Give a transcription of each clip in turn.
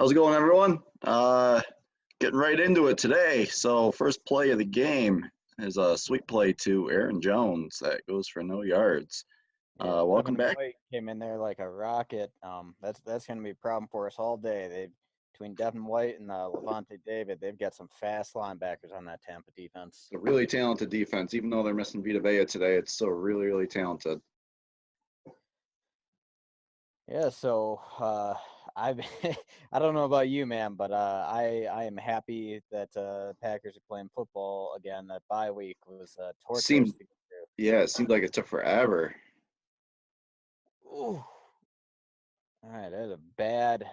How's it going, everyone? Getting right into it today. So, first play of the game is a sweep play to Aaron Jones that goes for no yards. Yeah, Welcome Devin back. White came in there like a rocket. That's going to be a problem for us all day. Between Devin White and Levante David, they've got some fast linebackers on that Tampa defense. A really talented defense. Even though they're missing Vita Vea today, it's still really, really talented. Yeah, so I I don't know about you, man, but I am happy that Packers are playing football again. That bye week was torturous Seemed, to get yeah, it seemed like it took forever. through. Ooh. All right, that's a bad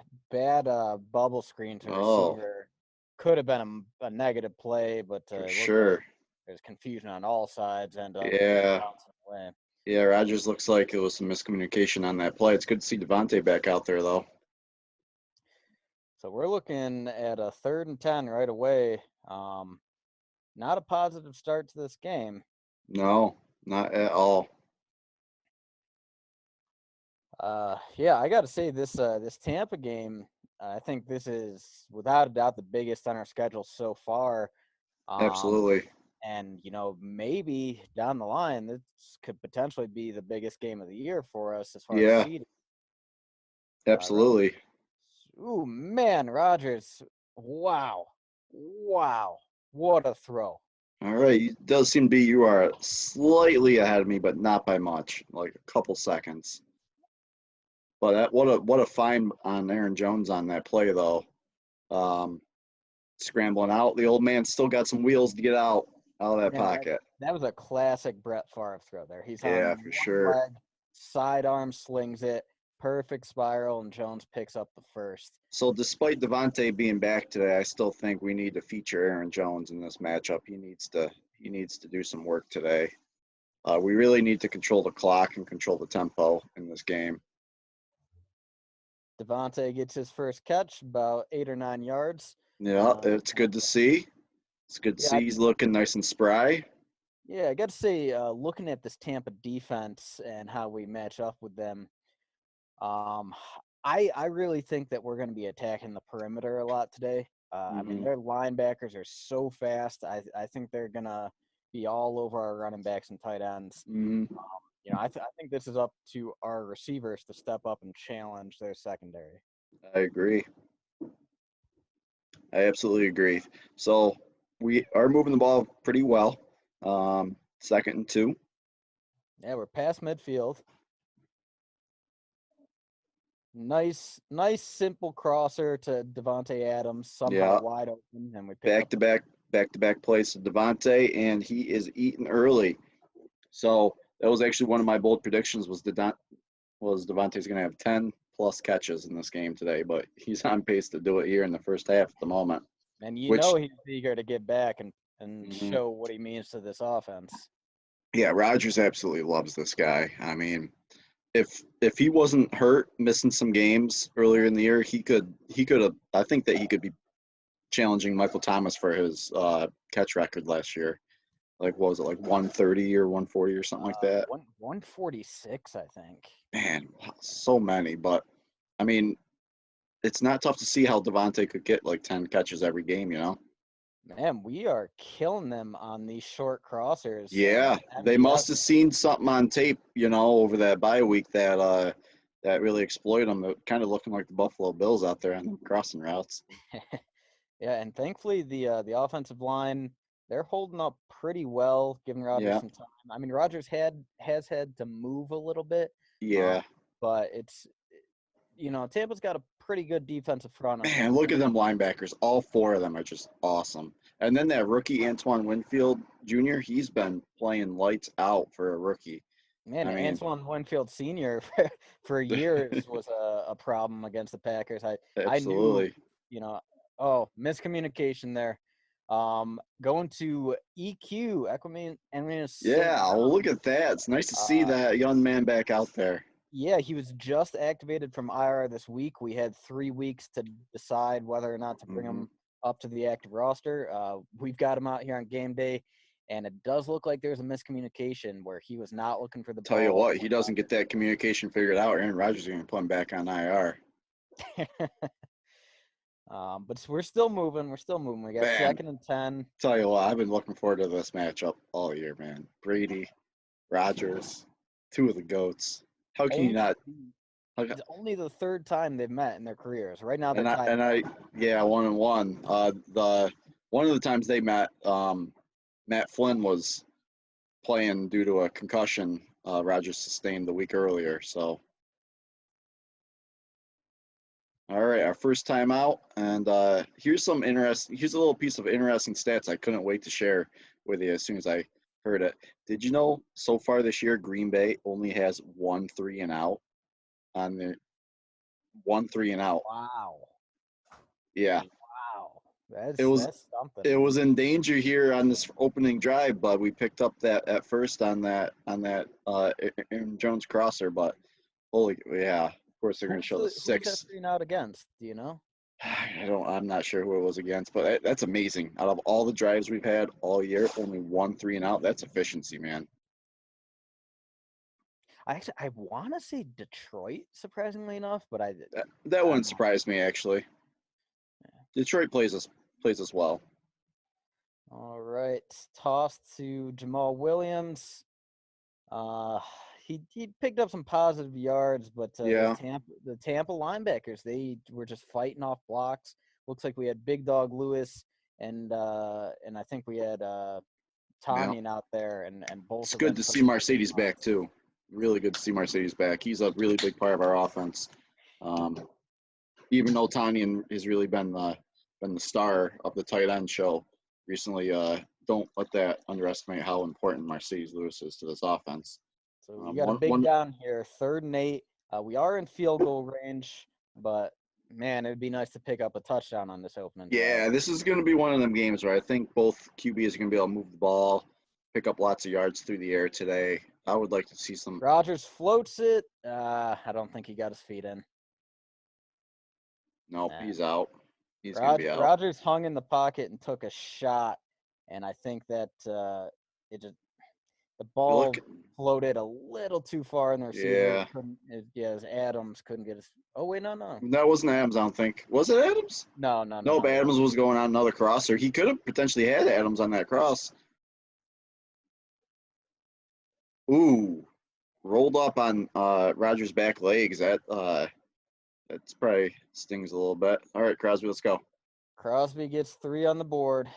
bubble screen to Oh, receiver. Could have been a negative play, but for it looked like sure. there's confusion on all sides, and just Yeah, bouncing away. yeah, Rodgers looks like it was some miscommunication on that play. It's good to see Devontae back out there, though. So we're looking at a 3rd and 10 right away. Um, Not a positive start to this game. No, not at all. Yeah, I got to say this Tampa game. I think this is without a doubt the biggest on our schedule so far. Um, Absolutely. and maybe down the line, this could potentially be the biggest game of the year for us as far as Yeah, seeding. Right. absolutely. Ooh, man, Rogers. Wow. Wow. What a throw. All right, it does seem to be you are slightly ahead of me, but not by much, like a couple seconds. But what a find on Aaron Jones on that play though. Um, Scrambling out, the old man still got some wheels to get out of that Man, that pocket. that was a classic Brett Favre throw there. He's Yeah, on for one sure. leg, sidearm slings it, perfect spiral, and Jones picks up the first. So despite Devontae being back today, I still think we need to feature Aaron Jones in this matchup. He needs to do some work today. We really need to control the clock and control the tempo in this game. Devontae gets his first catch, about 8 or 9 yards. Yeah, Uh, it's good to see. It's good to yeah, see he's looking nice and spry. yeah, I got to say, looking at this Tampa defense and how we match up with them, um, I really think that we're going to be attacking the perimeter a lot today. I mean, Hmm. their linebackers are so fast. I think they're gonna be all over our running backs and tight ends. Hmm. I think this is up to our receivers to step up and challenge their secondary. I agree. I absolutely agree. So we are moving the ball pretty well. 2nd and 2. Yeah, we're past midfield. Nice, simple crosser to Devonte Adams, somehow Yeah, wide open, and we pick back up to the. back, back to back plays to Devontae, and he is eating early. So that was actually one of my bold predictions was Devontae's going to have 10 plus catches in this game today, but he's on pace to do it here in the first half at the moment. And Which, he's eager to get back and mhm, show what he means to this offense. yeah, Rodgers absolutely loves this guy. I mean, if he wasn't hurt, missing some games earlier in the year, he could have. I think that he could be challenging Michael Thomas for his catch record last year. Like, what was it, like 130 or 140 or something like that? 146, I think. Man, wow, so many. But I mean, it's not tough to see how Devontae could get like 10 catches every game. Man, we are killing them on these short crossers. Yeah, they MVS, must have seen something on tape, over that bye week that really exploited them. Kind of looking like the Buffalo Bills out there on the crossing routes. yeah, and thankfully the offensive line they're holding up pretty well, giving Rodgers Yeah, some time. I mean, Rodgers has had to move a little bit, um, yeah. but it's Tampa's got a pretty good defensive front Man, underneath look them. at them linebackers. All four of them are just awesome. And then that rookie Antoine Winfield Jr., he's been playing lights out for a rookie. Man, I mean, Antoine Winfield Sr. for years was a problem against the Packers. I knew, absolutely. you know, oh, miscommunication there. Going to EQ, Equine and St. Yeah, well, look Brown. at that. It's nice to see Uh, that young man back out there. yeah, he was just activated from IR this week. We had 3 weeks to decide whether or not to bring Hmm. him up to the active roster. We've got him out here on game day, and it does look like there's a miscommunication where he was not looking for the Tell you ball. what, he doesn't get that communication figured out. Aaron Rodgers is going to put him back on IR. But we're still moving. We're still moving. We got Man, 2nd and 10. tell you what, I've been looking forward to this matchup all year, man. Brady, Rodgers, two of the goats. How can you Only not? the, How, it's only the third time they've met in their careers. Right now they're and I tied. and I yeah, 1-1. The one of the times they met, Matt Flynn was playing due to a concussion Rodgers sustained the week earlier. So, all right, our first time out, and here's some interesting. Here's a little piece of interesting stats I couldn't wait to share with you as soon as I heard it. Did you know so far this year Green Bay only has 1 3 and out on the 1 3 and out? Wow. Yeah, Wow. it That's was that's something, it man. was in danger here on this opening drive, but we picked up that at first on that Aaron Jones crosser. But holy, yeah, of course they're going to show the Who's that six. 3 and out against? Do you know? I'm not sure who it was against, but that's amazing. Out of all the drives we've had all year, only 1 3 and out. That's efficiency, man. I want to say Detroit, surprisingly enough, but That I'm wouldn't not. surprise me actually. Detroit plays us well. All right, toss to Jamal Williams. Uh, he picked up some positive yards, but Yeah, the Tampa linebackers, they were just fighting off blocks. Looks like we had Big Dog Lewis and I think we had yeah. Tanyan out there, and both It's of good them to took see some big Mercedes back punts. too. Really good to see Mercedes back. He's a really big part of our offense. Um, Even though Tanyan has really been the star of the tight end show recently. Don't let that underestimate how important Mercedes Lewis is to this offense. So we Um, got a one big one down here, 3rd and 8. We are in field goal range, but man, it would be nice to pick up a touchdown on this opening drive. Yeah, this is going to be one of them games where I think both QBs are going to be able to move the ball, pick up lots of yards through the air today. I would like to see some. Rogers floats it. I don't think he got his feet in. Nope, Nah. he's out. He's going to be out. Rogers hung in the pocket and took a shot, and I think that it just the You ball look, floated a little too far, and the receiver yeah, couldn't. Yeah, it was Adams couldn't get his. Oh wait, no, that wasn't Adams. I don't think. Was it Adams? Nope, no. Adams was going on another crosser. He could have potentially had Adams on that cross. Ooh, rolled up on Rogers' back legs. That's probably stings a little bit. All right, Crosby, let's go. Crosby gets 3 on the board.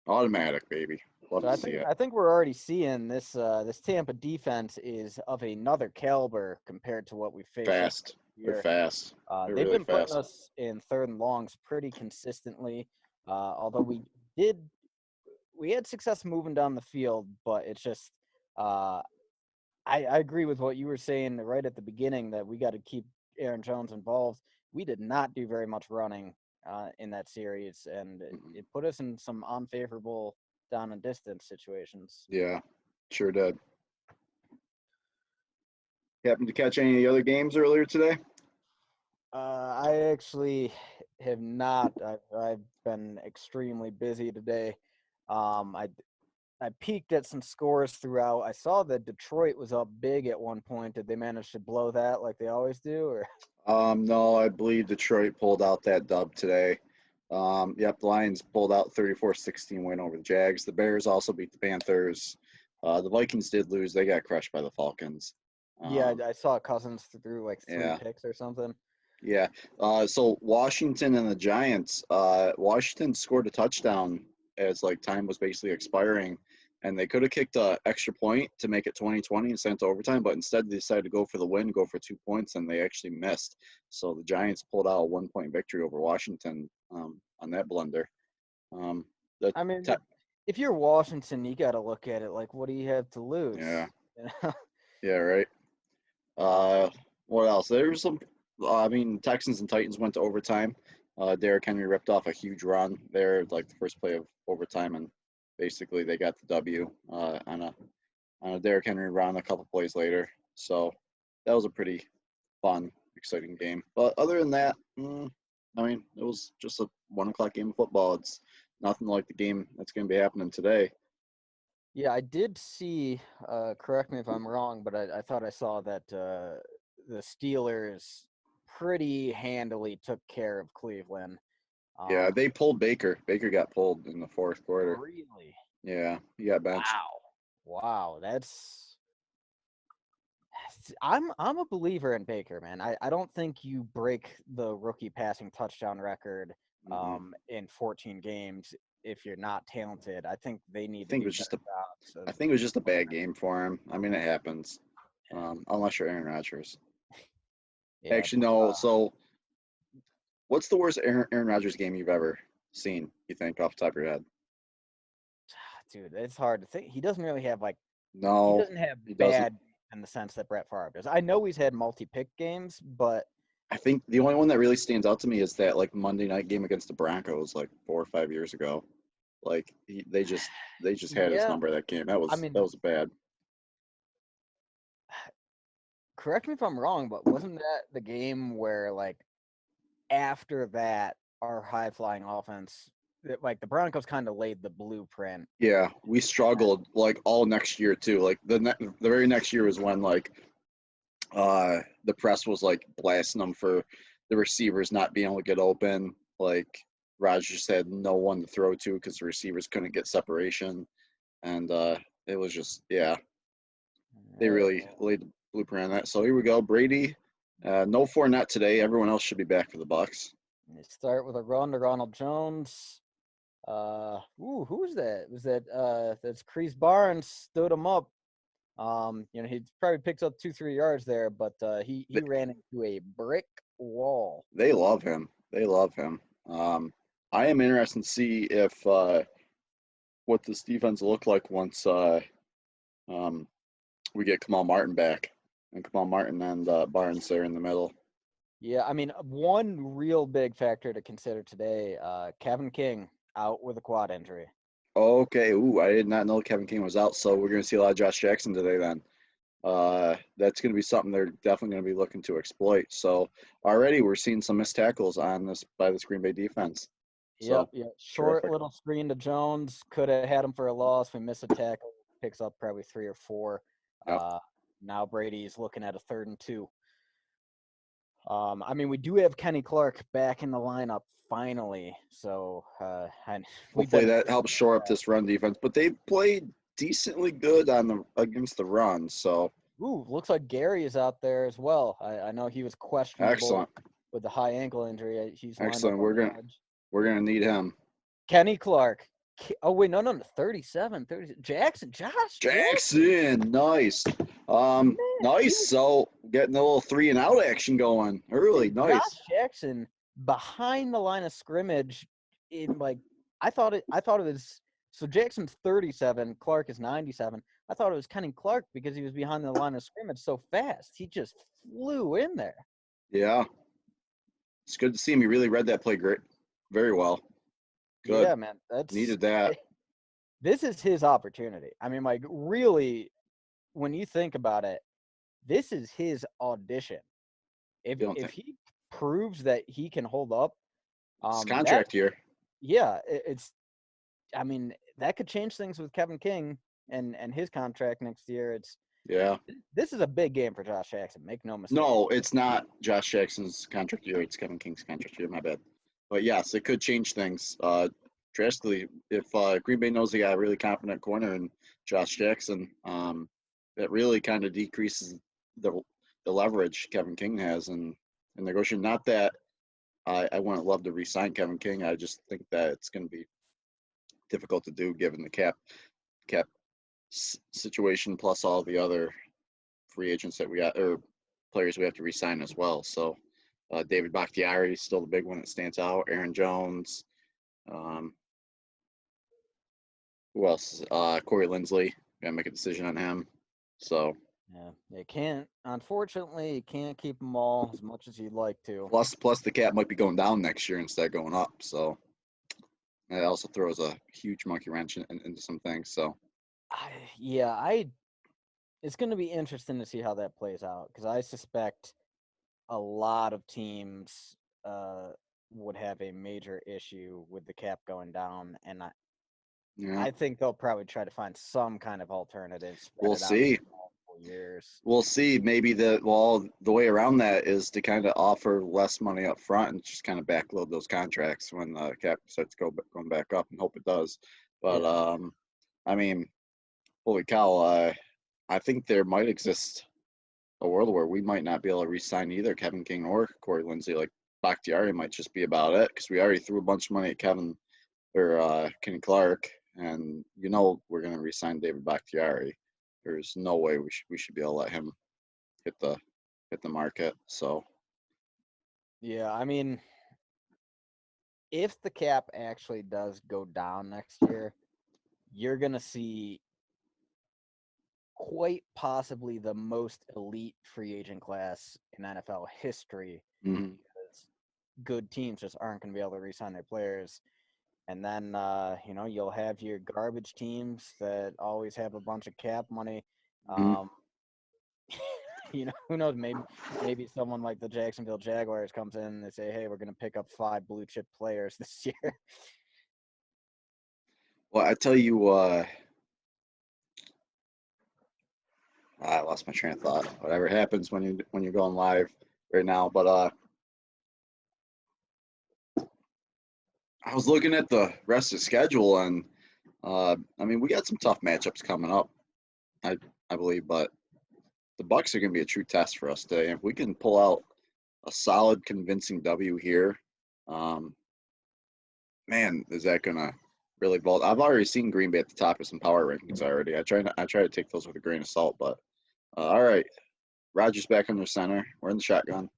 Automatic, baby. Love So to see it. I think we're already seeing this Tampa defense is of another caliber compared to what we faced so far Fast. this They're year. fast. They're They've really been putting fast. us in 3rd and longs pretty consistently. Although did we had success moving down the field, but it's just uh, I agree with what you were saying right at the beginning that we got to keep Aaron Jones involved. We did not do very much running in that series, and Mm-mm. it put us in some unfavorable down and distance situations. Yeah, sure did. Happened to catch any of the other games earlier today? I actually have not. I've been extremely busy today. Um, I I peeked at some scores throughout. I saw that Detroit was up big at one point. Did they manage to blow that like they always do? Or No, I believe Detroit pulled out that dub today. Yep, the Lions pulled out 34-16 win over the Jags. The Bears also beat the Panthers. The Vikings did lose. They got crushed by the Falcons. yeah, Um, I saw Cousins threw like 3 picks yeah, or something. yeah. So Washington and the Giants. Washington scored a touchdown as like time was basically expiring, and they could have kicked a extra point to make it 20-20 and sent to overtime, but instead they decided to go for the win, go for 2 points, and they actually missed. So the Giants pulled out a 1 point victory over Washington on that blunder. Um, the I mean, te- but if you're Washington, you got to look at it like, what do you have to lose? yeah, You know? yeah, right. Uh, um, what else? There was some. I mean, Texans and Titans went to overtime. Derrick Henry ripped off a huge run there, like the first play of overtime, and basically they got the W on a Derrick Henry run a couple plays later. So that was a pretty fun, exciting game. But other than that, I mean, it was just a 1 o'clock game of football. It's nothing like the game that's going to be happening today. yeah, I did see. Correct me if I'm wrong, but I thought I saw that the Steelers pretty handily took care of Cleveland. Yeah, they pulled Baker. Baker got pulled in the fourth quarter. Really? Yeah, he got benched. Wow. I'm a believer in Baker, man. I don't think you break the rookie passing touchdown record Mm-mm. in 14 games if you're not talented. I think they I need to think it do was better just a jobs I of think it was just a bad implementing. game for him. I mean, it happens. Yeah, Unless you're Aaron Rodgers. yeah, Actually, no. So, what's the worst Aaron Rodgers game you've ever seen? You think off the top of your head? dude, it's hard to think. He doesn't really have he No, doesn't have he doesn't. bad in the sense that Brett Favre does. I know he's had multi-pick games, but I think the only one that really stands out to me is that like Monday night game against the Broncos like 4 or 5 years ago. Like they just had his yeah, number that game. I That mean, was bad. correct me if I'm wrong, but wasn't that the game where after that our high flying offense, the Broncos kind of laid the blueprint. Yeah, we struggled like all next year too. Like the very next year was when like the press was like blasting them for the receivers not being able to get open. Like Rodgers just had no one to throw to because the receivers couldn't get separation, and it was just yeah, they Uh, really laid the blueprint on that. So here we go, Brady. No Fournette today. Everyone else should be back for the Bucs. you start with a run to Ronald Jones. Who was that? Was that's Kreese Barnes stood him up. He probably picked up 2-3 yards there, but They, he ran into a brick wall. they love him. They love him. I am interested to see if what this defense will look like once um, we get Kamal Martin back, and Kamal Martin and Barnes there in the middle. Yeah, I mean, one real big factor to consider today, Kevin King out with a quad injury. Okay, ooh, I did not know Kevin King was out, so we're going to see a lot of Josh Jackson today then. That's going to be something they're definitely going to be looking to exploit. So already we're seeing some missed tackles on this by this Green Bay defense. Yep, So yep. Short terrific. little screen to Jones. Could have had him for a loss. We miss a tackle. Picks up probably 3 or 4. Yep. Now Brady's looking at a 3rd and 2. I mean, we do have Kenny Clark back in the lineup finally. So and we've Hopefully been that waiting helps shore up this run defense. But they played decently good on the against the run. So Ooh, looks like Gary is out there as well. I know he was questionable excellent, with the high ankle injury. He's lined up excellent. on the edge. We're gonna need him. Kenny Clark. Oh wait, no, 37, 30. Josh Jackson. Jackson, nice. Man, Nice. So getting a little 3-and-out action going early. dude, Josh Nice. Jackson behind the line of scrimmage in I thought it was so Jackson's 37, Clark is 97. I thought it was Kenny Clark because he was behind the line of scrimmage so fast. He just flew in there. Yeah, it's good to see him. He really read that play great, very well. Good. Yeah, man. Needed that. This is his opportunity. I mean, really, when you think about it, this is his audition. If You don't if think he proves that he can hold up, it's that contract year? yeah, it's. I mean, that could change things with Kevin King and his contract next year. Yeah. This is a big game for Josh Jackson. Make no mistake. No, it's not Josh Jackson's contract year. It's Kevin King's contract year. My bad. But yes, it could change things drastically if Green Bay knows they got a really confident corner in Josh Jackson. It really kind of decreases the the leverage Kevin King has in negotiation. Not that I wouldn't love to re-sign Kevin King. I just think that it's going to be difficult to do given the cap situation plus all the other free agents that we got or players we have to re-sign as well. So David Bakhtiari is still the big one that stands out. Aaron Jones. Um, who else? Corey Linsley. Got to make a decision on him. So Yeah, you can't. Unfortunately, you can't keep them all as much as you'd like to. plus the cap might be going down next year instead of going up. So it also throws a huge monkey wrench into some things. So I, yeah, I. It's going to be interesting to see how that plays out because I suspect a lot of teams would have a major issue with the cap going down, and yeah, I think they'll probably try to find some kind of alternative, spread we'll it out over see. multiple couple years. We'll see. Maybe the way around that is to kind of offer less money up front and just kind of backload those contracts when the cap starts going back up, and hope it does. But Yeah. I mean, holy cow! I think there might exist a world where we might not be able to re-sign either Kevin King or Corey Lindsey. Like Bakhtiari might just be about it because we already threw a bunch of money at Kevin or Kenny Clark, and we're going to re-sign David Bakhtiari. There's no way we should be able to let him hit the market. So Yeah, I mean, if the cap actually does go down next year, you're going to see quite possibly the most elite free agent class in NFL history mhm. because good teams just aren't going to be able to re-sign their players. And then, you'll have your garbage teams that always have a bunch of cap money. Mhm. Who knows? Maybe someone like the Jacksonville Jaguars comes in and they say, "Hey, we're going to pick up 5 blue chip players this year." Well, I tell you, I lost my train of thought. Whatever happens when you're going live right now, but I was looking at the rest of the schedule, and I mean, we got some tough matchups coming up. I I believe, but the Bucs are going to be a true test for us today. If we can pull out a solid, convincing W here, um, man, is that going to really vault? I've already seen Green Bay at the top of some power rankings already. I try to take those with a grain of salt, but all right, Rodgers back under center. We're in the shotgun.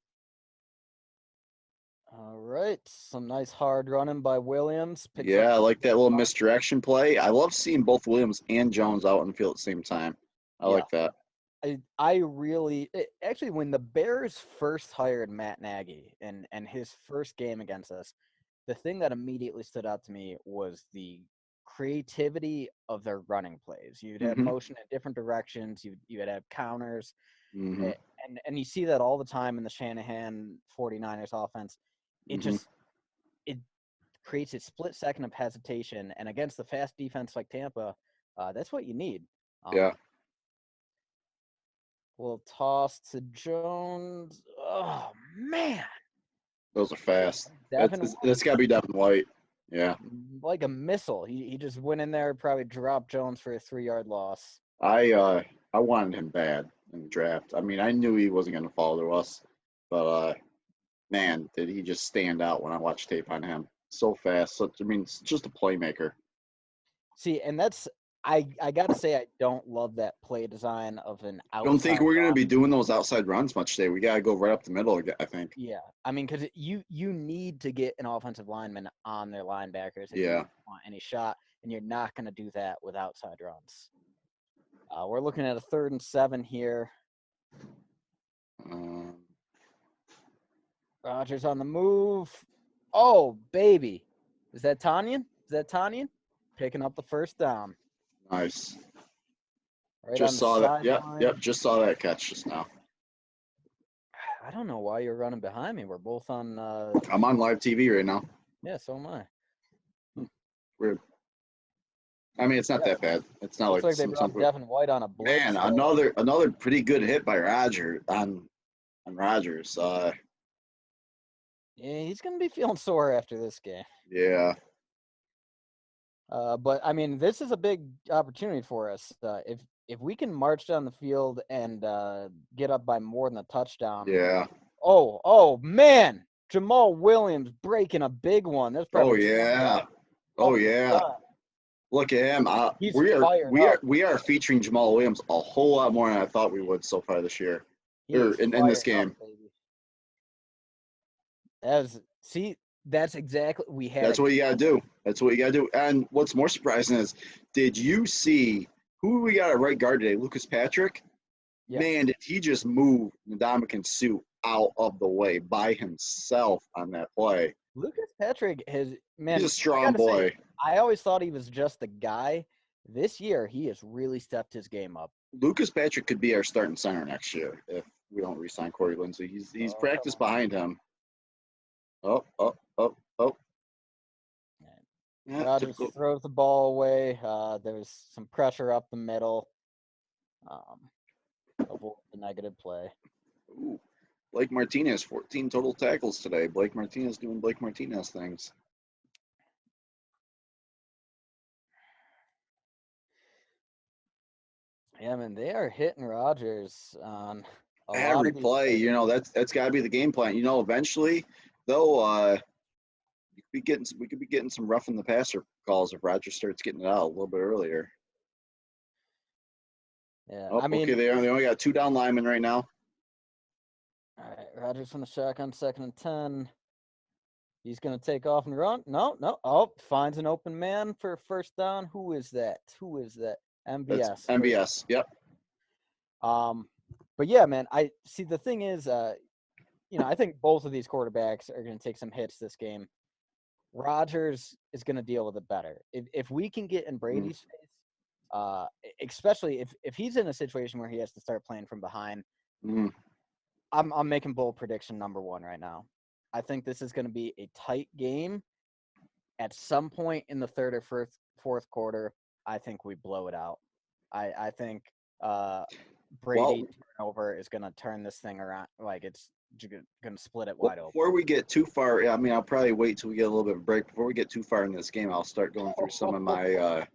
All right, some nice hard running by Williams. Picks up Yeah, I the like that little first. misdirection play. I love seeing both Williams and Jones out on the field at the same time. I Yeah, like that. I really actually when the Bears first hired Matt Nagy and his first game against us, the thing that immediately stood out to me was the creativity of their running plays. You'd have Hmm. motion in different directions. You'd have counters, Hmm. and you see that all the time in the Shanahan 49ers offense. It Hmm. just it creates a split second of hesitation, and against the fast defense like Tampa, that's what you need. Yeah, Um, We'll toss to Jones. Oh man, those are fast. Devin That's got to be Devin White. Yeah, like a missile. He just went in there, probably dropped Jones for a 3-yard loss. I wanted him bad in the draft. I mean, I knew he wasn't going to fall to us, but man, did he just stand out when I watched tape on him? So fast. I mean, it's just a playmaker. See, and that's I got to say I don't love that play design of an Don't think outside we're going to run. be doing those outside runs much today. We got to go right up the middle, I think. Yeah, I mean, because you need to get an offensive lineman on their linebackers if you Yeah. want any shot, and you're not going to do that with outside runs. We're looking at a 3rd and 7 here. Um, Rogers on the move. Oh, baby. Is that Tanyan? Is that Tanyan? Picking up the first down. nice. Right on Just the saw that. Yep, sideline. yep. Just saw that catch just now. I don't know why you're running behind me. We're both on I'm on live TV right now. yeah, so am I. Weird. I mean, it's not Yeah. that bad. It's not Looks like like they some brought Devin White on a man. blitz. Another pretty good hit by Roger on Rogers. Yeah, he's gonna be feeling sore after this game. Yeah, But I mean, this is a big opportunity for us. If we can march down the field and get up by more than a touchdown. yeah. Oh man, Jamal Williams breaking a big one. That's Oh probably 20 yeah. yards Oh up the yeah. gut. Look at him. He's We are fired we are up. we are featuring Jamal Williams a whole lot more than I thought we would so far this year, He or is in this fired up, game. baby. That's exactly we had That's a what you got to guy. do. That's what you got to do. And what's more surprising is, did you see who we got at right guard today? Lucas Patrick. Yes. Man, did he just move Ndamukong Suh out of the way by himself on that play? Lucas Patrick has He's a man, I strong gotta say, boy. I always thought he was just a guy. This year he has really stepped his game up. Lucas Patrick could be our starting center next year if we don't re-sign Corey Lindsey. He's Oh, come practiced on. behind him. Oh, oh, oh, oh. Yeah, Rogers typical. throws the ball away. There's some pressure up the middle. Um, avoid the negative play. Ooh, Blake Martinez, 14 total tackles today. Blake Martinez doing Blake Martinez things. Yeah, man, they are hitting Rodgers on a lot Every of these play, plays. that's got to be the game plan. Eventually, though, we could be getting some rough in the passer calls if Rodgers starts getting it out a little bit earlier. Yeah, Oh, I okay, mean, they only got 2 down linemen right now. all right, Rodgers from the shotgun, 2nd and 10. He's going to take off and run. No, no. Oh, finds an open man for a first down. Who is that? Who is that? That's MBS. MBS. Yep. But yeah, man, I see the thing is, I think both of these quarterbacks are going to take some hits this game. Rodgers is going to deal with it better. If we can get in Brady's face, especially if he's in a situation where he has to start playing from behind, Mm. I'm making bold prediction number 1 right now. I think this is going to be a tight game. At some point in the third or fourth quarter, I think we blow it out. I think Brady turnover is going to turn this thing around. Like it's going to split it wide open. Before we get too far, I mean, I'll probably wait till we get a little bit of a break. Before we get too far in this game, I'll start going through some of my.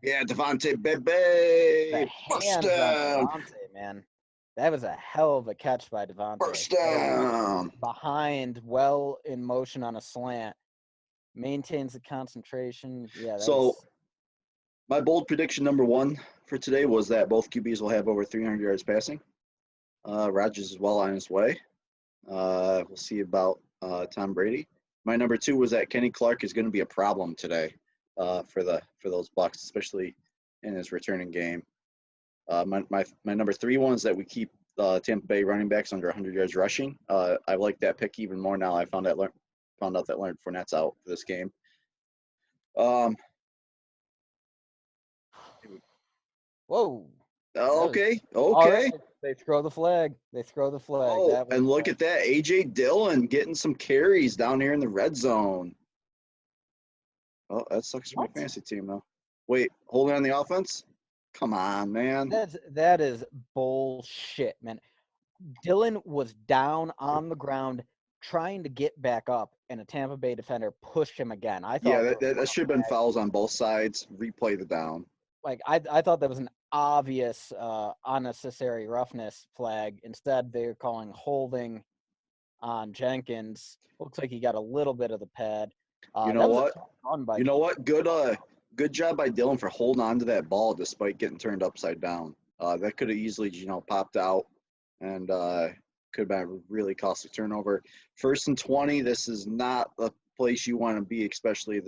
Yeah, Devontae The Bebe, first hands on down, Devontae, man. That was a hell of a catch by Devontae. first down. Behind, well in motion on a slant. Maintains the concentration. Yeah, So my bold prediction number 1 for today was that both QBs will have over 300 yards passing. Rodgers is well on his way. We'll see about Tom Brady. My number 2 was that Kenny Clark is going to be a problem today for those Bucs, especially in his returning game. My number 3 one is that we keep Tampa Bay running backs under 100 yards rushing. I like that pick even more now. I found out that Leonard Fournette's out for this game. Whoa. Okay. All right. They throw the flag. Oh, and look at that. A.J. Dillon getting some carries down here in the red zone. Oh, that sucks for my fantasy team, though. Wait, holding on the offense? Come on, man. That is bullshit, man. Dillon was down on the ground trying to get back up, and a Tampa Bay defender pushed him again. I thought that should have been fouls on both sides. Replay the down. Like I thought that was an obvious unnecessary roughness flag. Instead, they're calling holding on Jenkins. Looks like he got a little bit of the pad. You know what? Good job by Dillon for holding on to that ball despite getting turned upside down. That could have easily, popped out and could have been a really costly turnover. 1st and 20. This is not a place you want to be, especially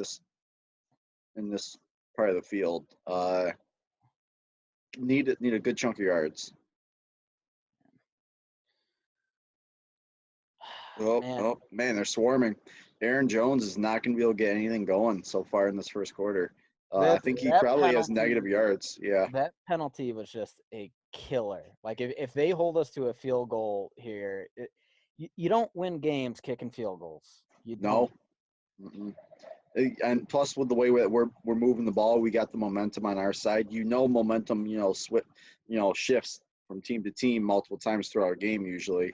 in this part of the field. Need a good chunk of yards. Oh man, they're swarming. Aaron Jones is not going to be able to get anything going so far in this first quarter. I think he probably has negative yards. Yeah. That penalty was just a killer. Like if they hold us to a field goal here, you don't win games kicking field goals. You don't. No. And plus, with the way that we're moving the ball, we got the momentum on our side. Momentum, shifts from team to team multiple times throughout a game. Usually,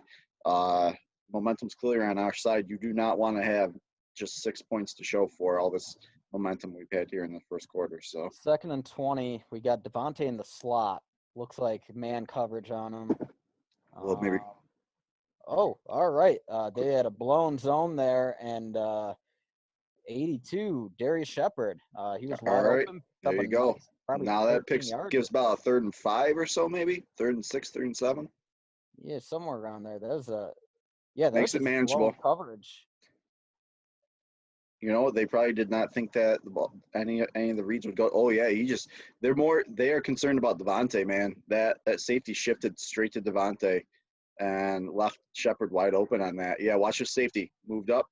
momentum's clear on our side. You do not want to have just 6 points to show for all this momentum we've had here in the first quarter. So 2nd and 20, we got Devontae in the slot. Looks like man coverage on him. well, maybe. Oh, all right. They had a blown zone there, and 82, Darius Shepard. He was wide open. There you go. Now that gives about a 3rd and 5 or so, maybe 3rd and 6, 3rd and 7. Yeah, somewhere around there. That was makes it manageable. Coverage. They probably did not think that any of the reads would go. Oh yeah, they are concerned about Devontae, man. That safety shifted straight to Devontae and left Shepard wide open on that. Yeah, watch your safety. Moved up.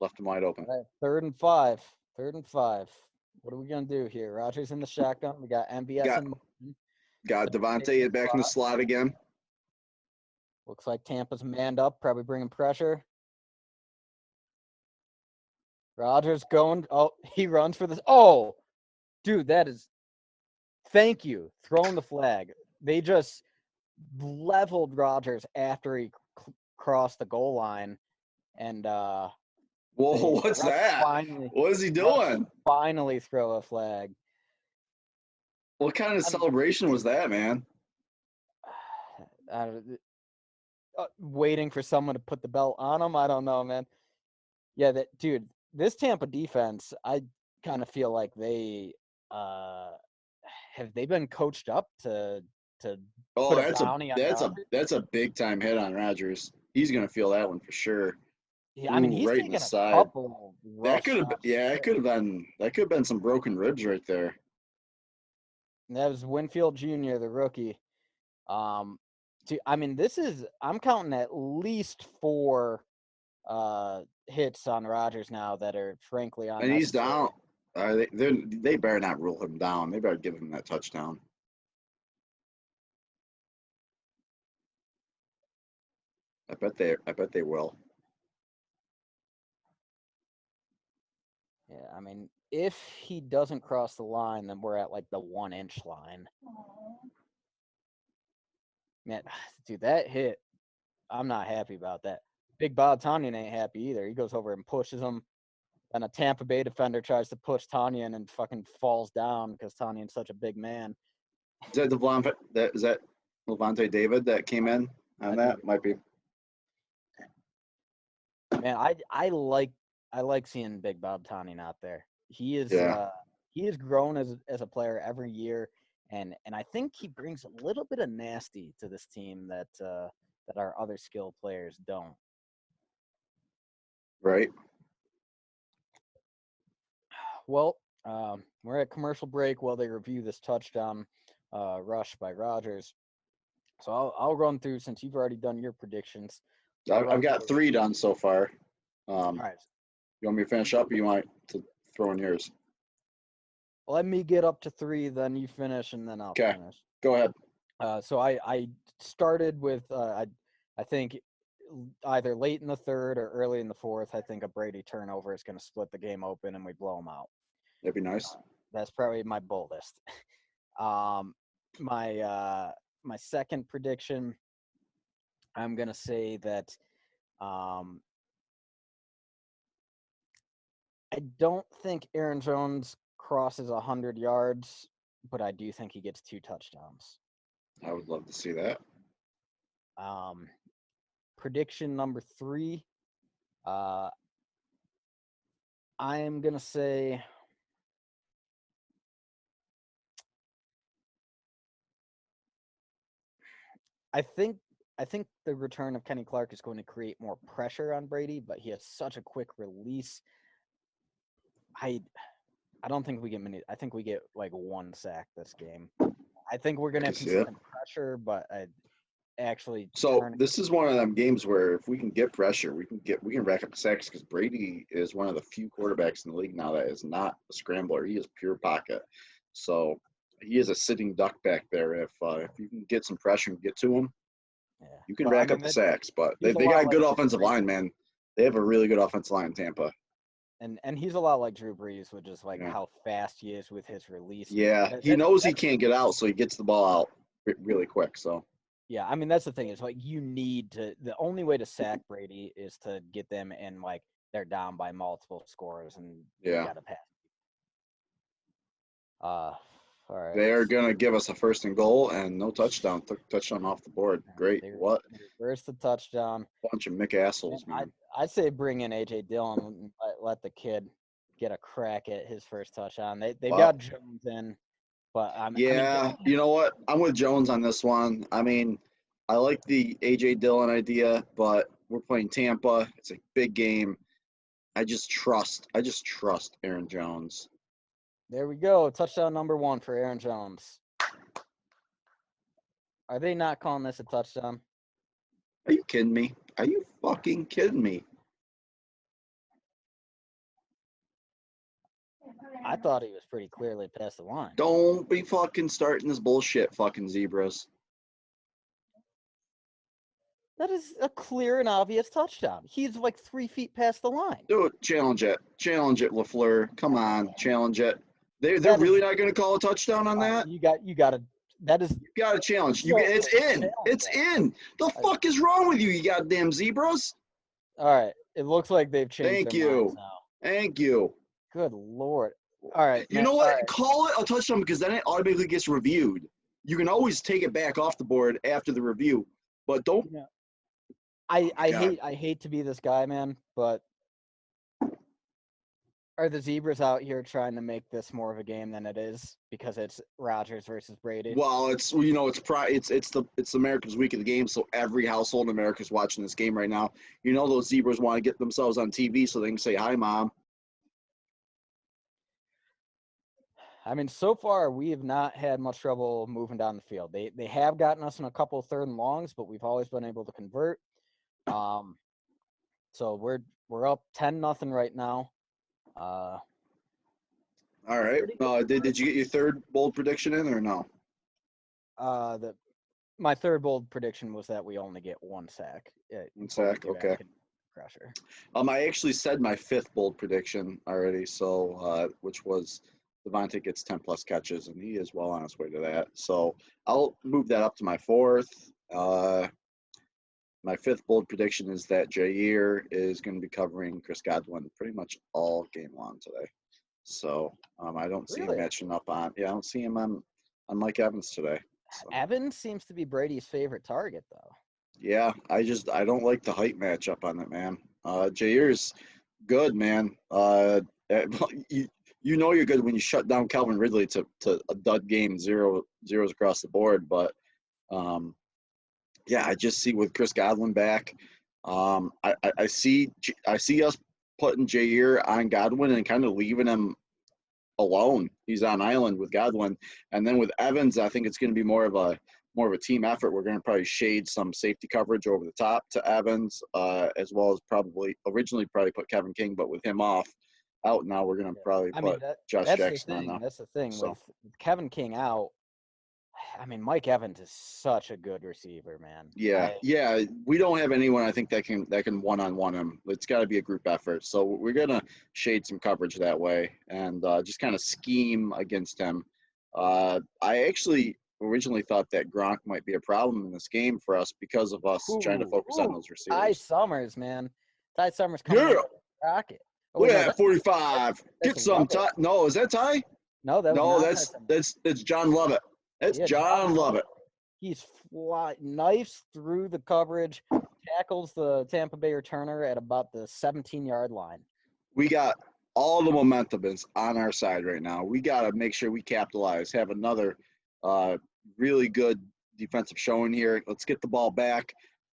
Left him wide open. Right, 3rd and 5. 3rd and 5. What are we going to do here? Rodgers in the shotgun. We got MBS in motion. Got Devontae back in the slot again. Looks like Tampa's manned up, probably bringing pressure. Rodgers going. Oh, he runs for this. Oh, dude, that is Thank you. Throwing the flag. They just leveled Rodgers after he crossed the goal line, and Whoa, the what's refs that? finally What is he refs doing? finally throw a flag. What kind of I mean, celebration was that, man? waiting for someone to put the belt on him. I don't know, man. Yeah, that dude. This Tampa defense, I kind of feel like they have they been coached up to Oh, put a bounty on Rodgers. that's a big time hit on Rodgers. He's gonna feel that one for sure. Yeah, I mean Ooh, he's right in the taken a side. couple That rough could have been, shots. yeah, that could have been some broken ribs right there. That was Winfield Jr., the rookie. Um, I mean, I'm counting at least 4 hits on Rodgers now that are frankly And he's unnecessary. down. They better not rule him down. They better give him that touchdown. I bet they will. Yeah, I mean, if he doesn't cross the line, then we're at like the 1-inch line. Man, dude, that hit, I'm not happy about that. Big Bob Tanyan ain't happy either. He goes over and pushes him. And a Tampa Bay defender tries to push Tanyan and fucking falls down because Tanyan's such a big man. Is that Levante David that came in on I that? think, Might be. man, I like seeing Big Bob Tanyan out there. Yeah. He has grown as a player every year, and I think he brings a little bit of nasty to this team that our other skilled players don't. Right. Well, we're at commercial break while they review this touchdown rush by Rodgers. So I'll run through since you've already done your predictions. I'll I've run got through. 3 done so far. All right. You want me to finish up, or you want to throw in yours? Let me get up to 3, then you finish, and then I'll Okay. finish. Go ahead. So I started with I think either late in the third or early in the fourth. I think a Brady turnover is going to split the game open and we blow them out. That'd be nice. That's probably my boldest. My second prediction, I'm going to say that I don't think Aaron Jones crosses 100 yards, but I do think he gets 2 touchdowns. I would love to see that. Prediction number 3, I am gonna say I think the return of Kenny Clark is going to create more pressure on Brady, but he has such a quick release. I don't think we get many. I think we get like 1 sack this game. I think we're gonna have consistent pressure, but actually. So this is one of them games where if we can get pressure, we can rack up sacks because Brady is one of the few quarterbacks in the league now that is not a scrambler. He is pure pocket. So he is a sitting duck back there. If you can get some pressure and get to him, you can rack up the sacks. But they got a good offensive line, man. They have a really good offensive line in Tampa. And he's a lot like Drew Brees with just like how fast he is with his release. Yeah, he knows he can't get out, so he gets the ball out really quick. So. Yeah, I mean that's the thing is like you need to. The only way to sack Brady is to get them in like they're down by multiple scores, and you got to pass. All right. They are gonna give us a 1st and goal and no touchdown. Took touchdown off the board. Great. What? Where's the touchdown? Bunch of Mick assholes, man. I'd say bring in AJ Dillon and let the kid get a crack at his first touchdown. They've got Jones in. But you know what? I'm with Jones on this one. I mean, I like the AJ Dillon idea, but we're playing Tampa. It's a big game. I just trust Aaron Jones. There we go. Touchdown number 1 for Aaron Jones. Are they not calling this a touchdown? Are you kidding me? Are you fucking kidding me? I thought he was pretty clearly past the line. Don't be fucking starting this bullshit, fucking zebras. That is a clear and obvious touchdown. He's like 3 feet past the line. Do it. Challenge it, LaFleur. Come on, challenge it. They're That is, really not going to call a touchdown on that? you got to. That is. You got a challenge. So, It's in. challenge It's that. in. The fuck is wrong with you goddamn zebras? All right. It looks like they've changed Thank their minds you. now. Thank you. Good Lord. All right, You man. know All what? right. Call it a touchdown because then it automatically gets reviewed. You can always take it back off the board after the review, but don't. Yeah. Oh my God. I hate to be this guy, man, but are the Zebras out here trying to make this more of a game than it is because it's Rodgers versus Brady? Well, it's America's week of the game, so every household in America is watching this game right now. You know those zebras want to get themselves on TV so they can say hi, mom. I mean, so far we have not had much trouble moving down the field. They have gotten us in a couple of third and longs, but we've always been able to convert. So we're up 10-0 right now. All right. Pretty good. Did you get your third bold prediction in or no? My third bold prediction was that we only get one sack. One sack. Okay. Pressure. I actually said my fifth bold prediction already, so which was Devontae gets 10 plus catches, and he is well on his way to that. So I'll move that up to my fourth. My fifth bold prediction is that Jair is going to be covering Chris Godwin pretty much all game long today. So I don't see him matching up on. Yeah, I don't see him on Mike Evans today. So. Evans seems to be Brady's favorite target, though. Yeah, I don't like the height matchup on it, man. Jair's good, man. You know you're good when you shut down Calvin Ridley to a dud game, zeros across the board. But yeah, I just see with Chris Godwin back, I see us putting Jair on Godwin and kind of leaving him alone. He's on island with Godwin, and then with Evans, I think it's going to be more of a team effort. We're going to probably shade some safety coverage over the top to Evans, as well as originally put Kevin King, but with him out now, we're going to probably put Josh Jackson on now. That's the thing with Kevin King out. I mean, Mike Evans is such a good receiver, man. Yeah, we don't have anyone I think that can one-on-one him. It's got to be a group effort. So we're gonna shade some coverage that way and just kind of scheme against him. I actually originally thought that Gronk might be a problem in this game for us because of us trying to focus on those receivers. Ty Summers, man. Ty Summers coming in rocket. Oh, look at that 45. Get some Ty. No, is that Ty? No, that's John Lovett. That's John Lovett. He's knifes through the coverage, tackles the Tampa Bay returner at about the 17-yard line. We got all the momentum is on our side right now. We got to make sure we capitalize, have another really good defensive showing here. Let's get the ball back.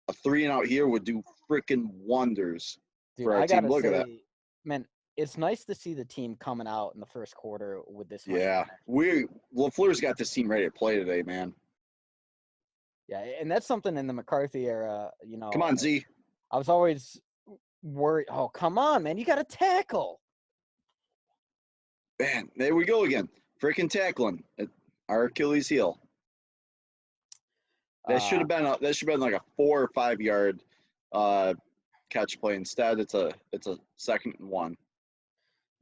A 3-and-out here would do freaking wonders for our team. Look at that. Man, it's nice to see the team coming out in the first quarter with this. Yeah, LaFleur's got this team ready to play today, man. Yeah, and that's something in the McCarthy era, Come on, Z. I was always worried. Oh, come on, man. You got to tackle. Man, there we go again. Freaking tackling at our Achilles heel. That should have been like a 4 or 5 yard catch play. Instead, it's a 2nd and 1.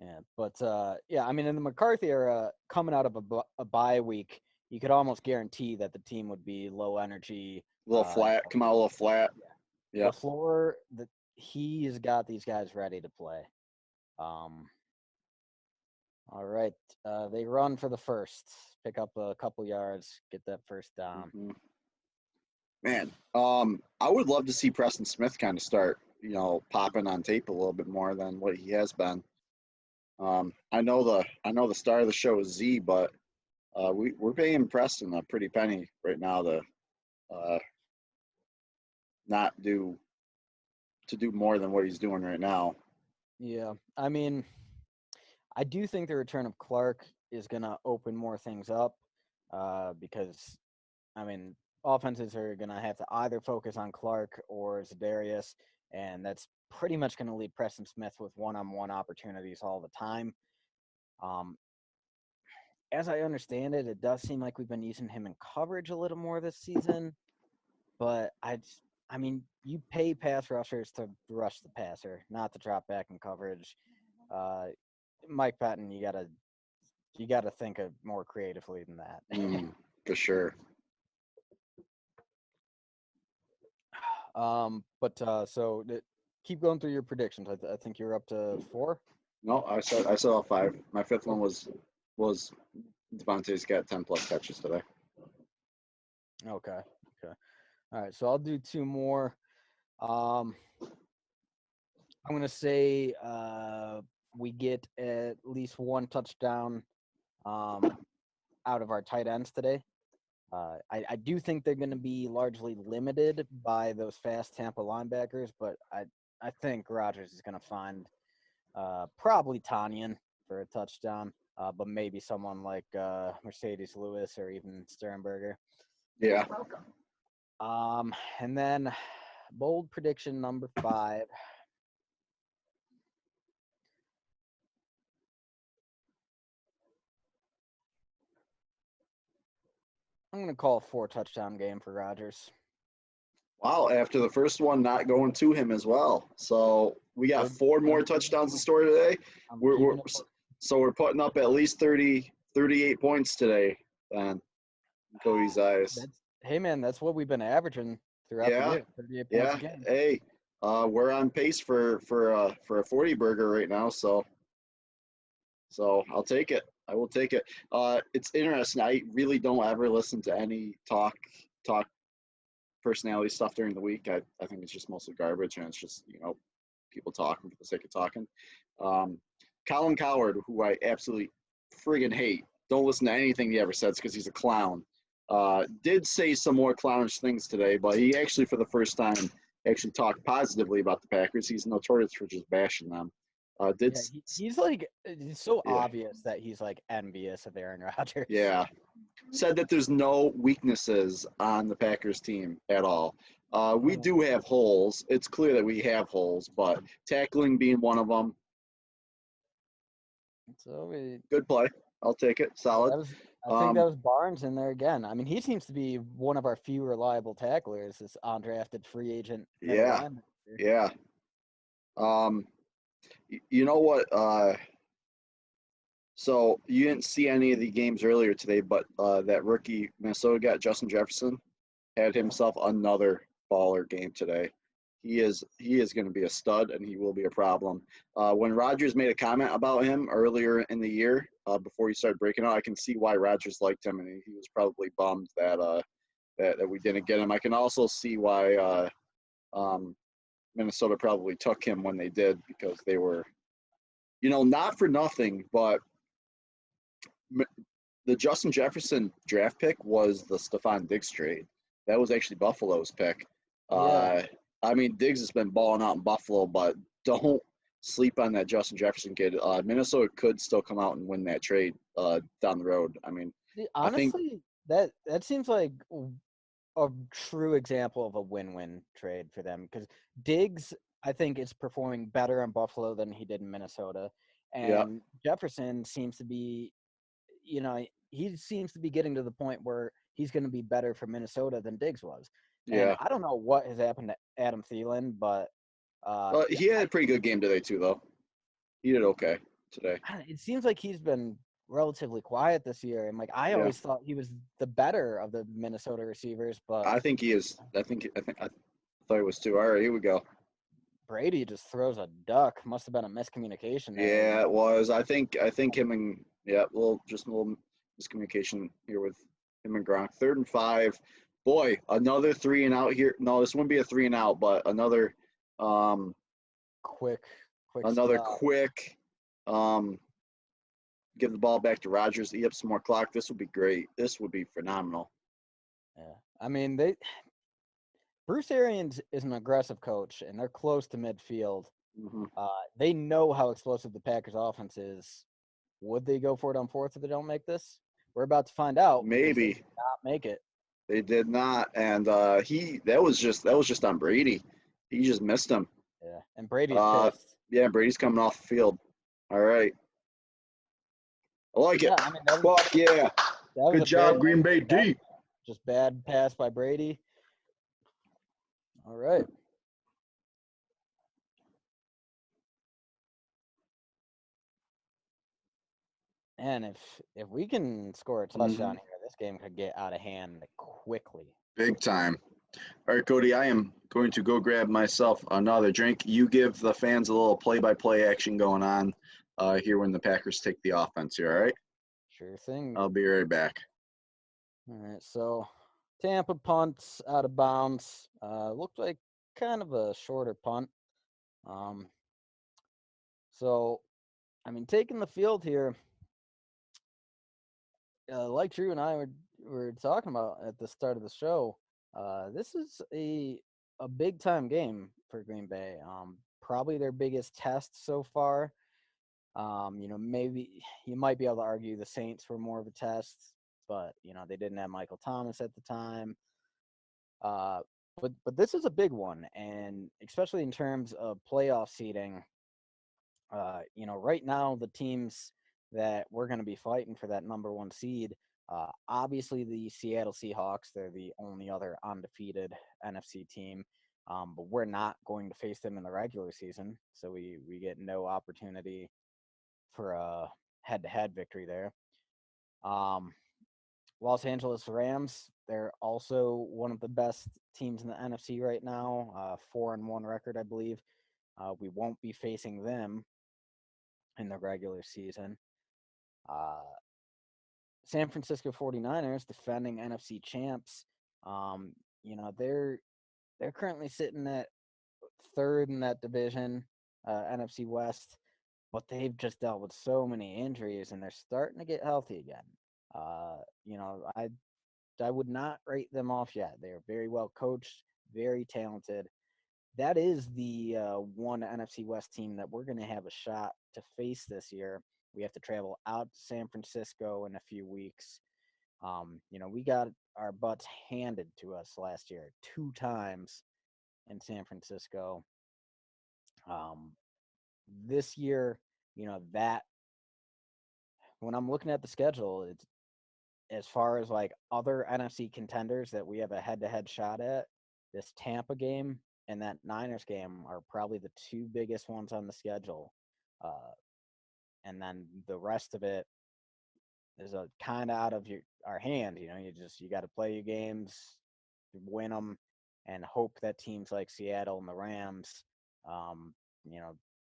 Yeah, but I mean, in the McCarthy era, coming out of a bye week, you could almost guarantee that the team would be low energy, a little flat. Come out a little flat. Yeah. LaFleur, he's got these guys ready to play. All right, they run for the first, pick up a couple yards, get that first down. Mm-hmm. Man, I would love to see Preston Smith kind of start, popping on tape a little bit more than what he has been. I know the star of the show is Z, but we're paying Preston a pretty penny right now to do more than what he's doing right now. Yeah, I mean, I do think the return of Clark is going to open more things up because, I mean, offenses are going to have to either focus on Clark or Za'Darius, and that's pretty much going to leave Preston Smith with one-on-one opportunities all the time. As I understand it, it does seem like we've been using him in coverage a little more this season, but I mean, you pay pass rushers to rush the passer, not to drop back in coverage. Mike Patton, you got to You got to think of more creatively than that. For sure. Keep going through your predictions. I think you're up to 4. No, I saw all 5. My 5th one was Devontae's got 10 plus catches today. Okay. All right, so I'll do 2 more. I'm gonna say we get at least 1 touchdown out of our tight ends today. I do think they're going to be largely limited by those fast Tampa linebackers, but I think Rodgers is going to find probably Tanyan for a touchdown, but maybe someone like Mercedes Lewis or even Sternberger. Yeah. And then bold prediction number 5. I'm going to call a 4 touchdown game for Rodgers. Wow, after the first one not going to him as well. So we got 4 more touchdowns in store today. So we're putting up at least 38 points today, then, in Cody's eyes. Hey, man, that's what we've been averaging throughout the year. 38 points a game. Hey, we're on pace for a 40 burger right now, so I'll take it. I will take it. It's interesting. I really don't ever listen to any talk personality stuff during the week. I think it's just mostly garbage, and it's just, people talking for the sake of talking. Colin Cowherd, who I absolutely friggin' hate, don't listen to anything he ever says because he's a clown, did say some more clownish things today, but he actually, for the first time, actually talked positively about the Packers. He's notorious for just bashing them. He's like, it's so obvious that he's like envious of Aaron Rodgers. Yeah. Said that there's no weaknesses on the Packers team at all. We do have holes. It's clear that we have holes, but tackling being one of them. So good play. I'll take it. Solid. I think that was Barnes in there again. I mean, he seems to be one of our few reliable tacklers, this undrafted free agent. Yeah. You know what? So you didn't see any of the games earlier today, but that rookie Minnesota guy, Justin Jefferson, had himself another baller game today. He is going to be a stud, and he will be a problem. When Rodgers made a comment about him earlier in the year, before he started breaking out, I can see why Rodgers liked him, and he was probably bummed that that we didn't get him. I can also see why Minnesota probably took him when they did, because they were, not for nothing, but the Justin Jefferson draft pick was the Stephon Diggs trade. That was actually Buffalo's pick. I mean, Diggs has been balling out in Buffalo, but don't sleep on that Justin Jefferson kid. Minnesota could still come out and win that trade down the road. I mean, honestly, that seems like a true example of a win-win trade for them, because Diggs, I think, is performing better in Buffalo than he did in Minnesota, and Jefferson seems to be, he seems to be getting to the point where he's going to be better for Minnesota than Diggs was. And I don't know what has happened to Adam Thielen, but he had a pretty good game today too, though. He did okay today. It seems like he's been relatively quiet this year, and like I always thought he was the better of the Minnesota receivers, but I think he is. I thought he was too. All right, here we go. Brady just throws a duck. Must have been a miscommunication there. Yeah, it was. I think him and a little miscommunication here with him and Gronk. 3rd and 5. Boy, another 3 and out here. No, this wouldn't be a 3 and out, but another quick quick give the ball back to Rodgers, eat up some more clock. This would be great. This would be phenomenal. Yeah. I mean, Bruce Arians is an aggressive coach, and they're close to midfield. Mm-hmm. They know how explosive the Packers offense is. Would they go for it on 4th if they don't make this? We're about to find out. Maybe. They did not make it. They did not, and that was just on Brady. He just missed him. Yeah, and Brady's pissed. Yeah, Brady's coming off the field. All right. I like it. I mean, fuck yeah. Good job, Green Bay D. Just bad pass by Brady. All right. man, if we can score a touchdown here, this game could get out of hand quickly. Big time. All right, Cody, I am going to go grab myself another drink. You give the fans a little play-by-play action going on here when the Packers take the offense here, all right? Sure thing. I'll be right back. All right, so Tampa punts out of bounds. Looked like kind of a shorter punt. Um, so, I mean, taking the field here, like Drew and I were talking about at the start of the show, this is a big time game for Green Bay. Probably their biggest test so far. Maybe you might be able to argue the Saints were more of a test, but they didn't have Michael Thomas at the time. Uh, but this is a big one, and especially in terms of playoff seeding. Right now the teams that we're going to be fighting for that number one seed, obviously the Seattle Seahawks, they're the only other undefeated NFC team. But we're not going to face them in the regular season, so we get no opportunity for a head-to-head victory there. Um, Los Angeles Rams, they're also one of the best teams in the NFC right now, 4-1 record, I believe. We won't be facing them in the regular season. Uh, San Francisco 49ers, defending NFC champs, they're currently sitting at third in that division, NFC West, but they've just dealt with so many injuries and they're starting to get healthy again. Uh, I would not rate them off yet. They're very well coached, very talented. That is the one NFC West team that we're going to have a shot to face this year. We have to travel out to San Francisco in a few weeks. We got our butts handed to us last year 2 times in San Francisco. Um, this year, that when I'm looking at the schedule, it's as far as like other NFC contenders that we have a head-to-head shot at. This Tampa game and that Niners game are probably the two biggest ones on the schedule. Uh, and then the rest of it is a kind of out of our hand. You got to play your games, win them, and hope that teams like Seattle and the Rams, um,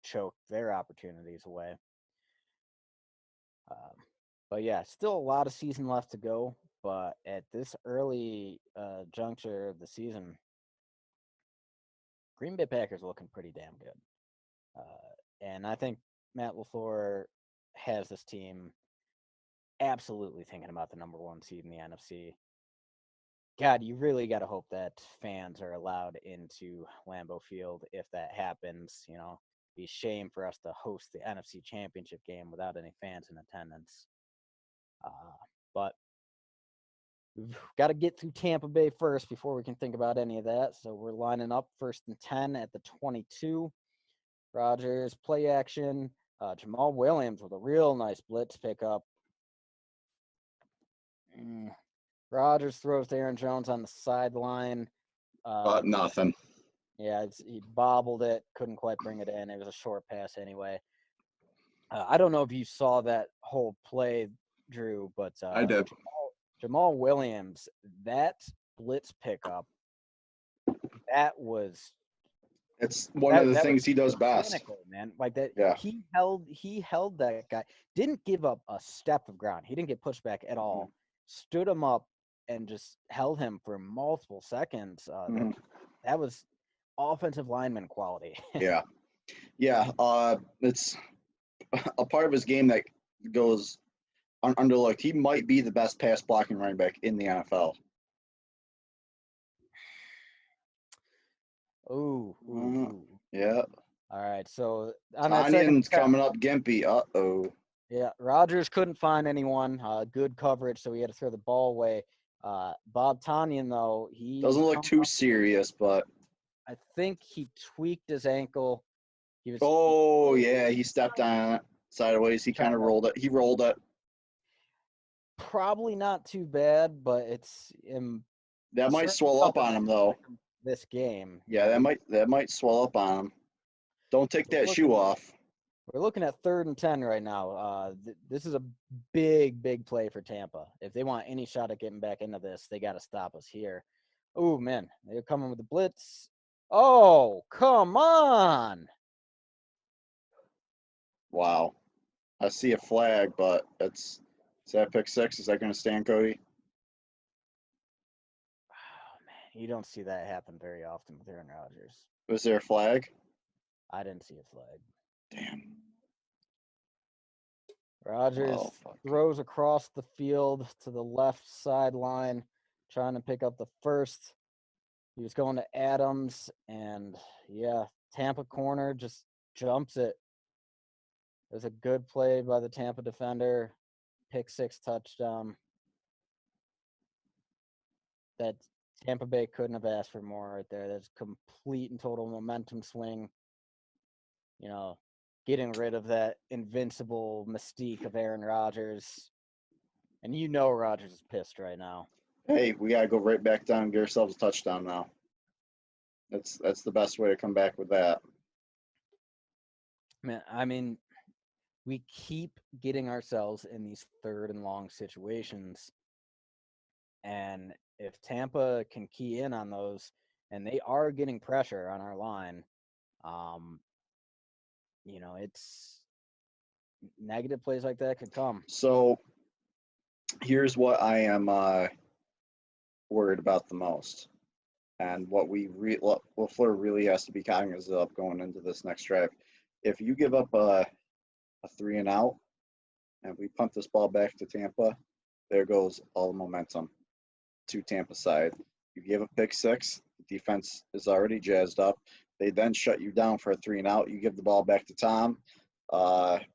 choke their opportunities away. Um, but yeah, still a lot of season left to go. But at this early juncture of the season, Green Bay Packers looking pretty damn good. And I think Matt LaFleur has this team absolutely thinking about the number one seed in the NFC. God, you really got to hope that fans are allowed into Lambeau Field if that happens. Be a shame for us to host the NFC Championship game without any fans in attendance. But we've got to get through Tampa Bay first before we can think about any of that. So we're lining up 1st and 10 at the 22. Rodgers, play action. Jamal Williams with a real nice blitz pickup. Rodgers throws to Aaron Jones on the sideline. But nothing. Yeah, he bobbled it, couldn't quite bring it in. It was a short pass anyway. I don't know if you saw that whole play, Drew, but I did. Jamal Williams, that blitz pickup, that was It's one of the things he does best. clinical, man. Like that, Yeah. he held that guy. Didn't give up a step of ground. He didn't get pushed back at all. Stood him up and just held him for multiple seconds. That was offensive lineman quality. Yeah. It's a part of his game that goes underlooked. He might be the best pass blocking running back in the NFL. Ooh. Yeah. All right, so on Tanyan's coming up gimpy. Uh-oh. Yeah, Rodgers couldn't find anyone. Good coverage, so he had to throw the ball away. Bob Tanyan, though, he doesn't look too serious, but I think he tweaked his ankle. He stepped on it sideways. He kind of rolled it. He rolled it. Probably not too bad, but it's that might swell up on him though. This game. Yeah, that might swell up on him. Don't take that shoe off. We're looking at 3rd and 10 right now. This is a big play for Tampa. If they want any shot at getting back into this, they got to stop us here. Oh, man. They're coming with the blitz. Oh, come on. Wow. I see a flag, but is that pick six? Is that going to stand, Cody? Oh, man. You don't see that happen very often with Aaron Rodgers. Was there a flag? I didn't see a flag. Damn. Rodgers Oh, fuck. throws across the field to the left sideline, trying to pick up the first. He was going to Adams, and yeah, Tampa corner just jumps it. It was a good play by the Tampa defender. Pick six touchdown. That Tampa Bay couldn't have asked for more right there. That's complete and total momentum swing. You know, getting rid of that invincible mystique of Aaron Rodgers. And you know Rodgers is pissed right now. Hey, we got to go right back down and get ourselves a touchdown now. That's the best way to come back with that. Man, I mean, we keep getting ourselves in these 3rd and long situations. And if Tampa can key in on those, and they are getting pressure on our line, it's negative plays like that could come. So here's what I am worried about the most, and what LaFleur really has to be cognizant of going into this next drive. If you give up a 3-and-out, and we punt this ball back to Tampa, there goes all the momentum to Tampa side. You give a pick six, the defense is already jazzed up. They then shut you down for a 3-and-out. You give the ball back to Tom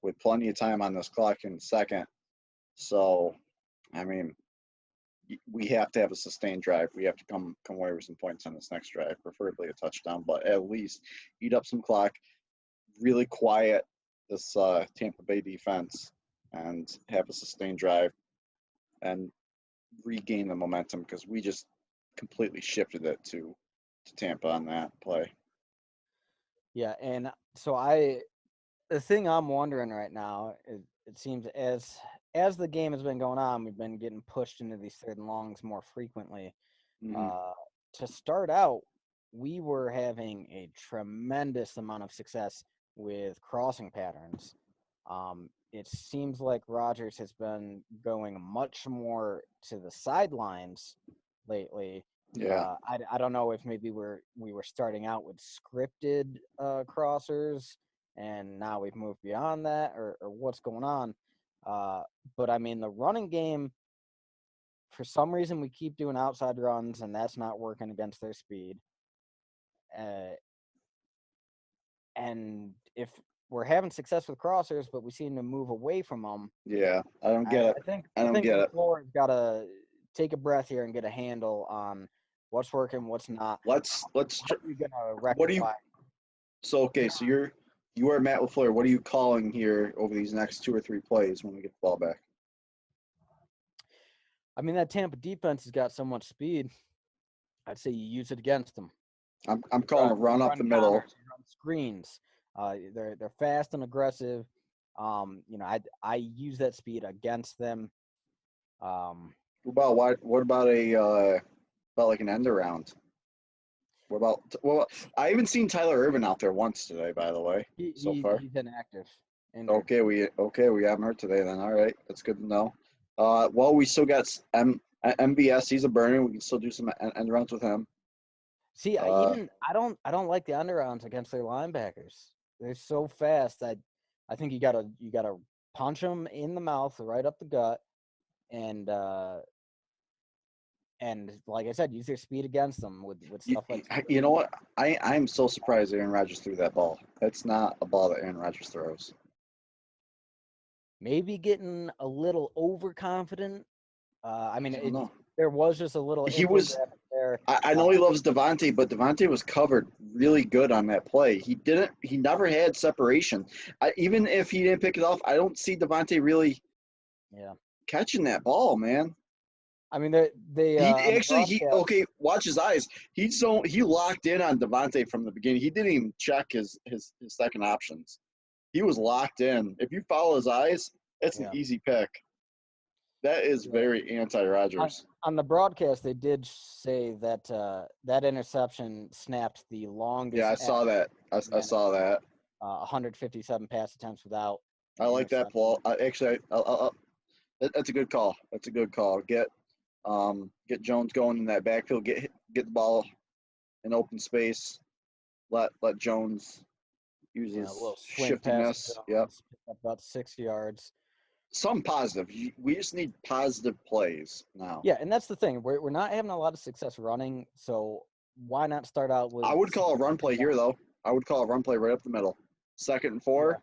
with plenty of time on this clock in the second. So, I mean, we have to have a sustained drive. We have to come away with some points on this next drive, preferably a touchdown, but at least eat up some clock, really quiet this Tampa Bay defense, and have a sustained drive and regain the momentum, because we just completely shifted it to Tampa on that play. Yeah, and so the thing I'm wondering right now is it seems as the game has been going on, we've been getting pushed into these 3rd and longs more frequently. Mm-hmm. To start out, we were having a tremendous amount of success with crossing patterns. It seems like Rodgers has been going much more to the sidelines lately. Yeah. I don't know if maybe we were starting out with scripted crossers, and now we've moved beyond that, or what's going on. But I mean, the running game, for some reason, we keep doing outside runs, and that's not working against their speed. And if we're having success with crossers, but we seem to move away from them. Yeah, I don't get it. I don't get it. LaFleur's got to take a breath here and get a handle on what's working, what's not. Let's. How are you gonna rectify? What do you? So okay, so you are Matt LaFleur. What are you calling here over these next 2 or 3 plays when we get the ball back? I mean, that Tampa defense has got so much speed. I'd say you use it against them. I'm calling a run up the middle. Counters, run screens. They're fast and aggressive. I use that speed against them. What about like an end around? Well, I haven't seen Tyler Irvin out there once today, by the way. So far, he's inactive. Okay, we haven't heard today then. All right, that's good to know. Well, we still got MBS. He's a burner. We can still do some end rounds with him. See, I don't like the underrounds against their linebackers. They're so fast. I think you gotta punch them in the mouth, right up the gut, and like I said, use their speed against them with stuff like that. You know what? I'm so surprised Aaron Rodgers threw that ball. That's not a ball that Aaron Rodgers throws. Maybe getting a little overconfident. I mean, there was just a little. He was there. I know he loves Devontae, but Devontae was covered really good on that play. He never had separation. Even if he didn't pick it off, I don't see Devontae really catching that ball, man. I mean, okay, watch his eyes. He locked in on Devontae from the beginning. He didn't even check his second options. He was locked in. If you follow his eyes, it's an Yeah. easy pick. That is Yeah. very anti-Rodgers. On the broadcast, they did say that that interception snapped the Yeah, longest I saw that. in the I saw NFL, that. 157 pass attempts without I an like that, interception. Paul. That's a good call. That's a good call. Get Jones going in that backfield. Get the ball in open space. Let Jones use Yeah, a his little swing pass to shiftiness. Yep. Jones, picked up about 6 yards. Some positive. We just need positive plays now. Yeah, and that's the thing. We're not having a lot of success running, so why not start out with I would some call a run play passing here down? though. I would call a run play right up the middle. 2nd and Yeah, 4.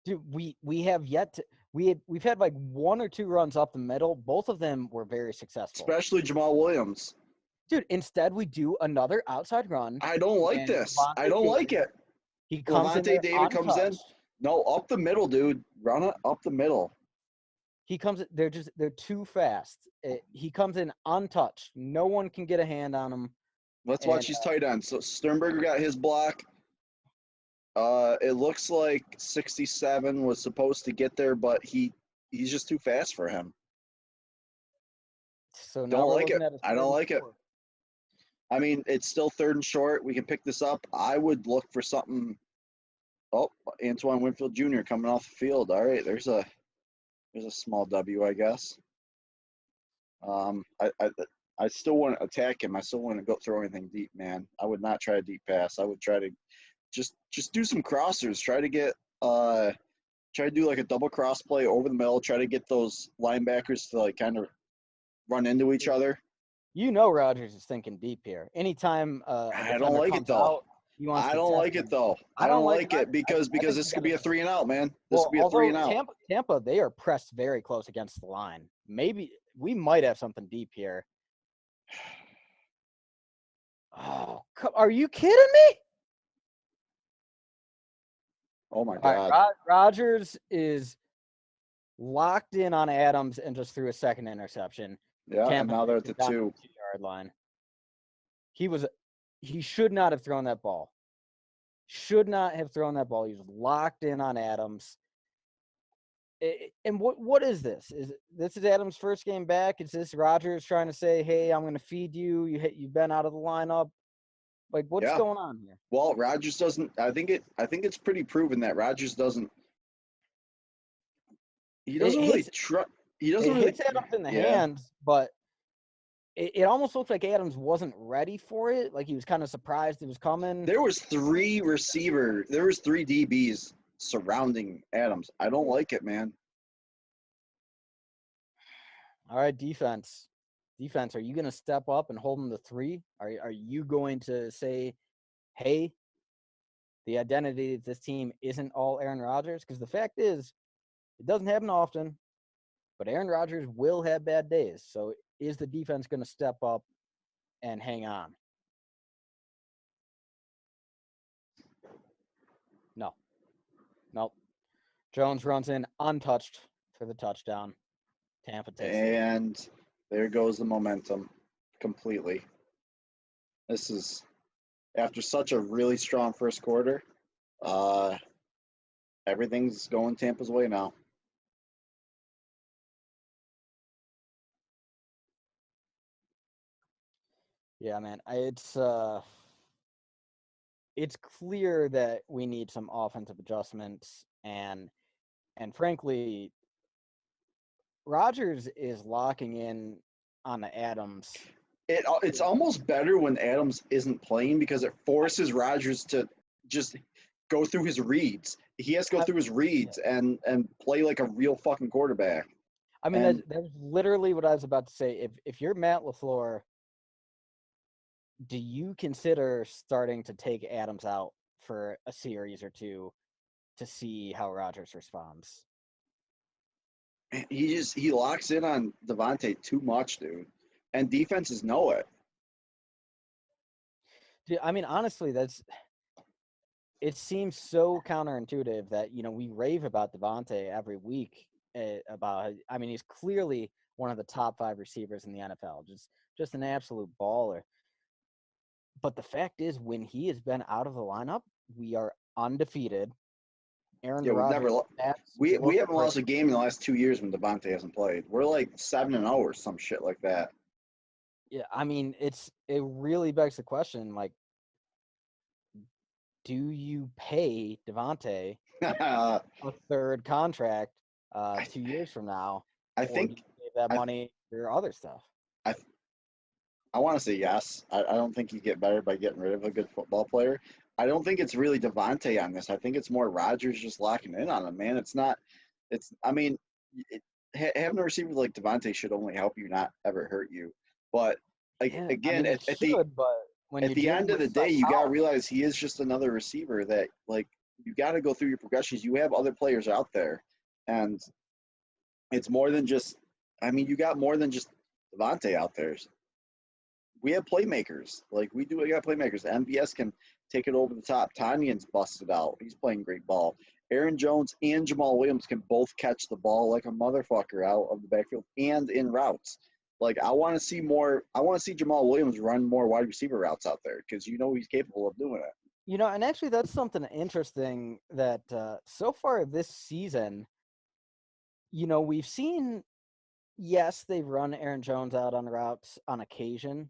dude, we have yet to we've had like one or two runs up the middle. Both of them were very successful. Especially Jamal Williams. Dude, instead we do another outside run, I don't like and this. I don't like David, it. he comes in Levante there David comes in. untouched. No, up the middle, dude. Run it up the middle. He comes. They're too fast. He comes in untouched. No one can get a hand on him. Let's watch And these tight ends. So Sternberger got his block. It looks like 67 was supposed to get there, but he's just too fast for him. so now Don't we're like looking it. at a I third don't and like it. 4. I mean, it's still 3rd and short. We can pick this up. I would look for something. Oh, Antoine Winfield Jr. coming off the field. All right, there's a small W, I guess. I still want to attack him. I still want to go throw anything deep, man. I would not try a deep pass. I would try to just do some crossers. Try to do like a double cross play over the middle. Try to get those linebackers to like kind of run into each other. You know Rogers is thinking deep here. Anytime a I don't defender like it comes though. out, he wants I to don't test like it him. though. I I don't don't like it like it either. I because think we this could gotta be a 3 and out, man. This well, could be a three although and out. Tampa, they are pressed very close against the line. Maybe we might have something deep here. Oh, are you kidding me? Oh my All right, God. Rogers is locked in on Adams and just threw a second interception. Yeah, and Tampa now they're at takes the it down to 2. the 2-yard line. He should not have thrown that ball. Should not have thrown that ball. He was locked in on Adams. And what is this? This is Adams' first game back? Is this Rogers trying to say, "Hey, I'm going to feed you. You've been out of the lineup." Like, what's Yeah. going on here? Well, Rodgers doesn't. I think it's pretty proven that Rodgers doesn't. He It doesn't really hits try. He doesn't it really. hits Adams in the Yeah. hands, but it almost looks like Adams wasn't ready for it. Like he was kind of surprised it was coming. There was 3 receiver. There was 3 DBs surrounding Adams. I don't like it, man. All right, defense. Defense, are you going to step up and hold them to 3? Are you going to say, "Hey, the identity of this team isn't all Aaron Rodgers"? Because the fact is, it doesn't happen often, but Aaron Rodgers will have bad days. So is the defense going to step up and hang on? No. Nope. Jones runs in untouched for the touchdown. Tampa takes it. And there goes the momentum completely. This is after such a really strong first quarter. Uh, everything's going Tampa's way now. Yeah, man. It's clear that we need some offensive adjustments and frankly, Rodgers is locking in on the Adams. It's almost better when Adams isn't playing because it forces Rodgers to just go through his reads. He has to go through his reads and play like a real fucking quarterback. I mean, And that's literally what I was about to say. If you're Matt LaFleur, do you consider starting to take Adams out for a series or two to see how Rodgers responds? he locks in on Devontae too much, dude. And defenses know it. Dude, I mean, honestly, it seems so counterintuitive that we rave about Devontae every week about. I mean, he's clearly one of the top 5 receivers in the NFL, just an absolute baller. But the fact is, when he has been out of the lineup, we are undefeated. Aaron Yeah, we've never Rodgers' stats we look haven't great. lost a game in the last 2 years when Devontae hasn't played. We're like 7-0 or some shit like that. Yeah, I mean, it really begs the question, like, do you pay Devontae I a third contract 2 years from now, I or do think you save that I money for other stuff? I I want to say yes. I don't think you get better by getting rid of a good football player. I don't think it's really Devontae on this. I think it's more Rodgers just locking in on him, man. It's not. It's. I mean, having a receiver like Devontae should only help you, not ever hurt you. But like Yeah, I again, mean, it should, but when at you're the dealing end of with the day, you got to psychology, realize he is just another receiver that like you got to go through your progressions. You have other players out there, and it's more than just. I mean, you got more than just Devontae out there. We have playmakers. Like we do, we got playmakers. MVS can take it over the top. Tanyan's busted out. He's playing great ball. Aaron Jones and Jamal Williams can both catch the ball like a motherfucker out of the backfield and in routes. Like I want to see more. I want to see Jamal Williams run more wide receiver routes out there because you know he's capable of doing it. and actually that's something interesting that so far this season, we've seen, yes, they've run Aaron Jones out on routes on occasion,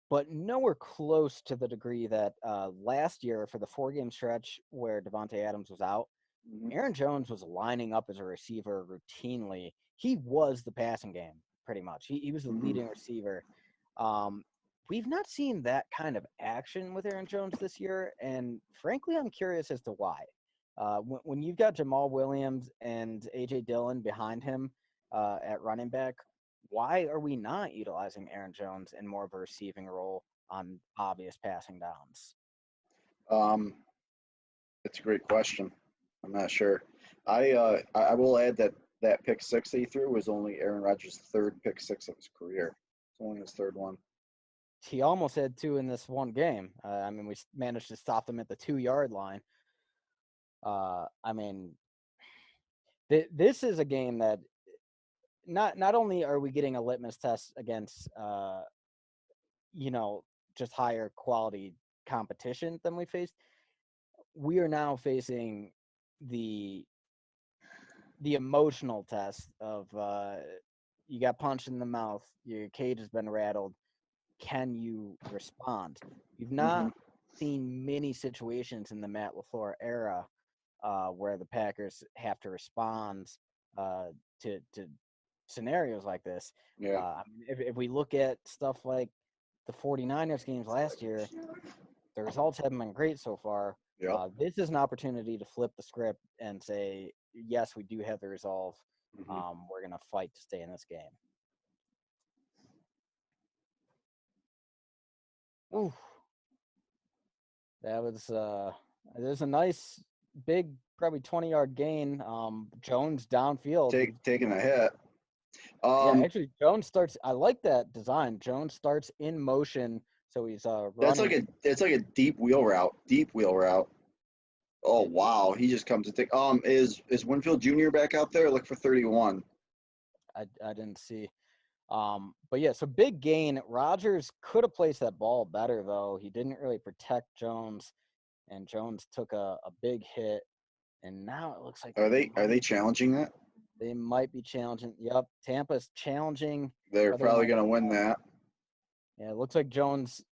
but nowhere close to the degree that last year for the 4-game stretch where Devontae Adams was out, Mm-hmm. Aaron Jones was lining up as a receiver routinely. He was the passing game, pretty much. He was the Mm-hmm. leading receiver. Um, we've not seen that kind of action with Aaron Jones this year, and frankly, I'm curious as to why. When you've got Jamal Williams and A.J. Dillon behind him at running back, why are we not utilizing Aaron Jones in more of a receiving role on obvious passing downs? Um, it's a great question. I'm not sure. I will add that that pick six that he threw was only Aaron Rodgers' third pick six of his career. It's only his third one. He almost had two in this one game. I mean, we managed to stop them at the 2 yard line. I mean, this is a game that not only are we getting a litmus test against, just higher quality competition than we faced, we are now facing the emotional test of you got punched in the mouth, your cage has been rattled. Can you respond? You've Mm-hmm. not seen many situations in the Matt LaFleur era where the Packers have to respond to scenarios like this. Yeah. I mean, if we look at stuff like the 49ers games last year, the results haven't been great so far. Yep. This is an opportunity to flip the script and say, yes, we do have the resolve. Mm-hmm. We're going to fight to stay in this game. Ooh, that was there's a nice big, probably 20-yard gain. Jones downfield. Taking a hit. Yeah, Um, actually, Jones starts. I like that design. Jones starts in motion, so he's that's running. it's like a deep wheel route. Deep wheel route. Oh wow, he just comes to take. Is Winfield Jr. back out there? Look for 31. I didn't see. But yeah, so big gain. Rodgers could have placed that ball better though. He didn't really protect Jones, and Jones took a big hit. And now it looks like Are they challenging that? they might be challenging. Yep, Tampa's challenging They're whether or probably not. gonna win that. Yeah, it looks like Jones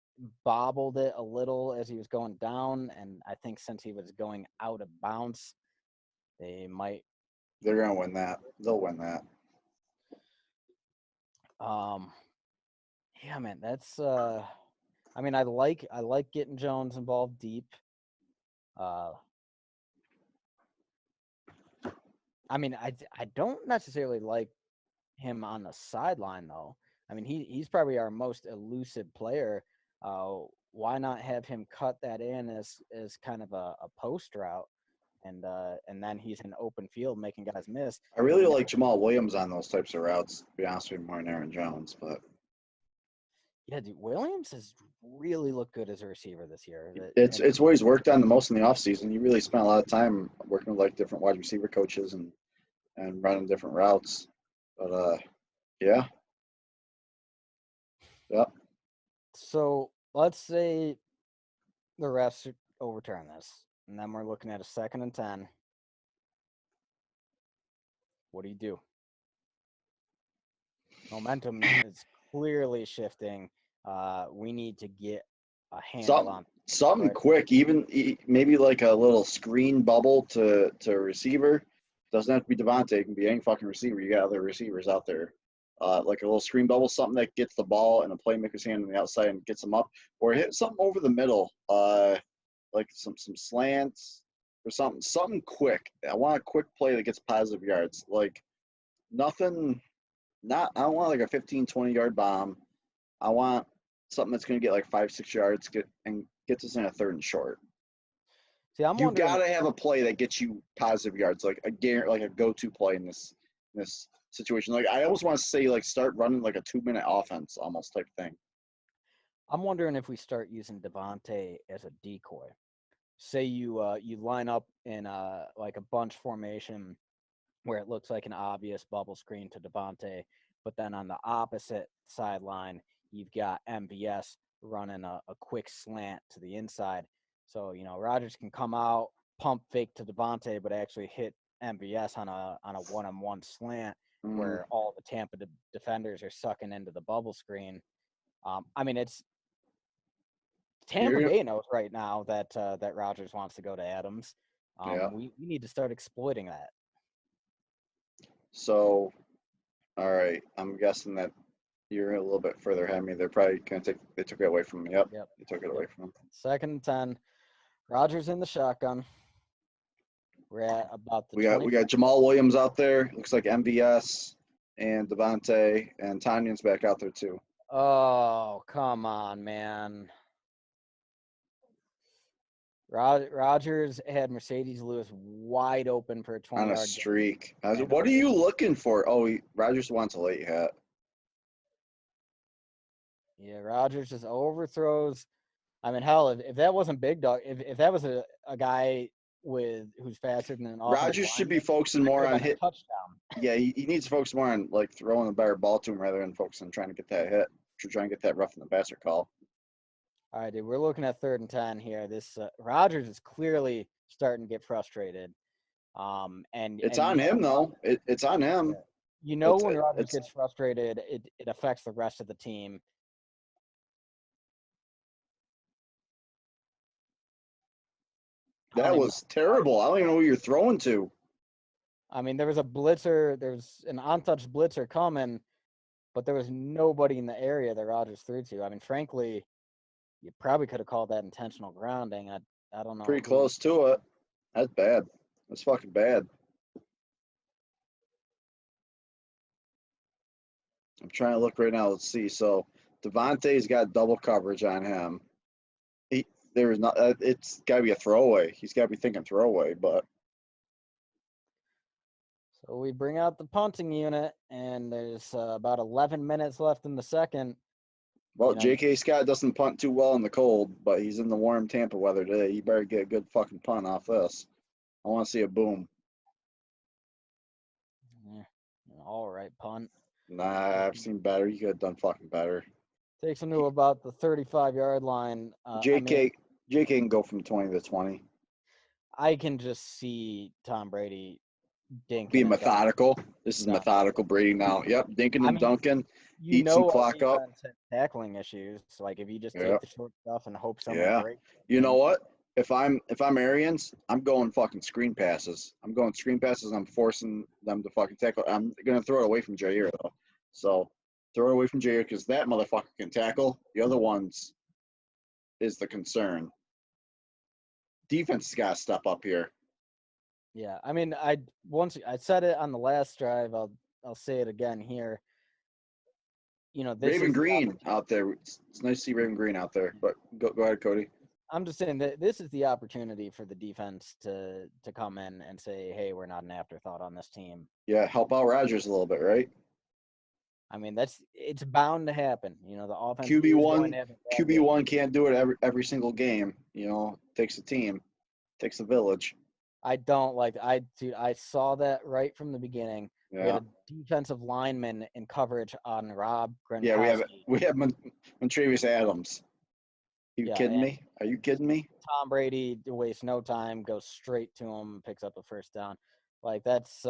bobbled it a little as he was going down, and I think since he was going out of bounds, they might. They're gonna win that. They'll win that. Um, yeah, man, that's. I mean, I like getting Jones involved deep. Uh, I mean, I don't necessarily like him on the sideline though. I mean, he's probably our most elusive player. Why not have him cut that in as kind of a post route, and then he's in open field making guys miss. I And really we know, like Jamal Williams on those types of routes. To be honest with you, more than Aaron Jones, but yeah, dude, Williams has really looked good as a receiver this year. And it's what he's worked on the most in the offseason. He really spent a lot of time working with like different wide receiver coaches and running different routes. But yeah, yeah. so let's say the refs overturn this. And then we're looking at a 2nd and 10. What do you do? Momentum is clearly shifting. We need to get a handle on Something right. quick, maybe like a little screen bubble to a receiver. Doesn't have to be Devontae. It can be any fucking receiver. You got other receivers out there. Like a little screen bubble, something that gets the ball in a playmaker's hand on the outside and gets them up, or hit something over the middle, like some slants or something quick. I want a quick play that gets positive yards. Like nothing. I don't want like a 15, 20-yard bomb. I want something that's going to get like 5-6 yards, gets us in a 3rd and short. See, I'm You wondering. got to have a play that gets you positive yards, like a go-to play in this situation. Like I almost want to say like start running like a 2-minute offense almost type thing. I'm wondering if we start using Devontae as a decoy. Say you line up in like a bunch formation where it looks like an obvious bubble screen to Devontae, but then on the opposite sideline, you've got MVS running a quick slant to the inside. So, Rodgers can come out, pump fake to Devontae, but actually hit MVS on a one-on-one slant Mm. where all the Tampa defenders are sucking into the bubble screen. I mean, it's Tampa Bay knows right now that Rodgers wants to go to Adams. Yeah. We need to start exploiting that. So, all right, I'm guessing that you're a little bit further ahead of me. They're probably going to they took it away from me. Yep. They took it away from him. 2nd and 10. Rodgers in the shotgun. We're at about the We got Jamal Williams out there. Looks like MVS and Devontae and Tanyan's back out there too. Oh, come on, man. Rodgers had Mercedes Lewis wide open for a 20-yard On a streak. gain. What are you looking for? Oh, Rodgers wants a late hat. Yeah, Rodgers just overthrows. I mean, hell, if that wasn't Big Dog, if that was a guy who's faster than an offensive Rodgers should be lineman, focusing more on hit. touchdown. Yeah, he needs to focus more on like throwing a better ball to him rather than focusing on trying to get that hit. Trying to get that rough in the passer call. All right, dude. We're looking at 3rd and 10 here. This Rodgers is clearly starting to get frustrated. And it's on him though. It's on him. When Rodgers gets frustrated, it affects the rest of the team. That was terrible. I don't even know who you're throwing to. I mean, there was a blitzer. There's an untouched blitzer coming, but there was nobody in the area that Rodgers threw to. I mean, frankly, you probably could have called that intentional grounding. I don't know. Pretty close to it. That's bad. That's fucking bad. I'm trying to look right now. Let's see. So Devontae's got double coverage on him. There's not. It's got to be a throwaway. He's got to be thinking throwaway, but. So we bring out the punting unit, and there's about 11 minutes left in the second. Well, J.K. Scott doesn't punt too well in the cold, but he's in the warm Tampa weather today. You better get a good fucking punt off this. I want to see a boom. Yeah, all right, punt. Nah, I've seen better. You could have done fucking better. Takes him to about the 35-yard line. J.K. can go from 20 to 20. I can just see Tom Brady dinking. Being methodical. This is methodical Brady now. Yep, dinking and dunking. Eat some clock up. Tackling issues. Like if you just take the short stuff and hope someone breaks. You know what? If I'm Arians, I'm going fucking screen passes. I'm going screen passes. I'm forcing them to fucking tackle. I'm gonna throw it away from Jair though. So throw it away from Jair because that motherfucker can tackle. The other ones is the concern. Defense has got to step up here. Yeah, I mean, I said it on the last drive. I'll say it again here. Raven Green out there. It's nice to see Raven Green out there. But go ahead, Cody. I'm just saying that this is the opportunity for the defense to come in and say, "Hey, we're not an afterthought on this team." Yeah, help out Rodgers a little bit, right? I mean, it's bound to happen. The offense. QB1 can't do it every single game. Takes a team, takes a village. I don't like. I saw that right from the beginning. Yeah. We had a defensive lineman in coverage on Rob Gronkowski. Yeah, we have Montravius Adams. You Yeah, kidding and me? Are you kidding me? Tom Brady wastes no time, goes straight to him, picks up a first down. Like that's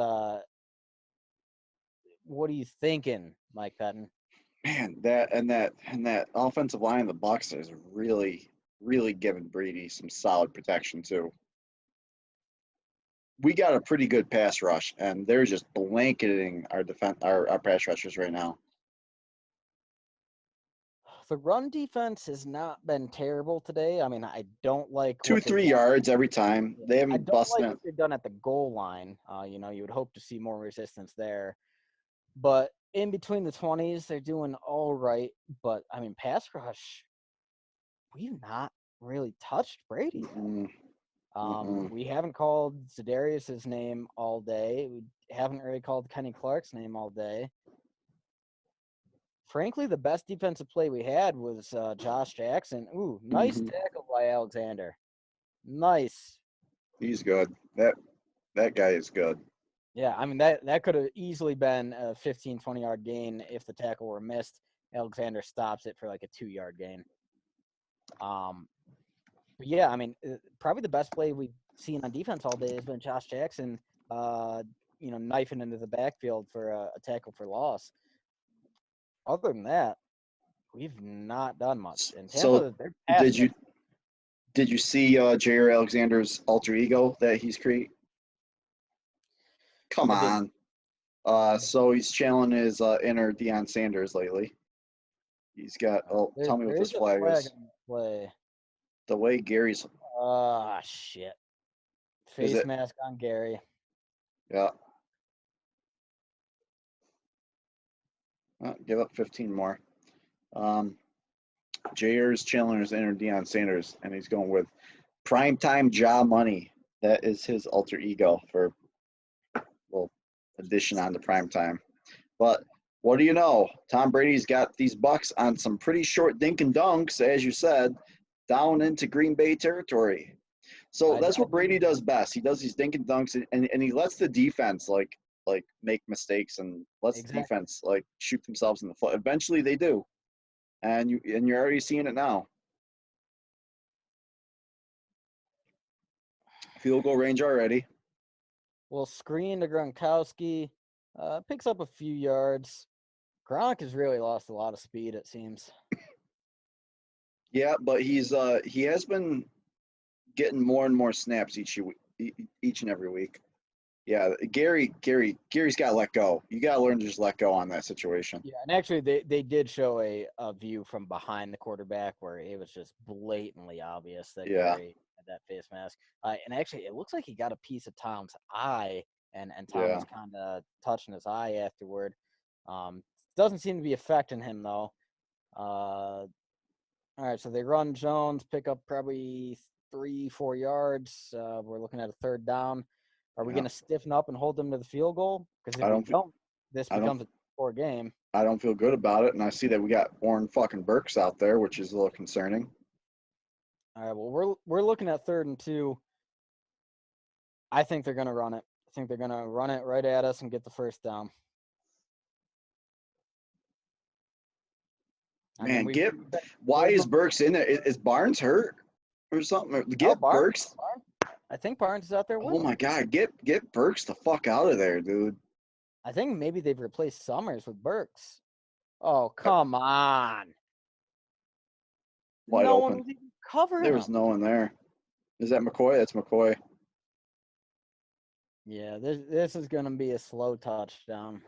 what are you thinking, Mike Pettin? Man, that offensive line of the Bucs is really giving Brady some solid protection too. We got a pretty good pass rush, and they're just blanketing our pass rushers right now. The run defense has not been terrible today. I mean, I don't like Two, what they've 3 yards every time. done. They I haven't don't busted like it. what they've done at the goal line. You would hope to see more resistance there. But in between the 20s, they're doing all right. But I mean, pass rush, we've not really touched Brady yet. Mm-mm, mm-mm. We haven't called Zedarius's name all day. We haven't really called Kenny Clark's name all day. Frankly, the best defensive play we had was Josh Jackson. Ooh, nice Mm-hmm. tackle by Alexander. Nice. He's good. That guy is good. Yeah, I mean that could have easily been a 15, 20-yard gain if the tackle were missed. Alexander stops it for like a 2-yard gain. But yeah, I mean, probably the best play we've seen on defense all day has been Josh Jackson, knifing into the backfield for a tackle for loss. Other than that, we've not done much. And So Tampa, they're did passing you it. did you see Jair Alexander's alter ego that he's created? Come I didn't. on. So he's channeling his inner Deion Sanders lately. He's got. Oh, There, tell me what there this is a flag flag is. on the play. The way Gary's. Ah, shit. Is Face it? mask on Gary. Yeah. Give up 15 more. Um, Jair's channeling his inner Deion Sanders, and he's going with primetime jaw money. That is his alter ego for well addition on to primetime. But what do you know? Tom Brady's got these Bucs on some pretty short dink and dunks, as you said, down into Green Bay territory. So I, that's I what Brady does best. He does these dink and dunks, and he lets the defense like make mistakes and lets the exactly. defense like shoot themselves in the foot. Eventually, they do, and you're already seeing it now. Field goal range already. Well, screen to Gronkowski. Picks up a few yards. Gronk has really lost a lot of speed, it seems. Yeah, but he has been getting more and more snaps each and every week. Yeah, Gary's got to let go. You got to learn to just let go on that situation. Yeah, and actually, they did show a view from behind the quarterback where it was just blatantly obvious that Yeah, Gary had that face mask. And actually, it looks like he got a piece of Tom's eye, and Tom yeah. was kind of touching his eye afterward. Doesn't seem to be affecting him though. All right, so they run Jones, pick up probably 3-4 yards. We're looking at a third down. Are we Yeah. going to stiffen up and hold them to the field goal? Because if I we don't don't, this I don't becomes a 4 game. I don't feel good about it, and I see that we got Warren fucking Burks out there, which is a little concerning. All right, well, we're looking at 3rd and 2. I think they're going to run it. I think they're going to run it right at us and get the first down. I mean, Man, we've get been why holding is them. Burks in there? Is Barnes hurt or something? No, Get Barnes. Burks. I think Barnes is out there with Oh them. my God, get Burks the fuck out of there, dude. I think maybe they've replaced Summers with Burks. Oh, come on. Wide No one open. was even covering There was him. no one there. Is that McCoy? That's McCoy. Yeah, this is going to be a slow touchdown.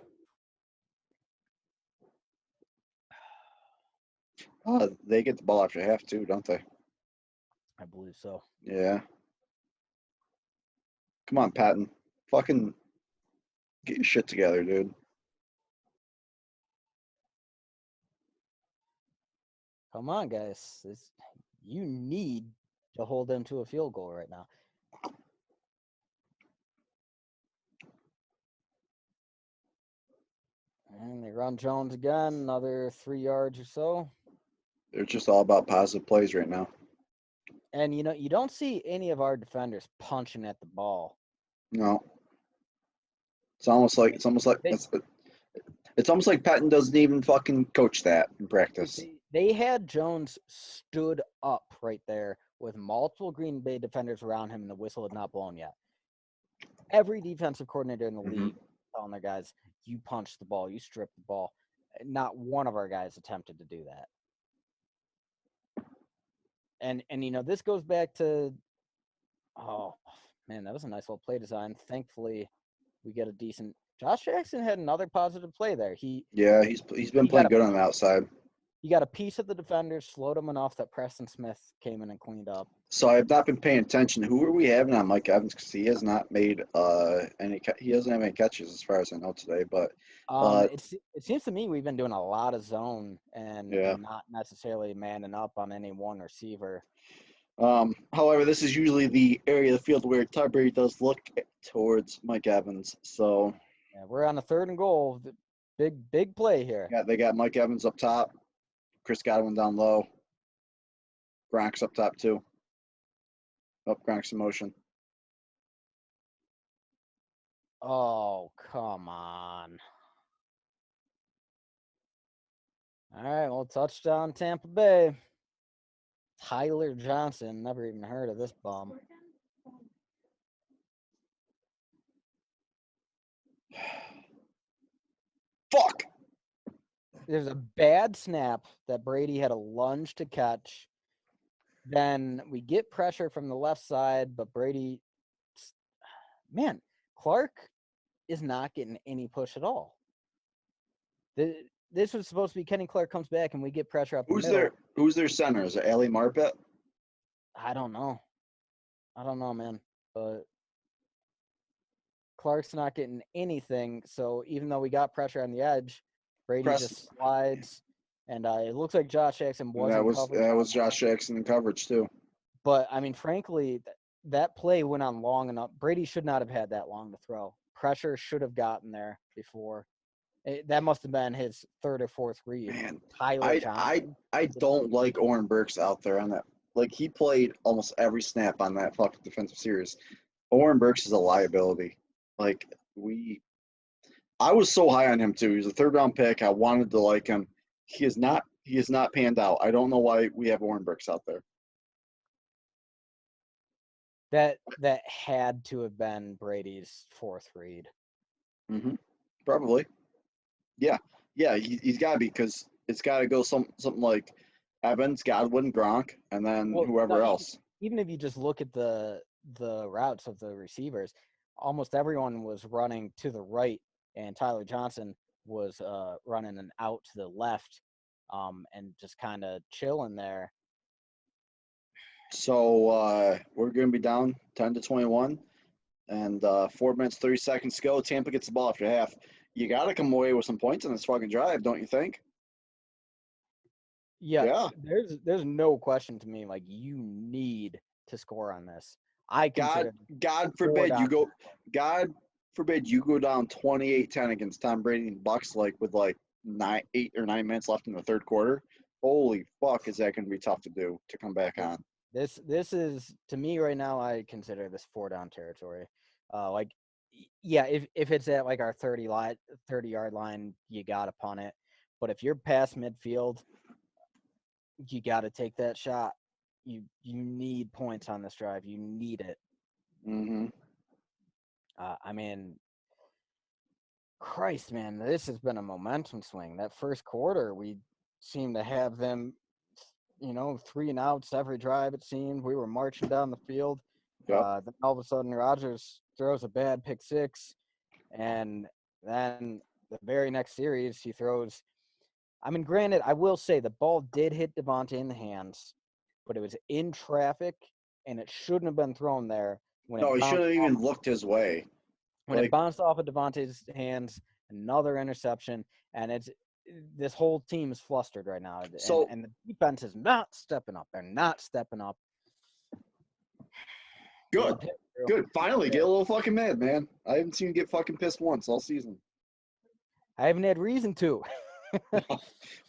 They get the ball after half too, don't they? I believe so. Yeah. Come on, Patton. Fucking get your shit together, dude. Come on, guys. You need to hold them to a field goal right now. And they run Jones again, another 3 yards or so. They're just all about positive plays right now. And you don't see any of our defenders punching at the ball. No. It's almost like They, it's almost like Patton doesn't even fucking coach that in practice. They had Jones stood up right there with multiple Green Bay defenders around him, and the whistle had not blown yet. Every defensive coordinator in the Mhm. league telling their guys, you punch the ball, you strip the ball. Not one of our guys attempted to do that. And this goes back to, oh man, that was a nice little play design. Thankfully, we get a decent. Josh Jackson had another positive play there. Yeah, he's been He got playing a good on the outside. he got a piece of the defender, slowed him enough that Preston Smith came in and cleaned up. So I've not been paying attention. Who are we having on Mike Evans? Because he has not made he doesn't have any catches as far as I know today. But uh, It seems to me we've been doing a lot of zone and yeah. not necessarily manning up on any one receiver. However, this is usually the area of the field where Todd Brady does look towards Mike Evans. So Yeah, we're on a 3rd and goal. Big play here. yeah, they got Mike Evans up top, Chris Godwin down low, Gronk's up top too. Up Gronk's in motion. Oh, come on. All right, well, touchdown Tampa Bay. Tyler Johnson, never even heard of this bum. Fuck. There's a bad snap that Brady had a lunge to catch. Then we get pressure from the left side, but Brady, man, Clark is not getting any push at all. This was supposed to be Kenny Clark comes back and we get pressure up the middle. Who's their center? Is it Ali Marpet? I don't know, man. But Clark's not getting anything. So even though we got pressure on the edge, Brady Press. just slides, and it looks like Josh Jackson wasn't covered. That was Josh Jackson in coverage too. But I mean, frankly, that play went on long enough. Brady should not have had that long to throw. Pressure should have gotten there before. That must have been his 3rd or 4th read. Man, Tyler Johnson. I don't like Oren Burks out there on that. Like he played almost every snap on that fucking defensive series. Oren Burks is a liability. Like I was so high on him too. He was a 3rd round pick. I wanted to like him. He is not panned out. I don't know why we have Oren Burks out there. That had to have been Brady's 4th read. Mm-hmm. Probably. Yeah. He's got to be because it's got to go something like Evans, Godwin, Gronk, and then whoever else. Even if you just look at the routes of the receivers, almost everyone was running to the right, and Tyler Johnson was running an out to the left, and just kind of chilling there. So we're going to be down 10-21, and 4 minutes 30 seconds to go. Tampa gets the ball after half. You got to come away with some points in this fucking drive, don't you think? Yeah. There's no question to me. Like you need to score on this. God forbid you go down 28-10 against Tom Brady and Bucs with 8 or 9 minutes left in the 3rd quarter. Holy fuck, is that going to be tough to do to come back on? This is, to me right now, I consider this 4-down territory. If it's at our 30-yard line, you got to punt it. But if you're past midfield, you got to take that shot. You need points on this drive. You need it. Mm-hmm. I mean, Christ, man, this has been a momentum swing. That 1st quarter, we seemed to have them, 3 and outs every drive. It seemed we were marching down the field. Yep. Then all of a sudden, Rodgers throws a bad pick 6, and then the very next series, he throws. I mean, granted, I will say the ball did hit Devontae in the hands, but it was in traffic, and it shouldn't have been thrown there. No, he shouldn't have even looked his way. When it bounced off of Devontae's hands, another interception, and this whole team is flustered right now. And the defense is not stepping up. They're not stepping up. Good. Finally, get a little fucking mad, man. I haven't seen you get fucking pissed once all season. I haven't had reason to.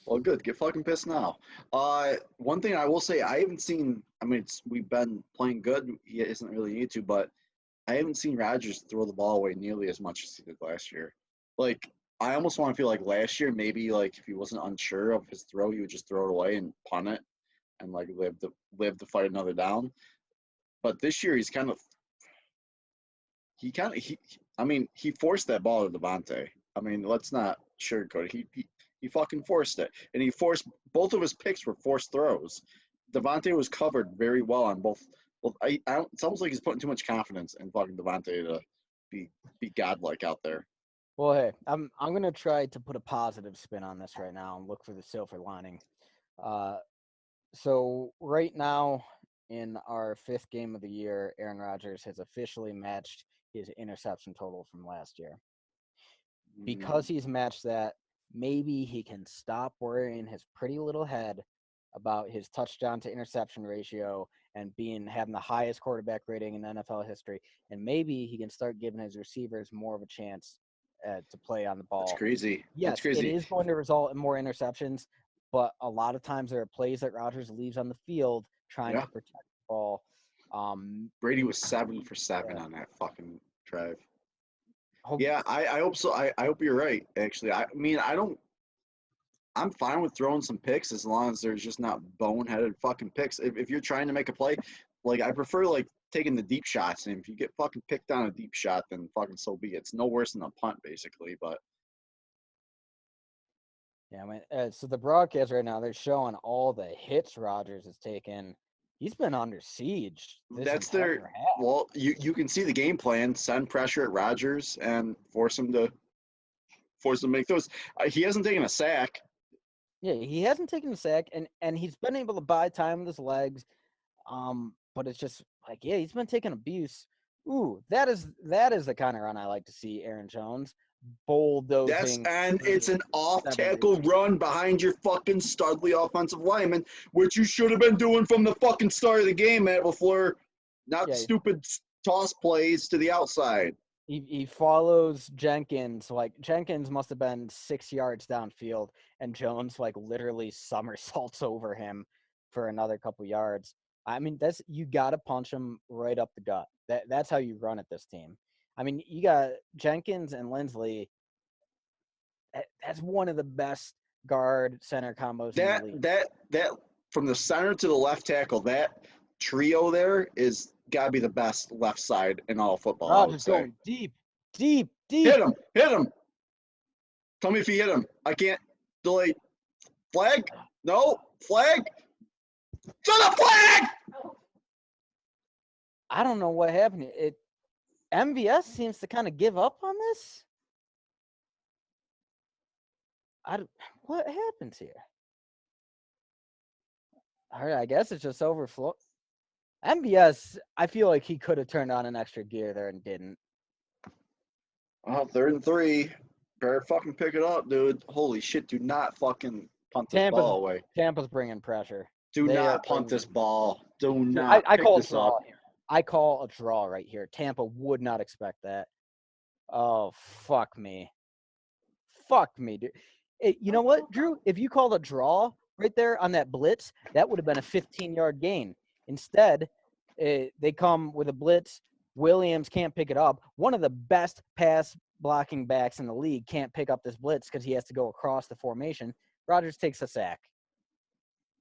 Well, good. Get fucking pissed now. One thing I will say, I haven't seen. I mean, we've been playing good. He isn't really need to, but I haven't seen Rodgers throw the ball away nearly as much as he did last year. I almost want to feel like last year, maybe like if he wasn't unsure of his throw, he would just throw it away and punt it and like live to fight another down. But this year, I mean, he forced that ball to Devontae. I mean, let's not sugarcoat it. He fucking forced it, and he forced both of his picks were forced throws. Devontae was covered very well on both. Well, it's almost like he's putting too much confidence in fucking Devontae to be be godlike out there. Well, hey, I'm gonna try to put a positive spin on this right now and look for the silver lining. Uh, so right now in our fifth game of the year, Aaron Rodgers has officially matched his interception total from last year. Because he's matched that, maybe he can stop worrying his pretty little head about his touchdown to interception ratio and having the highest quarterback rating in NFL history, and maybe he can start giving his receivers more of a chance to play on the That's ball. crazy. That's Yes, it crazy. is going to result in more interceptions, but a lot of times there are plays that Rodgers leaves on the field trying Yeah, to protect the ball. Brady was 7 for 7 Yeah. on that fucking drive. Hope, Yeah, I hope so. I hope you're right. Actually, I mean, I don't. I'm fine with throwing some picks as long as there's just not boneheaded fucking picks. If you're trying to make a play, like I prefer like taking the deep shots. And if you get fucking picked on a deep shot, then fucking so be it. It's no worse than a punt, basically. But Yeah, I mean, so the broadcast right now, they're showing all the hits Rodgers has taken. He's been under siege this that's their. entire half. Well, you can see the game plan: send pressure at Rodgers and force him to make those. He hasn't taken a sack. Yeah, he hasn't taken a sack, and he's been able to buy time with his legs. But it's just like, yeah, he's been taking abuse. Ooh, that is the kind of run I like to see. Aaron Jones Yes, bulldozing and it's through an off 70. tackle run behind your fucking studly offensive lineman, which you should have been doing from the fucking start of the game, Matt LaFleur. Not Yeah, stupid toss plays to the outside. he follows Jenkins. Like Jenkins must have been 6 yards downfield, and Jones like literally somersaults over him for another couple yards. I mean, that's you got to punch him right up the gut. That's how you run at this team. I mean, you got Jenkins and Lindsley. That's one of the best guard center combos in the That league. that that from the center to the left tackle, that trio there is gotta be the best left side in all football, I would Rodgers say. going deep, deep, Hit deep. him, hit him. Tell me if you hit him. I can't delay. Flag? No, flag. To the flag! I don't know what happened. MVS seems to kind of give up on this. What happens here? All right, I guess it's just overflow. MVS, I feel like he could have turned on an extra gear there and didn't. Oh, 3rd and 3. Better fucking pick it up, dude. Holy shit, do not fucking punt this Tampa's ball away. Tampa's bringing pressure. Do They are not punt bringing. this ball. Do Dude, not I pick call a this up. draw here. I call a draw right here. Tampa would not expect that. Oh fuck me. Fuck me, dude. You know what, Drew? If you called a draw right there on that blitz, that would have been a 15-yard gain. Instead, they come with a blitz. Williams can't pick it up. One of the best pass blocking backs in the league can't pick up this blitz because he has to go across the formation. Rodgers takes a sack.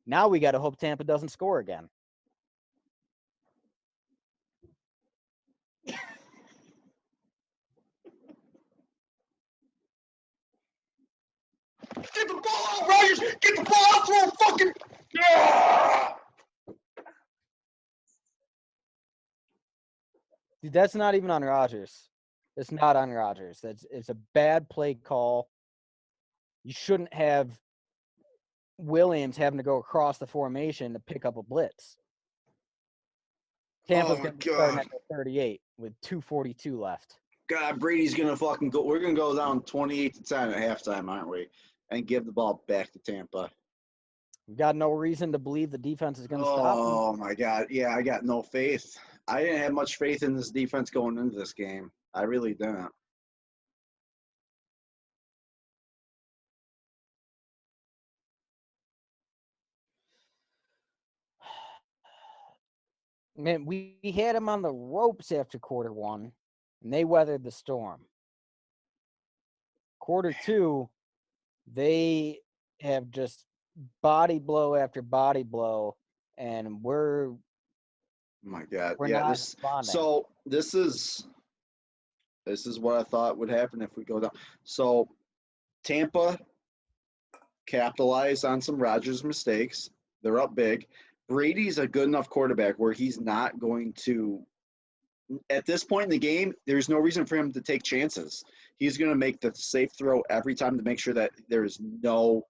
Now we got to hope Tampa doesn't score again. Get the ball out, Rodgers! Get the ball out! Throw a fucking. Yeah! Dude, that's not even on Rodgers. It's not on Rodgers. It's a bad play call. You shouldn't have Williams having to go across the formation to pick up a blitz. Oh Tampa's my going to be starting god. at the 38 with 2:42 left. God, Brady's gonna fucking go. We're gonna go down 28-10 at halftime, aren't we? And give the ball back to Tampa. We've got no reason to believe the defense is going to stop them. Oh my god. Yeah, I got no faith. I didn't have much faith in this defense going into this game. I really didn't. Man, we had them on the ropes after quarter one, and they weathered the storm. Quarter two, they have just body blow after body blow, and we're My God, we're yeah. not responding. This is what I thought would happen if we go down. So Tampa capitalized on some Rodgers mistakes. They're up big. Brady's a good enough quarterback where he's not going to. At this point in the game, there's no reason for him to take chances. He's going to make the safe throw every time to make sure that there is no.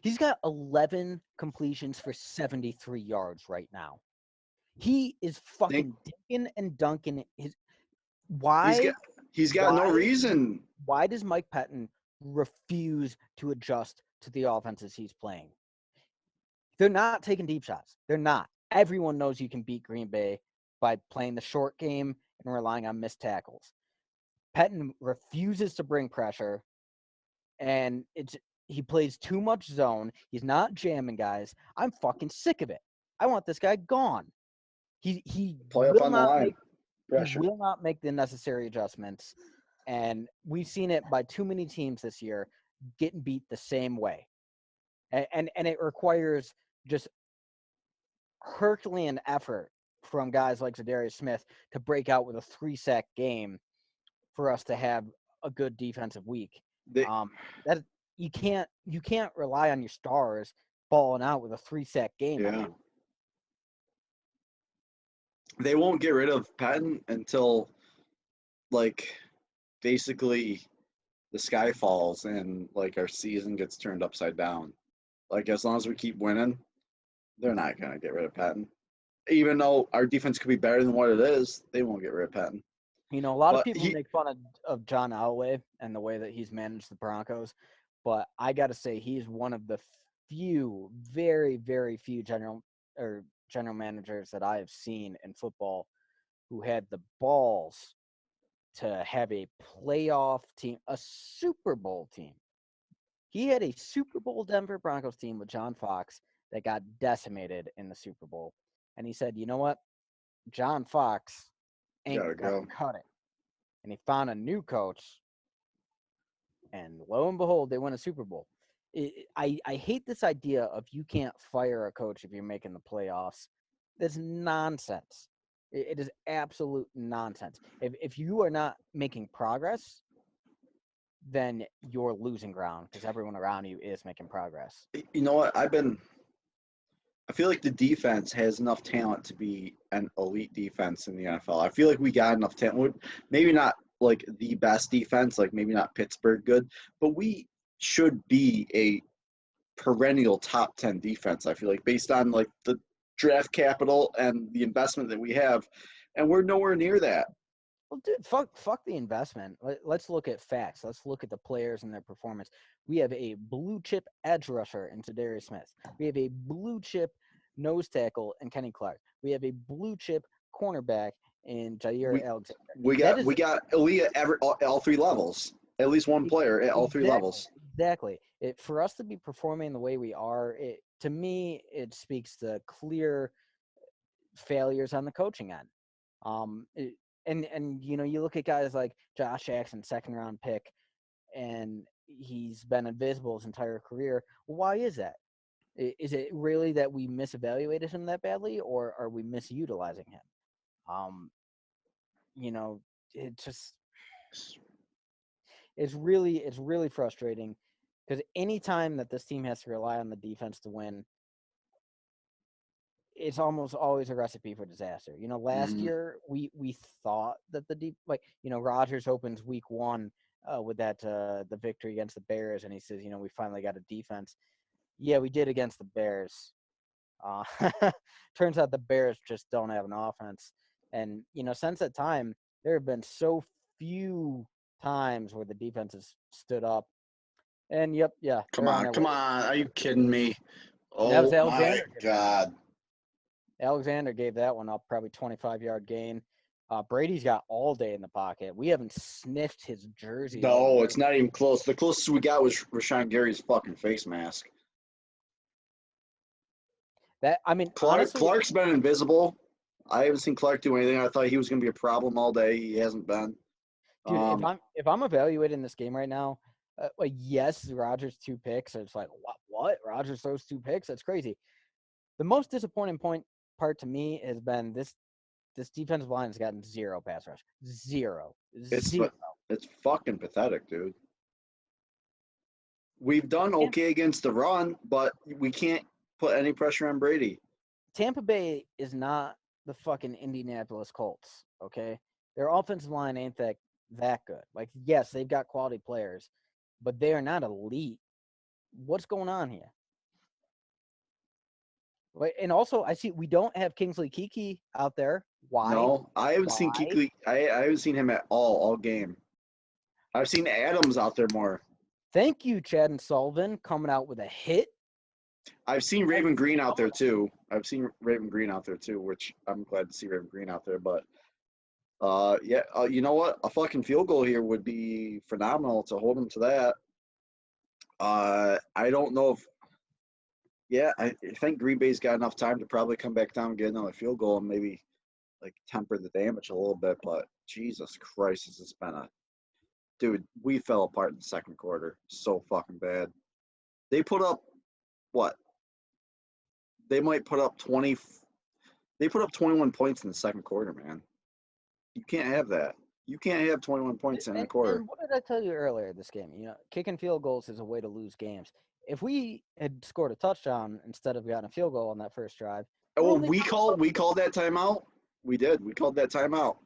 He's got 11 completions for 73 yards right now. He is Think fucking dinking and dunking his. he's got Why? he's got no Why? reason. Why does Mike Pettin refuse to adjust to the offenses he's playing? They're not taking deep shots. They're not. Everyone knows you can beat Green Bay by playing the short game and relying on missed tackles. Pettin refuses to bring pressure, and he plays too much zone. He's not jamming guys. I'm fucking sick of it. I want this guy gone. He Play up will on the not line. make Pressure. the necessary adjustments, and we've seen it by too many teams this year getting beat the same way, and it requires just Herculean effort from guys like Zadarius Smith to break out with a 3-sack game for us to have a good defensive week. They, That you can't rely on your stars balling out with a 3-sack game. yeah. They won't get rid of Patton until like basically the sky falls and like our season gets turned upside down. Like as long as we keep winning, they're not gonna get rid of Patton. Even though our defense could be better than what it is, they won't get rid of Patton. You know, a lot of But people make fun of John Elway and the way that he's managed the Broncos, but I got to say he's one of the few, very, very few general managers that I have seen in football who had the balls to have a playoff team, a Super Bowl team. He had a Super Bowl Denver Broncos team with John Fox that got decimated in the Super Bowl. And he said, you know what? John Fox ain't gotta going go. to cut it. And he found a new coach. And lo and behold, they win a Super Bowl. I hate this idea of you can't fire a coach if you're making the playoffs. That's nonsense. It is absolute nonsense. If you are not making progress, then you're losing ground because everyone around you is making progress. You know what? I feel like the defense has enough talent to be an elite defense in the NFL. I feel like we got enough talent. Maybe not like the best defense, like maybe not Pittsburgh good, but we should be a perennial top 10 defense. I feel like based on like the draft capital and the investment that we have, and we're nowhere near that. Well, dude, fuck the investment. Let's look at facts. Let's look at the players and their performance. We have a blue chip edge rusher in Zadarius Smith. We have a blue chip nose tackle in Kenny Clark. We have a blue chip cornerback in Jair We Alexander. we That got is we got elite at all three levels. At least one player at all three exactly levels. exactly. For us to be performing the way we are, to me it speaks to clear failures on the coaching end. And you know, you look at guys like Josh Jackson, 2nd-round pick, and he's been invisible his entire career. Why is that? Is it really that we misevaluated him that badly, or are we misutilizing him? Um, you know, it just it's really frustrating because anytime that this team has to rely on the defense to win, it's almost always a recipe for disaster. You know, last Mm-hmm. year we thought that Rogers opens week 1 with that the victory against the Bears, and he says, you know, we finally got a defense. Yeah, we did against the Bears. Uh, Turns out the Bears just don't have an offense, and you know, since that time, there have been so few times where the defense has stood up. And yep, yeah, Come they're on on, their come way. on. Are you kidding me? And that was Oh my Alexander. God. Alexander gave that one up, probably 25-yard gain. Brady's got all day in the pocket. We haven't sniffed his jersey all No, year. it's not even close. The closest we got was Rashawn Gary's fucking face mask. That I mean, honestly, Clark's been invisible. I haven't seen Clark do anything. I thought he was going to be a problem all day. He hasn't been. Dude, if Um, I'm evaluating this game right now, like yes, Rodgers 2 picks. It's like what? Rodgers throws 2 picks. That's crazy. The most disappointing part to me has been this defensive line has gotten zero pass rush. Zero. it's Zero. but it's fucking pathetic, dude. We've done okay against the run, but we can't put any pressure on Brady. Tampa Bay is not the fucking Indianapolis Colts, okay? Their offensive line ain't that good. Like, yes, they've got quality players, but they are not elite. What's going on here? Like, and also, I see we don't have Kingsley Kiki out there. Why? No, I haven't seen Why? Kuechly. I haven't seen him at all game. I've seen Adams out there more. Thank you, Chad and Sullivan, coming out with a hit. I've seen Raven Green out there too. I've seen Raven Green out there too, which I'm glad to see Raven Green out there. But yeah, you know what? A fucking field goal here would be phenomenal to hold him to that. I don't know if. Yeah, I think Green Bay's got enough time to probably come back down and get another field goal and maybe like temper the damage a little bit. But Jesus Christ, this has been a dude. We fell apart in the second quarter so fucking bad. They put up what? They might put up 20. They put up 21 points in the second quarter, man. You can't have that. You can't have 21 points in a quarter. And what did I tell you earlier this game? You know, kicking field goals is a way to lose games. If we had scored a touchdown instead of gotten a field goal on that first drive, we're Oh, only we called that timeout. We did. We called that timeout.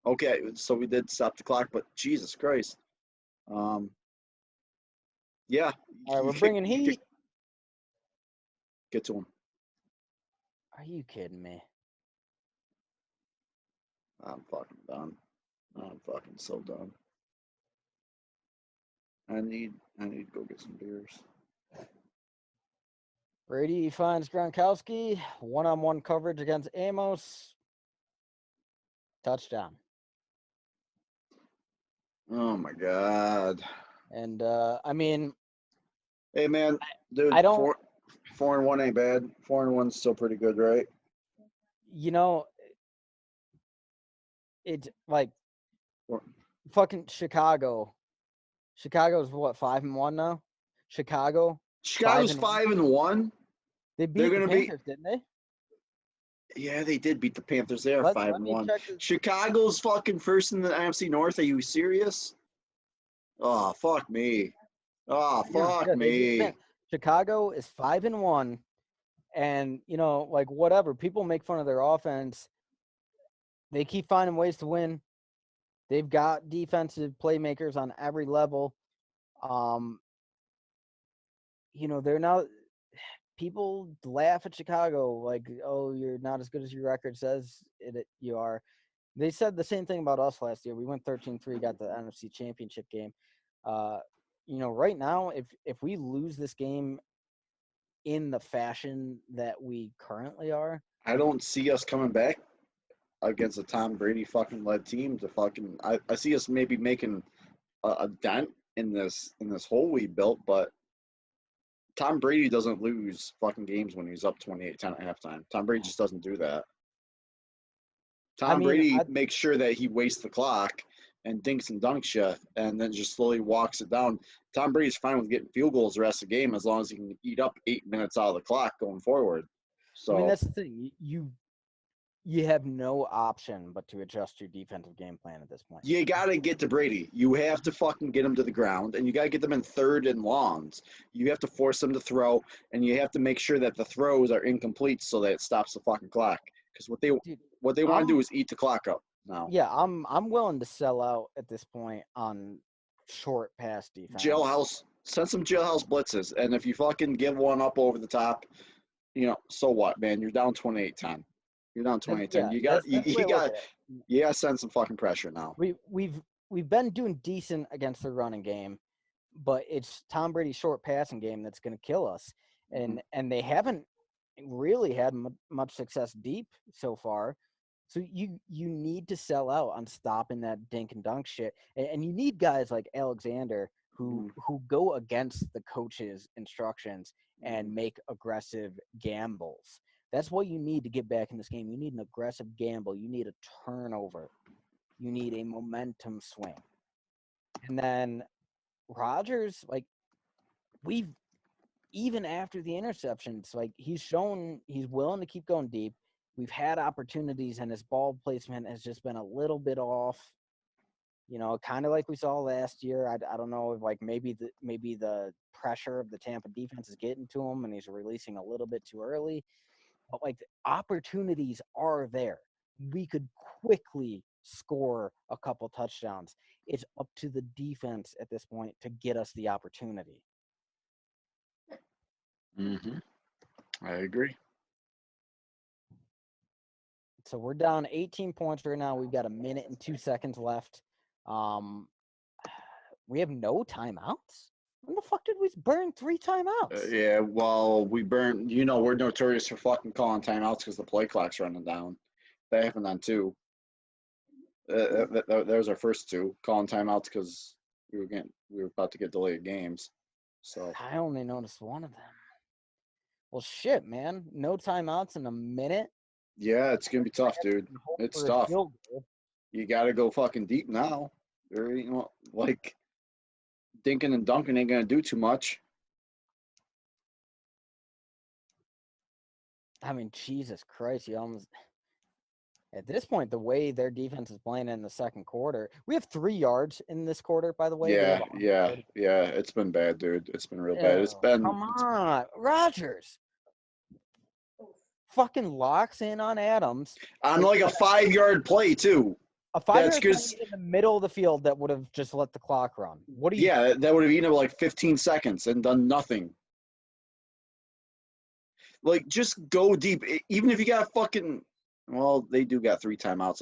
Okay, so we did stop the clock, but Jesus Christ. Um, yeah, all right. you We're bringing heat. get to him. Are you kidding me? I'm fucking done. I'm fucking so done. I need to go get some beers. Brady finds Gronkowski, one-on-one coverage against Amos, touchdown. Oh my god. And I mean, Hey man, dude, I don't, 4-1 ain't bad. 4-1's still pretty good, right? you know, it's like Four- fucking Chicago. Chicago's what, 5-1 now? Chicago, five Chicago's and one. 5-1. They They're beat the gonna be. Panthers, didn't they? Yeah, they did beat the Panthers. They are five Let and me one. check this. Chicago's fucking first in the NFC North. Are you serious? Oh fuck me. Oh fuck Yeah, they beat the me. Panthers. Chicago is 5-1, and you know, like whatever. People make fun of their offense. They keep finding ways to win. They've got defensive playmakers on every level. Um, you know, they're not people laugh at Chicago like, "Oh, you're not as good as your record says you are." They said the same thing about us last year. We went 13-3, got the NFC Championship game. Uh, you know, right now, if we lose this game in the fashion that we currently are, I don't see us coming back against a Tom Brady fucking led team to fucking. I see us maybe making a dent in this hole we built, but Tom Brady doesn't lose fucking games when he's up 28-10 at halftime. Tom Brady just doesn't do that. I Tom mean, Brady makes sure that he wastes the clock and dinks and dunks you and then just slowly walks it down. Tom Brady's fine with getting field goals the rest of the game as long as he can eat up 8 minutes out of the clock going forward. I mean So that's the thing. You have no option but to adjust your defensive game plan at this point. you got to get to Brady. You have to fucking get him to the ground, and you got to get them in third and longs. You have to force them to throw, and you have to make sure that the throws are incomplete so that it stops the fucking clock. Because Dude, what they want to do is eat the clock up now. yeah, I'm willing to sell out at this point on short pass defense. Jailhouse, send some jailhouse blitzes, and if you fucking give one up over the top, so what, man? You're down 28-10. You're down 28-10. You got That's the way I look got at it. you got to send some fucking pressure now. We've been doing decent against the running game, but it's Tom Brady's short passing game that's going to kill us, and they haven't really had much success deep so far. So you need to sell out on stopping that dink and dunk shit, and you need guys like Alexander who go against the coach's instructions and make aggressive gambles. That's what you need to get back in this game. You need an aggressive gamble. You need a turnover. You need a momentum swing. And then Rodgers, like, even after the interceptions, like, he's shown he's willing to keep going deep. We've had opportunities, and his ball placement has just been a little bit off. Kind of like we saw last year. I don't know if, like, maybe the pressure of the Tampa defense is getting to him, and he's releasing a little bit too early. But, like, the opportunities are there. We could quickly score a couple touchdowns. It's up to the defense at this point to get us the opportunity. I agree. So we're down 18 points right now. We've got a minute and 2 seconds left. We have no timeouts. When the fuck did we burn 3 timeouts? Yeah, well, we burn. We're notorious for fucking calling timeouts because the play clock's running down. That happened on 2. That was our first 2 calling timeouts because we were about to get delayed games. So I only noticed one of them. Well, shit, man. No timeouts in a minute. yeah, it's gonna be tough, dude. It's tough. You gotta go fucking deep now. Like dinking and dunking ain't gonna do too much. I mean, Jesus Christ, you almost. At this point, the way their defense is playing in the second quarter, we have 3 yards in this quarter, by the way. Yeah. It's been bad, dude. It's been real bad. Come on, Rodgers. Fucking locks in on Adams. On like a 5-yard play, too. A 5-yard play in the middle of the field that would have just let the clock run. What do you? Yeah, that would have eaten up like 15 seconds and done nothing. Like, just go deep. Even if you got fucking. Well, they do got 3 timeouts.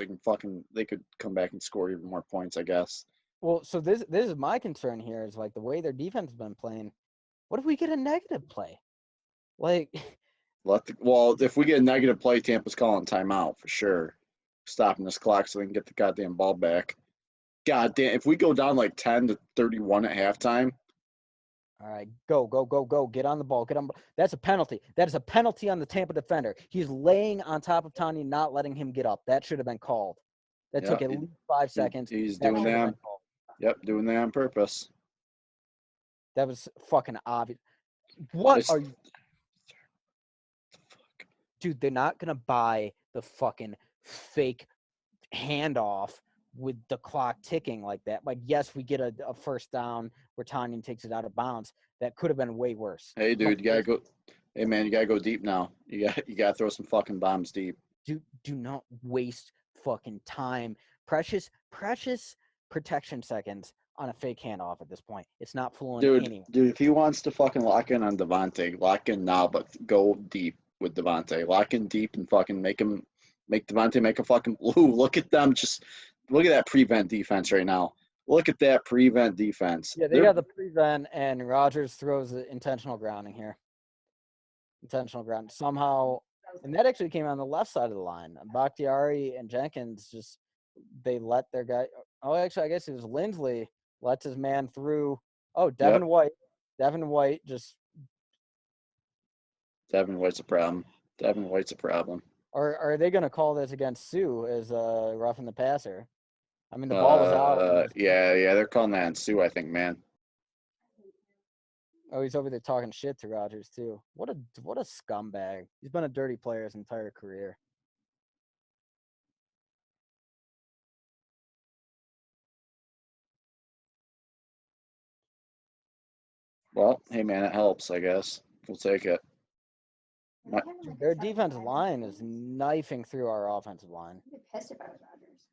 They could come back and score even more points, I guess. Well, so this is my concern here is, like, the way their defense has been playing. What if we get a negative play? Like, if we get a negative play, Tampa's calling timeout for sure, stopping this clock so they can get the goddamn ball back. God damn, if we go down like 10-31 at halftime. All right, go. Get on the ball. That's a penalty. That is a penalty on the Tampa defender. He's laying on top of Tanya, not letting him get up. That should have been called. That took at least 5 seconds. He's doing that. Yep, doing that on purpose. That was fucking obvious. What are you? Dude, they're not going to buy the fucking fake handoff with the clock ticking like that. Like, yes, we get a first down where Tanyan takes it out of bounds. That could have been way worse. Hey, dude, you gotta go. Hey, man, you gotta go deep now. You gotta throw some fucking bombs deep. Do not waste fucking time. Precious protection seconds on a fake handoff at this point. It's not fooling anyone. Dude, if he wants to fucking lock in on Devontae, lock in now, but go deep with Devontae. Lock in deep and fucking make Devontae make a fucking blue. Look at them. Just look at that prevent defense right now. Look at that prevent defense. Yeah, they got the prevent, and Rodgers throws the intentional grounding here. Intentional ground somehow, and that actually came on the left side of the line. Bakhtiari and Jenkins they let their guy. Oh, actually, I guess it was Lindsley lets his man through. Oh, Devin White. Devin White's a problem. Or are they going to call this against Sue as roughing the passer? I mean, the ball was out. Yeah, they're calling that on Sue, I think, man. Oh, he's over there talking shit to Rodgers too. What a scumbag. He's been a dirty player his entire career. Well, hey man, it helps, I guess. We'll take it. Their defensive line is knifing through our offensive line. I'd be pissed if I was Rodgers.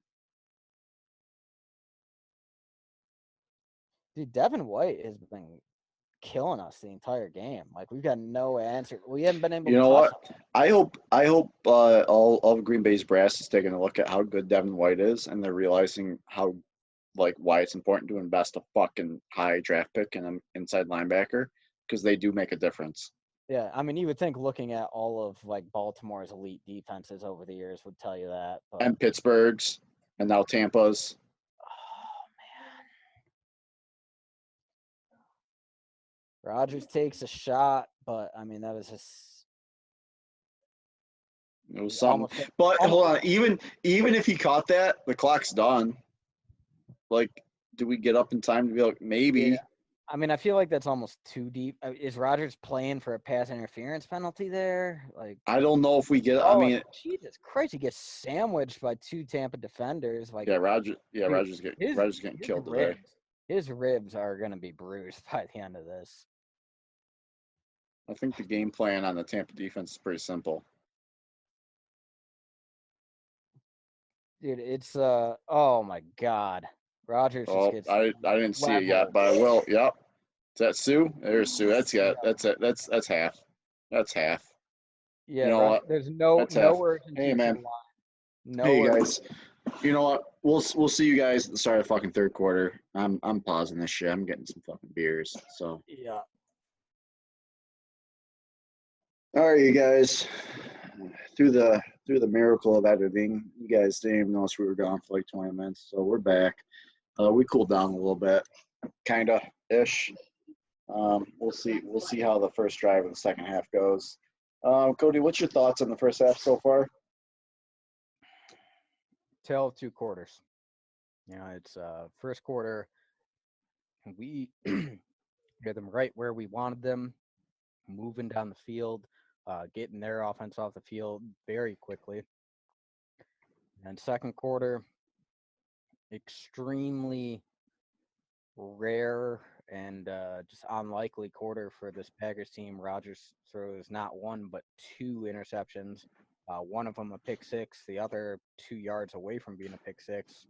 Dude, Devin White has been killing us the entire game. Like, we've got no answer. We haven't been able to. You know what? I hope all of Green Bay's brass is taking a look at how good Devin White is, and they're realizing how, like, why it's important to invest a fucking high draft pick in an inside linebacker, because they do make a difference. Yeah, I mean, you would think looking at all of, like, Baltimore's elite defenses over the years would tell you that. But... And Pittsburgh's, and now Tampa's. Rodgers takes a shot, but I mean, that was just. It was something. But hold on, even if he caught that, the clock's done. Like, do we get up in time to be like, maybe? Yeah. I mean, I feel like that's almost too deep. Is Rodgers playing for a pass interference penalty there? Like, I don't know if we get. I oh, mean, Jesus Christ, he gets sandwiched by two Tampa defenders. Like, yeah, Roger. Yeah, dude, Rogers getting killed today. his ribs are gonna be bruised by the end of this. I think the game plan on the Tampa defense is pretty simple. Dude, it's oh my God, Rodgers just Oh, gets I didn't see it yet, leveled. but I will. Yep. Is that Sue? There's Sue. That's Yeah, that's half. That's half. You yeah, know right. what? There's That's half. no urgency Hey to the man. line. No Hey urgency. guys. You know what? We'll see you guys at the start of the fucking third quarter. I'm pausing this shit. I'm getting some fucking beers. So Yeah. all right, you guys. Through the miracle of editing, you guys didn't even notice we were gone for like 20 minutes. So we're back. We cooled down a little bit, kinda ish. We'll see how the first drive of the second half goes. Cody, what's your thoughts on the first half so far? Tale of two quarters. You know, it's first quarter. We get them right where we wanted them, moving down the field, getting their offense off the field very quickly. And second quarter, extremely rare and just unlikely quarter for this Packers team. Rodgers throws not one but two interceptions. One of them a pick six, the other 2 yards away from being a pick six.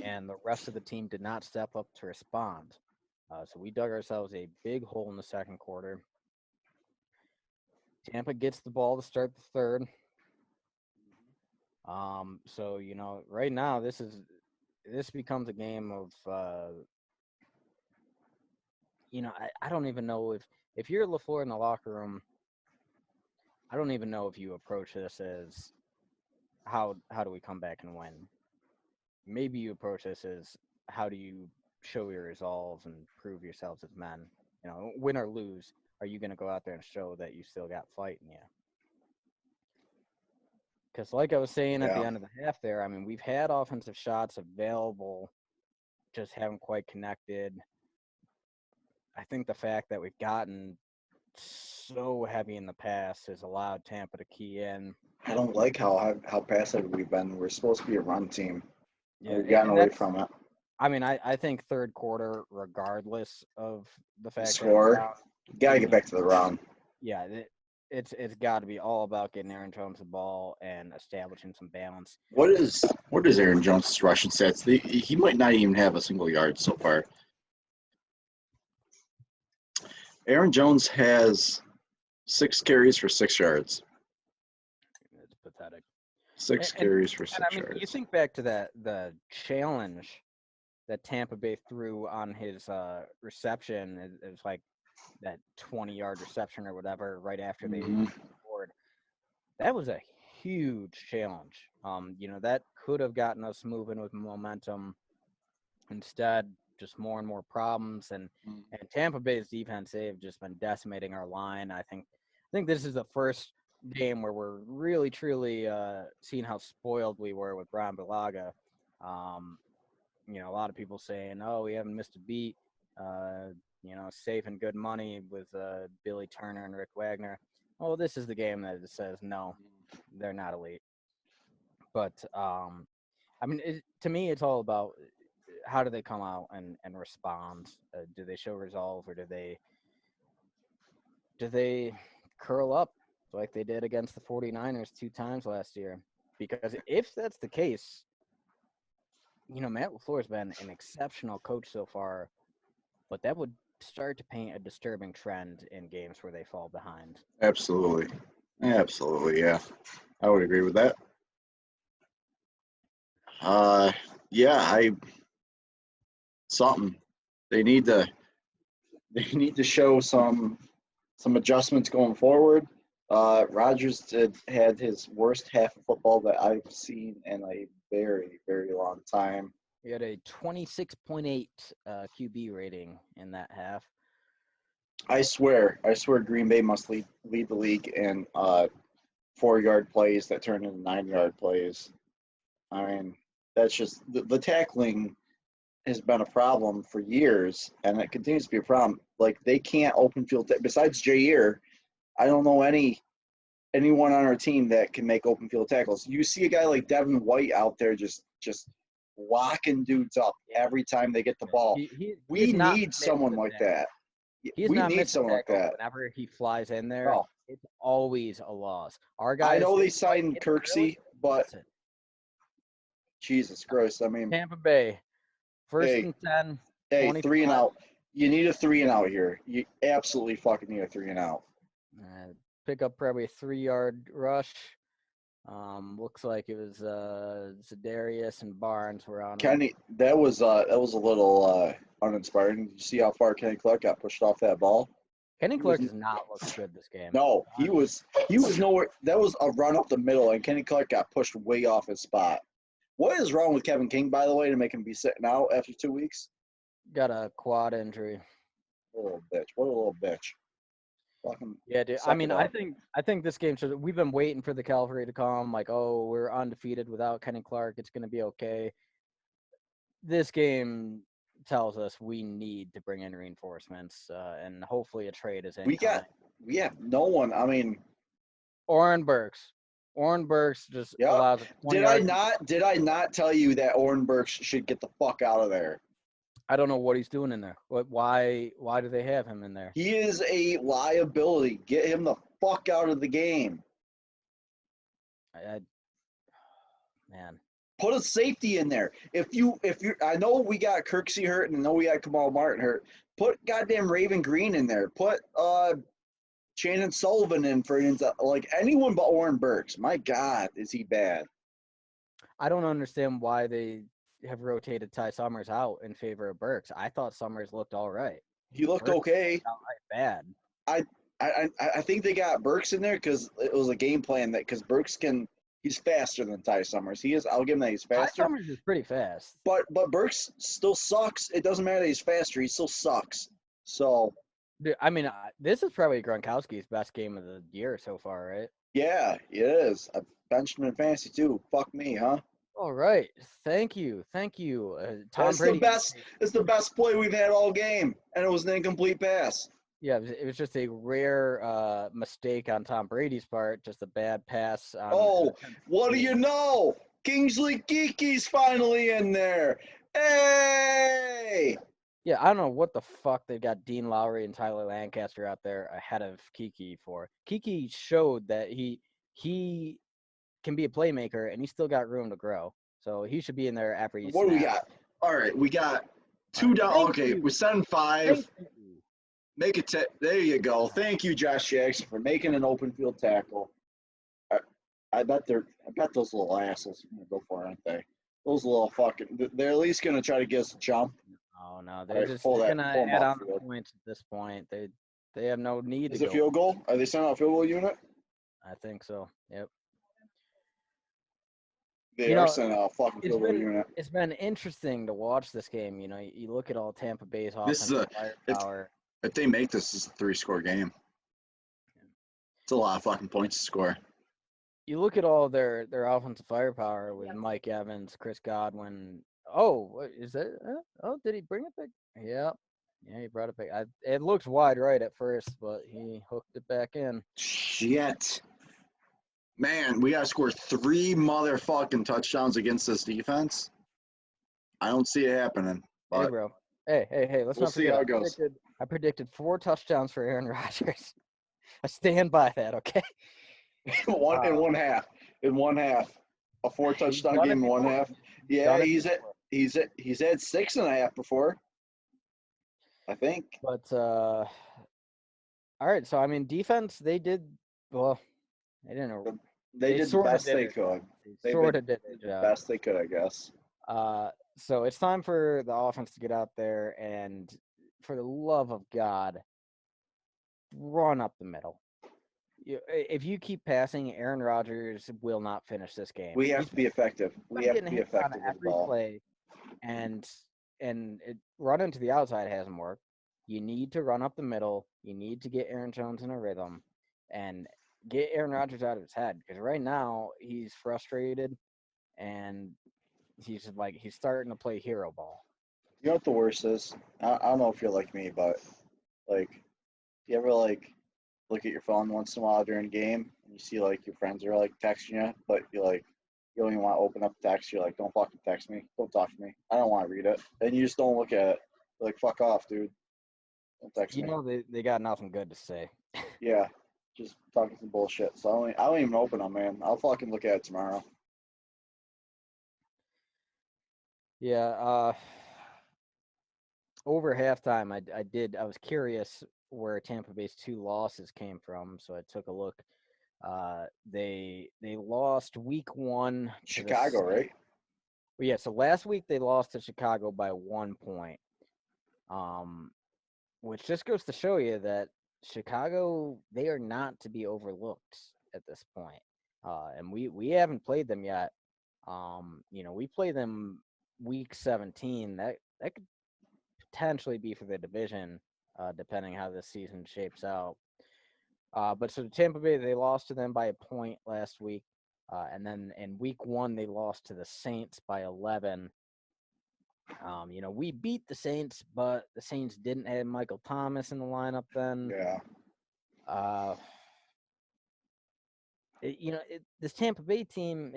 And the rest of the team did not step up to respond. So we dug ourselves a big hole in the second quarter. Tampa gets the ball to start the third. So you know, right now this becomes a game of you know, I don't even know if you're LaFleur in the locker room, I don't even know if you approach this as how do we come back and win. Maybe you approach this as how do you show your resolve and prove yourselves as men. You know, win or lose, are you going to go out there and show that you still got fight in you? Because, like I was saying at the Yeah. end of the half there, I mean, we've had offensive shots available, just haven't quite connected. I think the fact that we've gotten so heavy in the pass has allowed Tampa to key in. I don't like how passive we've been. We're supposed to be a run team. Yeah, We've gotten and away that's. from it. I mean, I think third quarter, regardless of the fact that we're Score. down, Gotta is get going back to to the run. yeah, it's got to be all about getting Aaron Jones the ball and establishing some balance. What is Aaron Jones' rushing stats? He might not even have a single yard so far. Aaron Jones has 6 carries for 6 yards. It's pathetic. 6 And carries for 6 I mean, you yards. think back to the challenge that Tampa Bay threw on his reception. It was like that 20-yard reception or whatever right after they scored. That was a huge challenge. You know, that could have gotten us moving with momentum. Instead, just more and more problems. And Tampa Bay's defense, they've just been decimating our line. I think this is the first game where we're really truly seeing how spoiled we were with Brian Bulaga. You know, a lot of people saying, "Oh, we haven't missed a beat." You know, safe and good money with Billy Turner and Rick Wagner. Oh, this is the game that it says no, they're not elite. But I mean, to me, it's all about how do they come out and respond? Do they show resolve, or do they curl up like they did against the 49ers 2 times last year? Because if that's the case, you know, Matt LaFleur has been an exceptional coach so far, but that would start to paint a disturbing trend in games where they fall behind. Absolutely. Absolutely, yeah. I would agree with that. Yeah, something. They need to show some adjustments going forward. Rodgers had his worst half of football that I've seen in a very, very long time. He had a 26.8 QB rating in that half. I swear, Green Bay must lead the league in 4-yard plays that turn into 9-yard plays. I mean, that's just the tackling has been a problem for years, and it continues to be a problem. Like they can't open field. Besides Jair, I don't know anyone on our team that can make open field tackles. You see a guy like Devin White out there just locking dudes up every time they get the ball. He's We not need missing someone a like tackle. that. He's We not need missing someone like tackles that. whenever he flies in there. No, It's always a loss. Our I guys, know they they might signed hit him early. Kirksey, but Listen, Jesus Christ, I mean, Tampa Bay, first hey, and 10, hey, 25. 3 and out. You need a 3 and out here. You absolutely fucking need a 3 and out. Pick up probably a 3-yard rush. Looks like it was Za'Darius and Barnes were on him. Kenny, that was a little uninspiring. Did you see how far Kenny Clark got pushed off that ball? Kenny He Clark was- has not looked good this game. No, he was nowhere. That was a run up the middle, and Kenny Clark got pushed way off his spot. What is wrong with Kevin King, by the way, to make him be sitting out after 2 weeks? Got a quad injury. What a little bitch. What a little bitch. Fucking Yeah, dude. suck it up. I think this game should. We've been waiting for the cavalry to come. Like, oh, we're undefeated without Kenny Clark. It's gonna be okay. This game tells us we need to bring in reinforcements, and hopefully a trade is We incoming. have no one. I mean, Oren Burks. Oren Burks just Yep. allows a 20-yard. Did I not tell you that Oren Burks should get the fuck out of there? I don't know what he's doing in there. Why do they have him in there? He is a liability. Get him the fuck out of the game. Man. Put a safety in there. If you I know we got Kirksey hurt and I know we got Kamal Martin hurt. Put goddamn Raven Green in there. Put Shannon Sullivan in for like anyone but Oren Burks. My God, is he bad? I don't understand why they have rotated Ty Summers out in favor of Burks. I thought Summers looked all right. He looked Burks okay. bad. I think they got Burks in there because it was a game plan because Burks he's faster than Ty Summers. He is. I'll give him that he's faster. Ty Summers is pretty fast. But Burks still sucks. It doesn't matter that he's faster. He still sucks. So. Dude, I mean, this is probably Gronkowski's best game of the year so far, right? Yeah, it is. I benched him in fantasy too. Fuck me, huh? All right. Thank you. Tom Brady. It's the best play we've had all game, and it was an incomplete pass. Yeah, it was just a rare mistake on Tom Brady's part, just a bad pass. What do you know? Kingsley Kiki's finally in there. Hey! Yeah, I don't know what the fuck they got Dean Lowry and Tyler Lancaster out there ahead of Kiki for. Kiki showed that he can be a playmaker, and he's still got room to grow. So he should be in there after What do we got? All right, we got 2 down. Okay, we're 7-5. Make it there you go. Thank you, Josh Jackson, for making an open field tackle. I bet those little assholes are gonna go for it, aren't they? Those little fucking. They're at least gonna try to get us a jump. Oh no, they're gonna add on the points at this point. They have no need. Is it a field goal? Are they sending out a field goal unit? I think so. Yep. They are sending out a fucking field goal unit. It's been interesting to watch this game. You know, you look at all Tampa Bay's offensive firepower. If they make this is a 3-score game. It's a lot of fucking points to score. You look at all their offensive firepower with Mike Evans, Chris Godwin. Oh, what is that? Oh, did he bring it back? Yeah, he brought it back. It looked wide right at first, but he hooked it back in. Shit. Man, we got to score 3 motherfucking touchdowns against this defense. I don't see it happening. Hey, bro. Hey. Let's not see how it goes. I predicted 4 touchdowns for Aaron Rodgers. I stand by that, okay? in one half. A 4-touchdown game in one half. Yeah, he's had 6.5 before. I think. But all right, so I mean defense, they did well. They didn't. They did the best they could. They sort of did the best they could, I guess. So it's time for the offense to get out there and, for the love of God, run up the middle. If you keep passing, Aaron Rodgers will not finish this game. We have to be effective. We have to be effective with the ball. Play, and run into the outside hasn't worked. You need to run up the middle. You need to get Aaron Jones in a rhythm and get Aaron Rodgers out of his head, because right now he's frustrated and he's starting to play hero ball. You know what the worst is? I don't know if you're like me, but like, you ever like look at your phone once in a while during a game and you see like your friends are like texting you, but you don't even want to open up the text. You're like, don't fucking text me. Don't talk to me. I don't want to read it. And you just don't look at it. You're like, fuck off, dude. Don't text You me. know they got nothing good to say. Yeah, just talking some bullshit. So I don't even open them, man. I'll fucking look at it tomorrow. Yeah, over halftime, I was curious where Tampa Bay's 2 losses came from, so I took a look. They lost week 1 to the Chicago, Saints. right? Well, yeah, so last week they lost to Chicago by 1 point. Which just goes to show you that Chicago, they are not to be overlooked at this point. And we haven't played them yet. We play them week 17. That could potentially be for the division, depending how this season shapes out. But so Tampa Bay, they lost to them by a point last week. And then in week 1, they lost to the Saints by 11. We beat the Saints, but the Saints didn't have Michael Thomas in the lineup then. Yeah. This Tampa Bay team,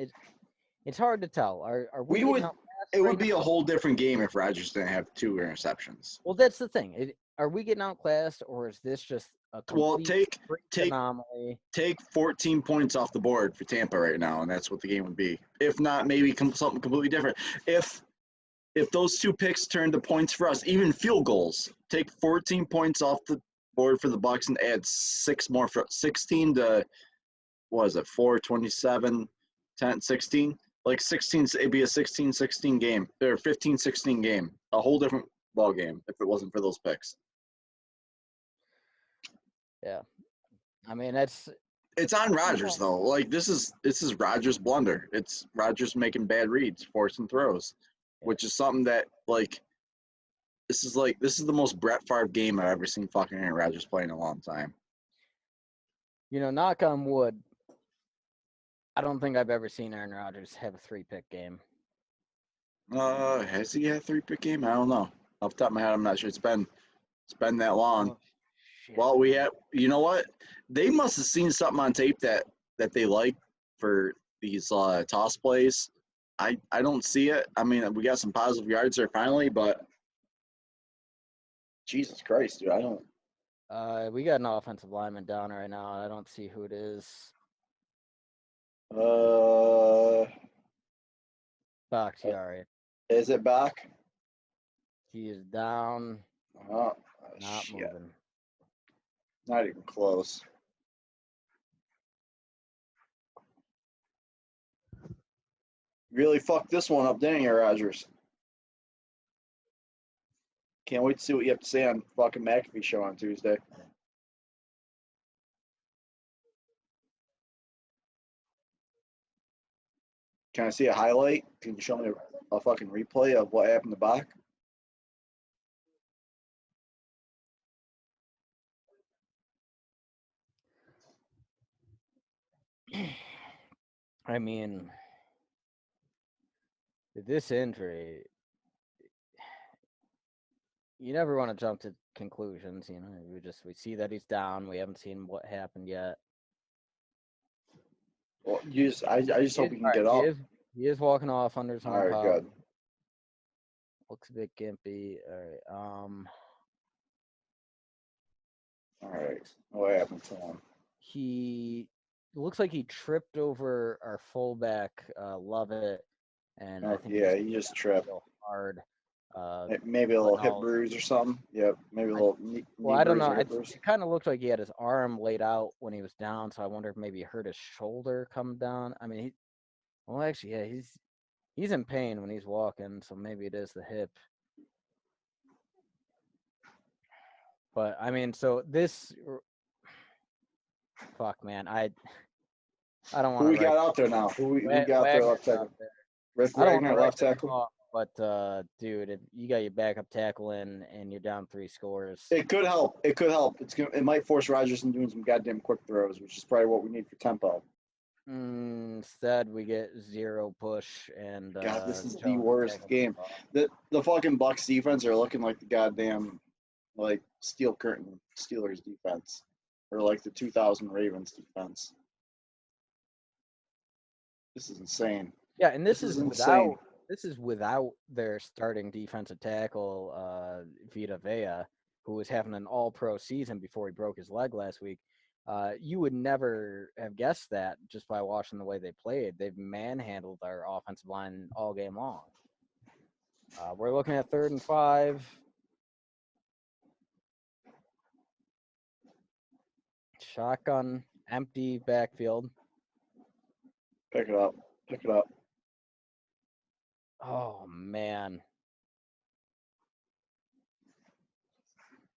it's hard to tell. Are we We getting would. outclassed It right would be a now? whole different game if Rodgers didn't have 2 interceptions. Well, that's the thing. Are we getting outclassed, or is this just a Well, complete freak take anomaly? take 14 points off the board for Tampa right now, and that's what the game would be. If not, maybe something completely different. If those 2 picks turn to points for us, even field goals, take 14 points off the board for the Bucs and add 6 more for 16 to what is it, 4, 27, 10, 16? Like 16, it'd be a 16-16 game or 15-16 game, a whole different ball game if it wasn't for those picks. Yeah, I mean it's on Rodgers though. Like this is Rodgers' blunder. It's Rodgers making bad reads, forcing throws, which is something that this is the most Brett Favre game I've ever seen fucking Aaron Rodgers play in a long time. Knock on wood. I don't think I've ever seen Aaron Rodgers have a 3-pick game. Has he had a 3-pick game? I don't know. Off the top of my head, I'm not sure. It's been that long. Oh, shit, Well, we man. have. You know what? They must have seen something on tape that they like for these toss plays. I don't see it. I mean, we got some positive yards there finally, but Jesus Christ, dude, I don't. We got an offensive lineman down right now. I don't see who it is. Bakhtiari. Is it back? He is down. Oh, Not shit. moving. Not even close. Really fucked this one up, didn't you, Rodgers? Can't wait to see what you have to say on fucking McAfee show on Tuesday. Can I see a highlight? Can you show me a fucking replay of what happened to Bach? I mean, this injury, you never want to jump to conclusions. We see that he's down. We haven't seen what happened yet. Well, I just hope he can get up. He is walking off under his own All right, power. good. Looks a bit gimpy. All right. All right. What happened to him? He looks like he tripped over our fullback, Lovett, and I think he just tripped. Hard. Maybe a little hip bruise or something. Yeah, maybe a little knee I don't know. It kind of looked like he had his arm laid out when he was down, so I wonder if maybe he hurt his shoulder coming down. I mean, actually, yeah, he's in pain when he's walking, so maybe it is the hip. But I mean, so this, fuck, man, I don't want to. Who we got out there now? Who we got there left tackle? Rick Wagner left tackle. But dude, if you got your backup tackle in and you're down 3 scores, it could help. It might force Rodgers into doing some goddamn quick throws, which is probably what we need for tempo. Instead, we get 0 push and God, this is the Jones worst tackles game. us off. The fucking Bucs defense are looking like the goddamn like steel curtain Steelers defense, or like the 2000 Ravens defense. This is insane. Yeah, and This this is is insane. without their starting defensive tackle, Vita Vea, who was having an all-pro season before he broke his leg last week. You would never have guessed that just by watching the way they played. They've manhandled our offensive line all game long. We're looking at 3rd and 5. Shotgun, empty backfield. Pick it up. Pick it up. Oh man.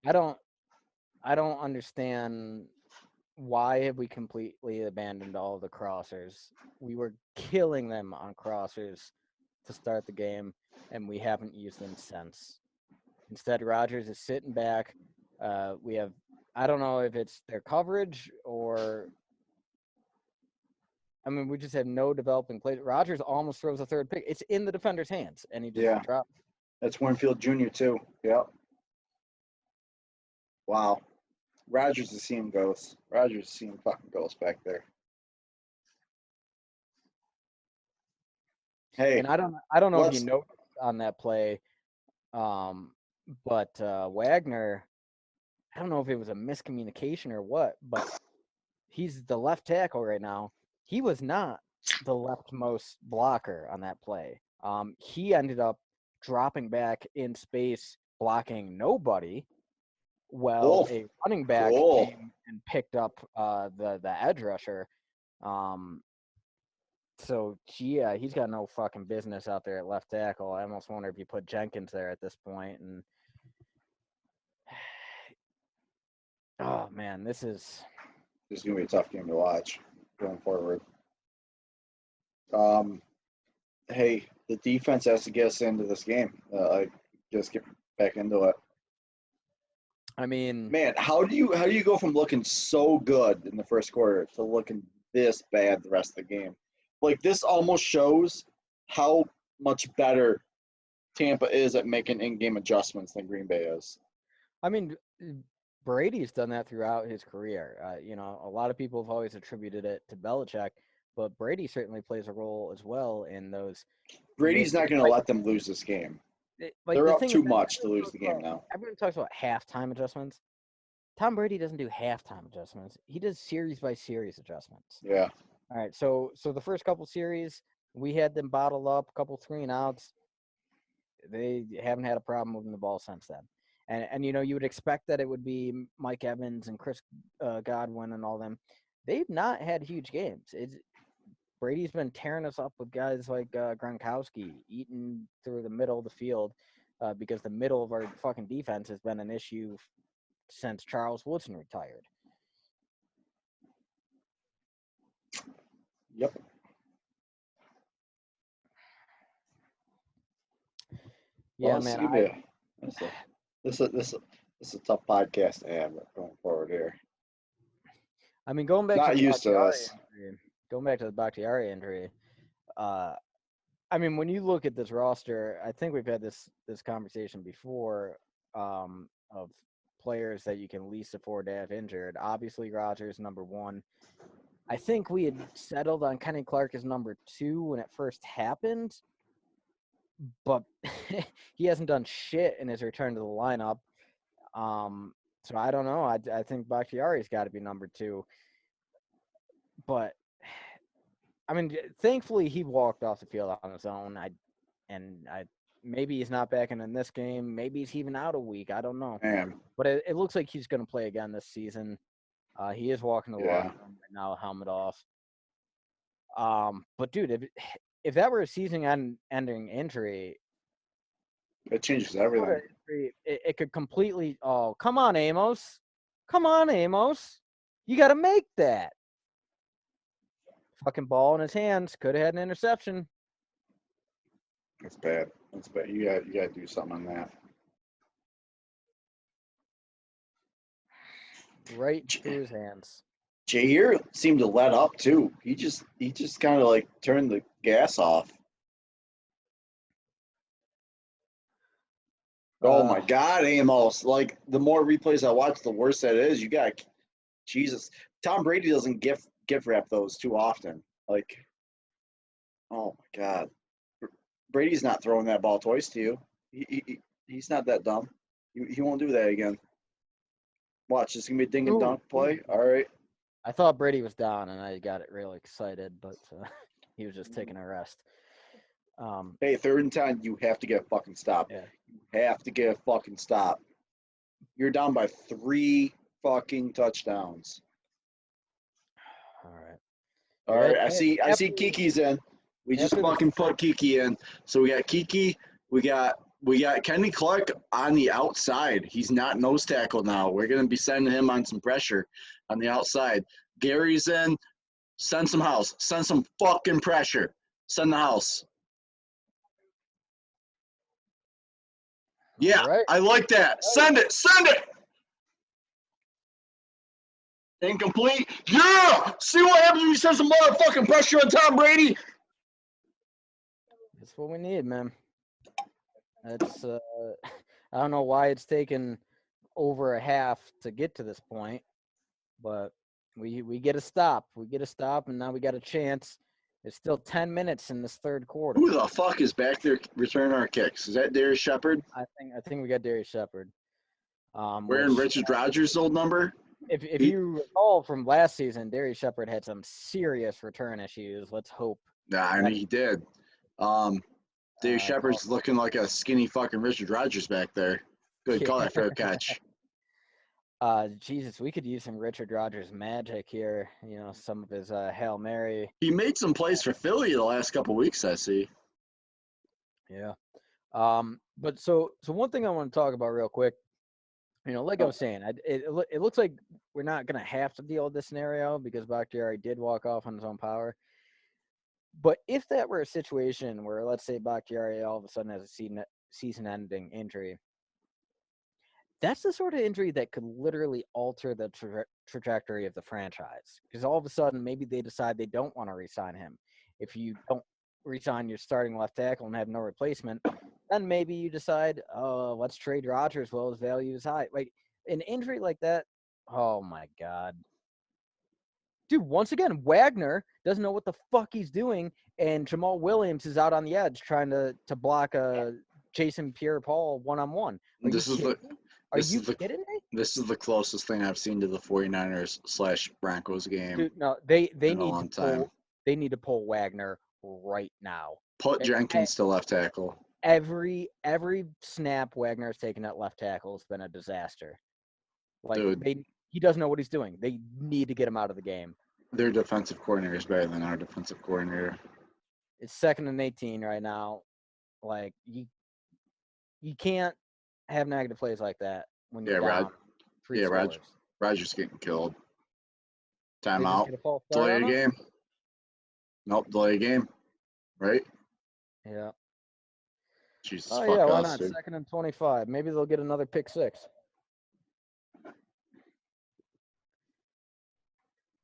I don't understand why have we completely abandoned all the crossers. We were killing them on crossers to start the game, and we haven't used them since. Instead, Rodgers is sitting back. We have, I don't know if it's their coverage or, I mean, we just have no developing plays. Rodgers almost throws a 3rd pick. It's in the defender's hands, and he just dropped. That's Winfield Jr. too. Yep. Wow. Rodgers is seeing ghosts. Rodgers is seeing fucking ghosts back there. Hey, And I don't know if you noticed on that play, but Wagner, I don't know if it was a miscommunication or what, but he's the left tackle right now. He was not the leftmost blocker on that play. He ended up dropping back in space, blocking nobody. Well, a running back came and picked up the edge rusher. So yeah, he's got no fucking business out there at left tackle. I almost wonder if you put Jenkins there at this point. And oh man, this is gonna be a tough game to watch going forward. Hey, the defense has to get us into this game. Just get back into it. I mean, man, how do you go from looking so good in the first quarter to looking this bad the rest of the game? Like, this almost shows how much better Tampa is at making in-game adjustments than Green Bay is. I mean, Brady's done that throughout his career. A lot of people have always attributed it to Belichick, but Brady certainly plays a role as well in those. Brady's not going to let them lose this game. They're up too much to lose the game now. Everyone talks about halftime adjustments. Tom Brady doesn't do halftime adjustments. He does series by series adjustments. Yeah. All right. So the first couple series, we had them bottled up, a couple 3-and-outs. They haven't had a problem moving the ball since then. And you would expect that it would be Mike Evans and Chris Godwin and all them. They've not had huge games. Brady's been tearing us up with guys like Gronkowski, eating through the middle of the field because the middle of our fucking defense has been an issue since Charles Woodson retired. Yep. Yeah, well, man. This is a tough podcast to have going forward here. I mean, going back Not to the used to this. Going back to the Bakhtiari injury, I mean, when you look at this roster, I think we've had this conversation before of players that you can least afford to have injured. Obviously, Rodgers number 1. I think we had settled on Kenny Clark as number 2 when it first happened, but he hasn't done shit in his return to the lineup. So I don't know. I think Bakhtiari's got to be number 2. But I mean, thankfully he walked off the field on his own. Maybe he's not back in this game. Maybe he's even out a week. I don't know. Man. But it looks like he's going to play again this season. He is walking the locker room right now, helmet off. But dude, if that were a season-ending injury, it changes everything. It could completely. Oh, come on, Amos! Come on, Amos! You got to make that. Fucking ball in his hands. Could have had an interception. That's bad. That's bad. You got to do something on that. Right through his hands. Jair seemed to let up too. He just kind of like turned the gas off. Oh my God, Amos! Like the more replays I watch, the worse that is. You got Jesus. Tom Brady doesn't gift wrap those too often. Like, oh my God, Brady's not throwing that ball twice to you. He's not that dumb. He won't do that again. Watch, it's gonna be a ding and dunk play. All right. I thought Brady was down, and I got it real excited, but he was just taking a rest. Hey, 3rd and 10, you have to get a fucking stop. Yeah. You have to get a fucking stop. You're down by 3 fucking touchdowns. All right. All right. I see Kiki's in. We just fucking put Kiki in. So we got Kiki. We got Kenny Clark on the outside. He's not nose tackle now. We're gonna be sending him on some pressure on the outside. Gary's in. Send some house. Send some fucking pressure. Send the house. Yeah, right. I like that. Send it. Send it. Incomplete. Yeah. See what happens when you send some motherfucking pressure on Tom Brady? That's what we need, man. That's I don't know why it's taken over a half to get to this point, but we get a stop. We get a stop, and now we got a chance. There's still 10 minutes in this 3rd quarter. Who the fuck is back there returning our kicks? Is that Darius Shepard? I think we got Darius Shepard. Wearing Richard Rodgers' old number? If you recall from last season, Darius Shepard had some serious return issues. Let's hope. Nah, I mean, he did. Darius Shepard's looking like a skinny fucking Richard Rodgers back there. Good call, that fair catch. Jesus, we could use some Richard Rodgers magic here. You know, some of his Hail Mary. He made some plays for Philly the last couple weeks, I see. Yeah. But so one thing I want to talk about real quick, you know, like I was saying, it looks like we're not going to have to deal with this scenario because Bakhtiari did walk off on his own power. But if that were a situation where, let's say, Bakhtiari all of a sudden has a season-ending injury, that's the sort of injury that could literally alter the trajectory of the franchise. Because all of a sudden, maybe they decide they don't want to re-sign him. If you don't re-sign your starting left tackle and have no replacement, then maybe you decide, oh, let's trade Rodgers while his value is high. Like, an injury like that, oh, my God. Dude, once again, Wagner doesn't know what the fuck he's doing, and Jamal Williams is out on the edge trying to block a Jason Pierre-Paul one-on-one. Are you kidding me? This is the closest thing I've seen to the 49ers/Broncos game. Dude, no, they need to pull Wagner right now. Put Jenkins to left tackle. Every snap Wagner's taken at left tackle has been a disaster. Like, dude, he doesn't know what he's doing. They need to get him out of the game. Their defensive coordinator is better than our defensive coordinator. It's 2nd and 18 right now. Like, you can't have negative plays like that when you're down 3 scores. Rodgers getting killed. Timeout. Delay a game. Nope, delay a game. Right? Yeah. Jesus, oh, yeah, why not? Dude. 2nd and 25. Maybe they'll get another pick 6.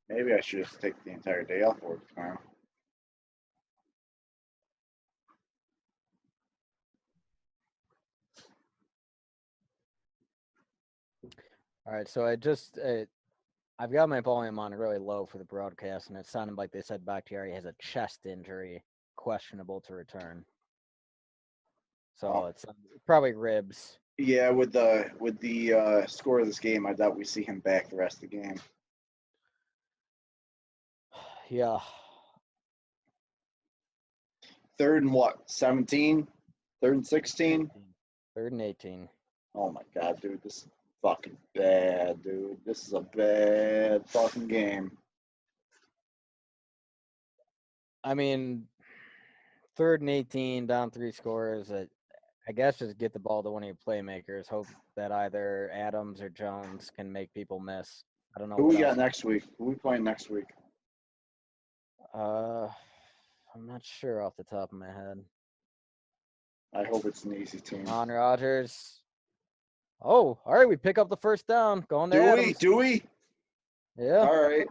Maybe I should just take the entire day off work tomorrow. All right, so I've got my volume on really low for the broadcast, and it sounded like they said Bakhtiari has a chest injury, questionable to return. So it's probably ribs. Yeah, with the score of this game, I doubt we see him back the rest of the game. Yeah. 3rd and what? 17? 3rd and 16? 3rd and 18. Oh my God, dude, this is fucking bad, dude. This is a bad fucking game. I mean, 3rd and 18, down 3 scores. I guess just get the ball to one of your playmakers. Hope that either Adams or Jones can make people miss. I don't know. Who we got next week? Who we playing next week? I'm not sure off the top of my head. I hope it's an easy team. On Rodgers. Oh, all right. We pick up the 1st down. Going to Adams. Do we? Yeah. All right.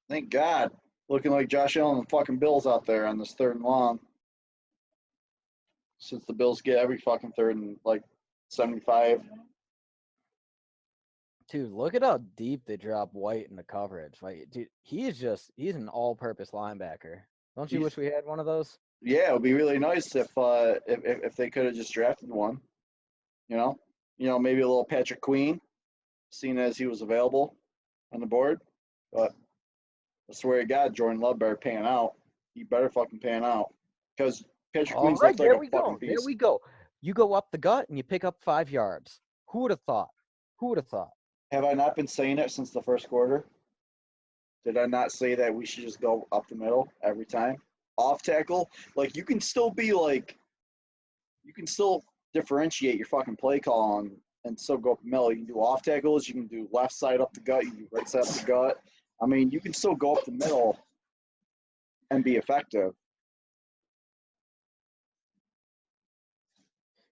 Thank God. Looking like Josh Allen and fucking Bills out there on this 3rd and long. Since the Bills get every fucking 3rd and like 75. Dude, look at how deep they drop White in the coverage. Like, dude, he's an all-purpose linebacker. Don't you He's, wish we had one of those? yeah, it would be really nice if they could have just drafted one. You know, maybe a little Patrick Queen, seeing as he was available on the board. But I swear to God, Jordan Love better pan out. He better fucking pan out because Patrick All Queen's right, looked like there a we fucking go. There beast. we go. You go up the gut and you pick up 5 yards. Who would have thought? Who would have thought? Have I not been saying it since the first quarter? Did I not say that we should just go up the middle every time? Off tackle, like you can still differentiate your fucking play call and still go up the middle. You can do off tackles, you can do left side up the gut, you can do right side up the gut. I mean, you can still go up the middle and be effective.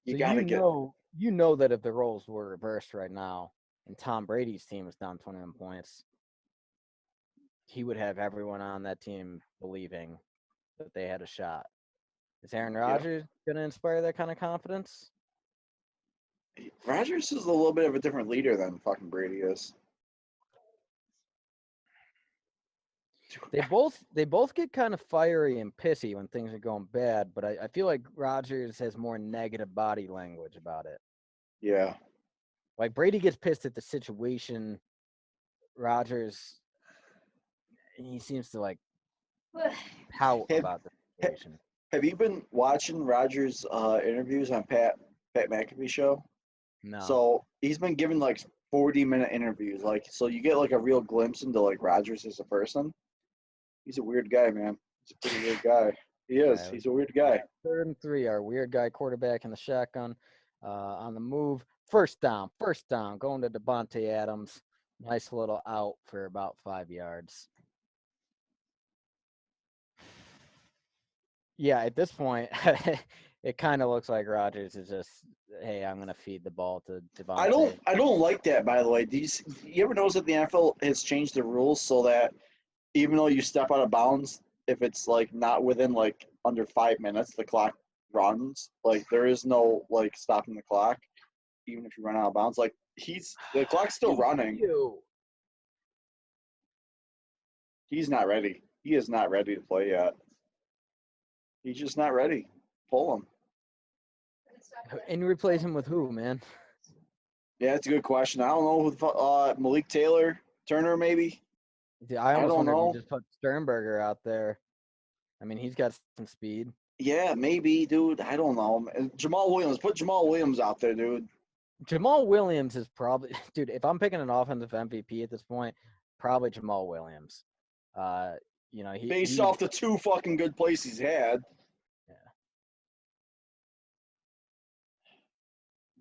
You So gotta get. you know that if the roles were reversed right now and Tom Brady's team was down 21 points, he would have everyone on that team believing that they had a shot. Is Aaron Yeah, Rodgers going to inspire that kind of confidence? Rodgers is a little bit of a different leader than fucking Brady is. They both get kind of fiery and pissy when things are going bad, but I feel like Rodgers has more negative body language about it. Yeah. Like Brady gets pissed at the situation. Rodgers, he seems to like pout Have about the situation. Have you been watching Rodgers' interviews on Pat McAfee show? No. So he's been giving like 40-minute interviews, like so you get like a real glimpse into like Rodgers as a person. He's a weird guy, man. He's a pretty weird guy. He All is. right, He's a weird we guy. got 3rd and 3. Our weird guy quarterback in the shotgun, on the move. First down. Going to Devontae Adams. Nice little out for about 5 yards. Yeah, at this point, it kind of looks like Rodgers is just, hey, I'm gonna feed the ball to Devontae. I don't like that, by the way. You ever notice that the NFL has changed the rules so that even though you step out of bounds, if it's like not within like under 5 minutes, the clock runs. Like there is no like stopping the clock, even if you run out of bounds. Like the clock's still running. You. He's not ready. He is not ready to play yet. He's just not ready. Pull him. And you replace him with who, man? Yeah, that's a good question. I don't know who Malik Turner maybe. I I almost don't wonder if you know. just put Sternberger out there. I mean, he's got some speed. Yeah, maybe, dude. I don't know. Jamal Williams. Put Jamal Williams out there, dude. Jamal Williams is probably, dude, if I'm picking an offensive MVP at this point, probably Jamal Williams. Uh, you know, Based he off the 2 fucking good plays he's had, yeah.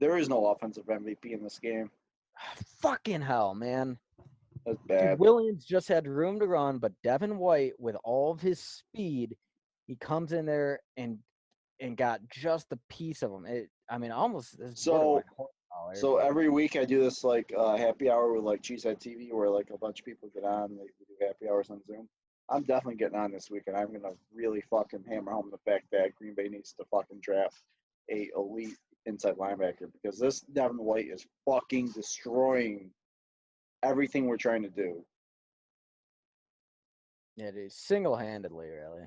there is no offensive MVP in this game. Fucking hell, man. That's Dude, bad. Williams just had room to run, but Devin White, with all of his speed, he comes in there and got just a piece of him. I mean, almost this borderline So horsepower. so But every week I do this like happy hour with like Cheesehead TV where like a bunch of people get on. We do happy hours on Zoom. I'm definitely getting on this week, and I'm gonna really fucking hammer home the fact that Green Bay needs to fucking draft a elite inside linebacker because this Devin White is fucking destroying everything we're trying to do. yeah, dude, single-handedly, really.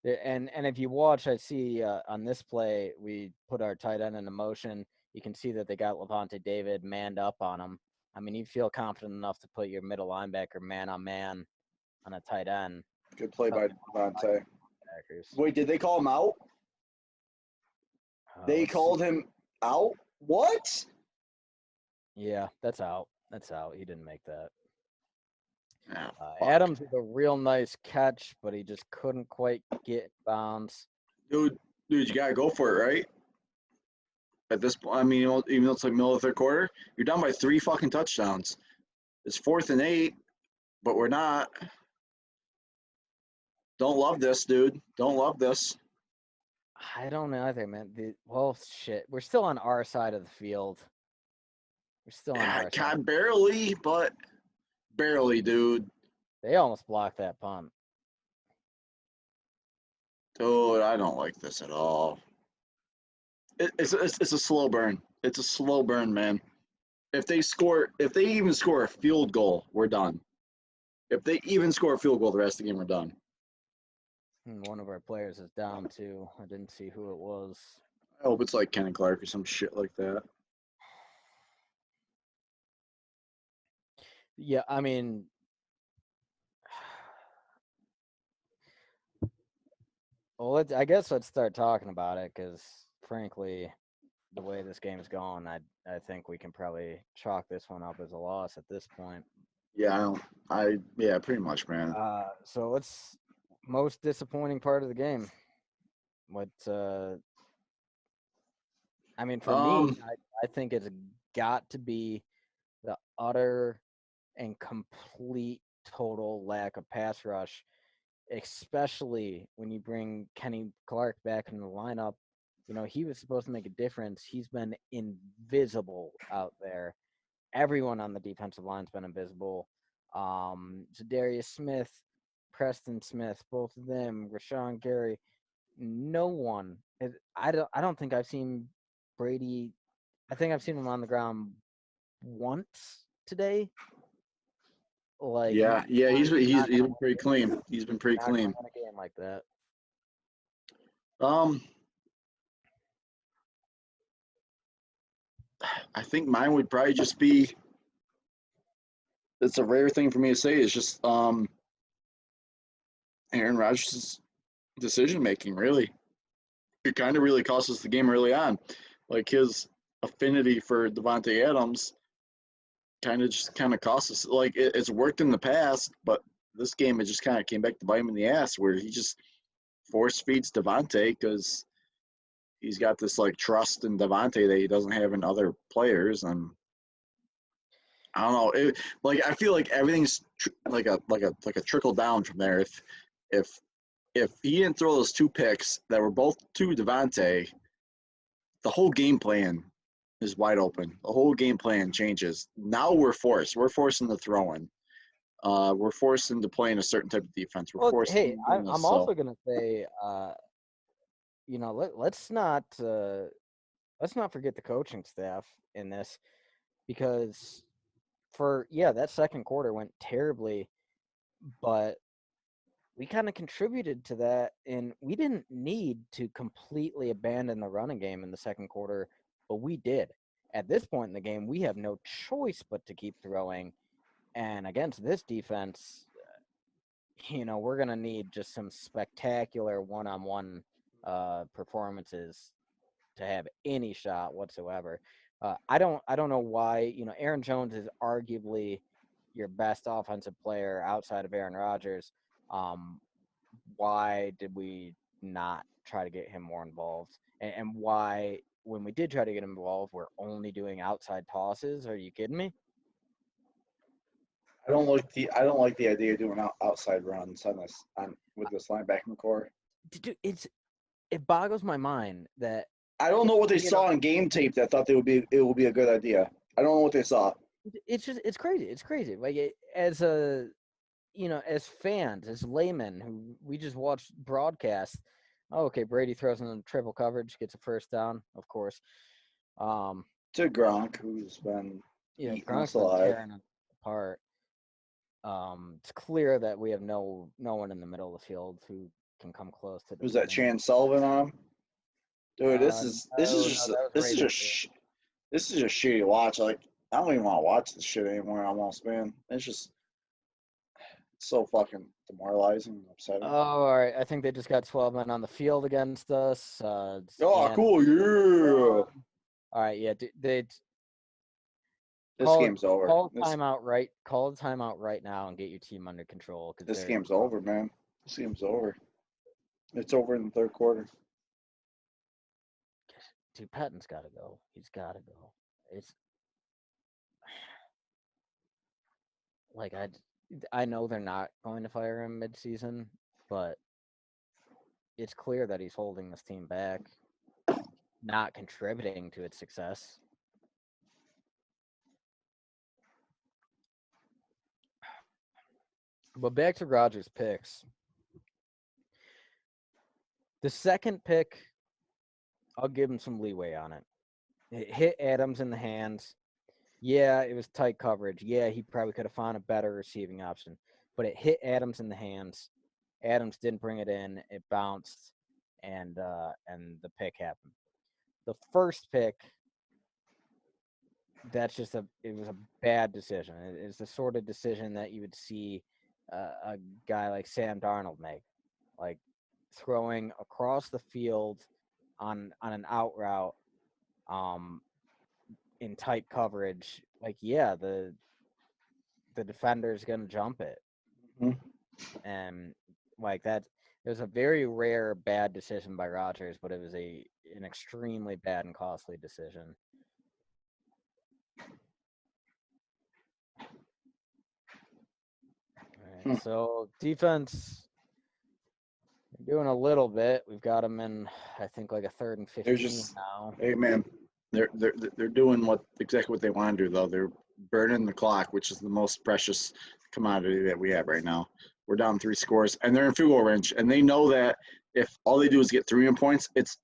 Yeah, and if you watch, I see on this play we put our tight end into motion. You can see that they got Levante David manned up on him. I mean, you feel confident enough to put your middle linebacker man on man on a tight end. Good play by Devontae. Backers. Wait, did they call him out? They Let's see. called him out? What? Yeah, that's out. That's out. He didn't make that. Oh, Adams with a real nice catch, but he just couldn't quite get in bounds. dude, you gotta go for it, right? At this point, I mean, even though it's like middle of the 3rd quarter, you're down by 3 fucking touchdowns. It's 4th and 8, but we're not. Don't love this, dude. Don't love this. I don't know either, man. Well, shit. We're still on our side of the field. We're still on our side. God, barely, but barely, dude. They almost blocked that punt. Dude, I don't like this at all. It's a slow burn. It's a slow burn, man. If they even score a field goal, we're done. If they even score a field goal, the rest of the game we're done. And one of our players is down too. I didn't see who it was. I hope it's like Ken Clark or some shit like that. Yeah, I mean, well, I guess let's start talking about it because, frankly, the way this game is going, I think we can probably chalk this one up as a loss at this point. Yeah, yeah, pretty much, man. So let's most disappointing part of the game. What I mean, for me, Um, I think it's got to be the utter and complete total lack of pass rush, especially when you bring Kenny Clark back in the lineup. You know, he was supposed to make a difference. He's been invisible out there. Everyone on the defensive line's been invisible. Zadarius Smith, Preston Smith, both of them, Rashawn Gary. No one. I don't think I've seen Brady. I think I've seen him on the ground once today. Like yeah, yeah, you're he's not been pretty clean. He's been pretty gonna clean. win a game like that. Um, I think mine would probably just be. It's a rare thing for me to say. It's just Aaron Rodgers' decision making. Really, it kind of really cost us the game early on. Like his affinity for Devontae Adams kind of cost us. Like it's worked in the past, but this game it just kind of came back to bite him in the ass, where he just force feeds Devontae because he's got this like trust in Devontae that he doesn't have in other players, and I don't know. Like I feel like everything's like a trickle down from there. If if he didn't throw those two picks that were both to Devontae, the whole game plan is wide open. The whole game plan changes. Now we're forced. We're forcing the throwing. We're forced into playing a certain type of defense. We're Well, forced hey, into doing this. I'm So also gonna say, you know, let's not forget the coaching staff in this because that second quarter went terribly, but we kind of contributed to that, and we didn't need to completely abandon the running game in the second quarter, but we did. At this point in the game, we have no choice but to keep throwing, and against this defense, you know, we're gonna need just some spectacular one-on-one performances to have any shot whatsoever. I don't know why. You know, Aaron Jones is arguably your best offensive player outside of Aaron Rodgers. Um, why did we not try to get him more involved? And why, when we did try to get him involved, we're only doing outside tosses? Are you kidding me? I don't like the idea of doing outside runs on this on with this linebacking core. Dude, it boggles my mind that I don't know what they you know saw on game tape that thought it would be a good idea. I don't know what they saw. it's crazy. It's crazy. Like as a as fans, as laymen who we just watch broadcast. Oh, okay, Brady throws in triple coverage, gets a first down, of course. Um, To Gronk, who's been yeah, eating us Gronk's been alive. tearing it apart. It's clear that we have no one in the middle of the field who can come close to Who's that? defending him. Chan Sullivan on him? Dude, No, no, that was this is Ray just this is just shitty to watch. Like I don't even want to watch this shit anymore. Almost, man. It's just so fucking demoralizing and Oh, upsetting. all right. I think they just got 12 men on the field against us. Oh, And cool, yeah. all right, yeah, they This game's over. call a timeout right. Call a timeout right now and get your team under control because This they're game's over, man. This game's over. It's over in the third quarter. Dude, Patton's got to go. He's got to go. It's like I know they're not going to fire him midseason, but it's clear that he's holding this team back, not contributing to its success. But back to Rodgers' picks. The second pick, I'll give him some leeway on it. It hit Adams in the hands. Yeah, it was tight coverage. Yeah, he probably could have found a better receiving option, but it hit Adams in the hands. Adams didn't bring it in. It bounced, and the pick happened. The first pick, it was a bad decision. It's the sort of decision that you would see a guy like Sam Darnold make, like throwing across the field on an out route, in tight coverage. Like, yeah, the defender's gonna jump it, Mhm. and like that. It was a very rare bad decision by Rodgers, but it was an extremely bad and costly decision. All right, Hmm. so defense doing a little bit. We've got them in, I think, like a 3rd and They're 15 just, now. hey man, they're doing exactly what they want to do though. They're burning the clock, which is the most precious commodity that we have right now. We're down 3 scores, and they're in field goal range, and they know that if all they do is get 3 points, it's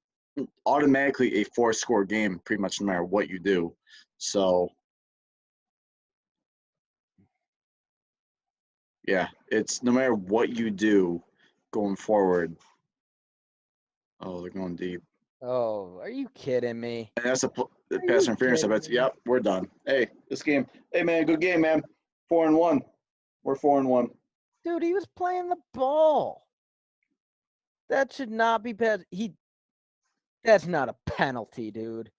automatically a 4-score game, pretty much no matter what you do. So yeah, it's no matter what you do going forward. Oh, they're going deep. Oh, are you kidding me? And that's the Are pass you interference. I kidding bet. me? Yep, we're done. Hey, this game. Hey man, good game, man. 4-1. We're 4-1. Dude, he was playing the ball. That should not be bad. That's not a penalty, dude.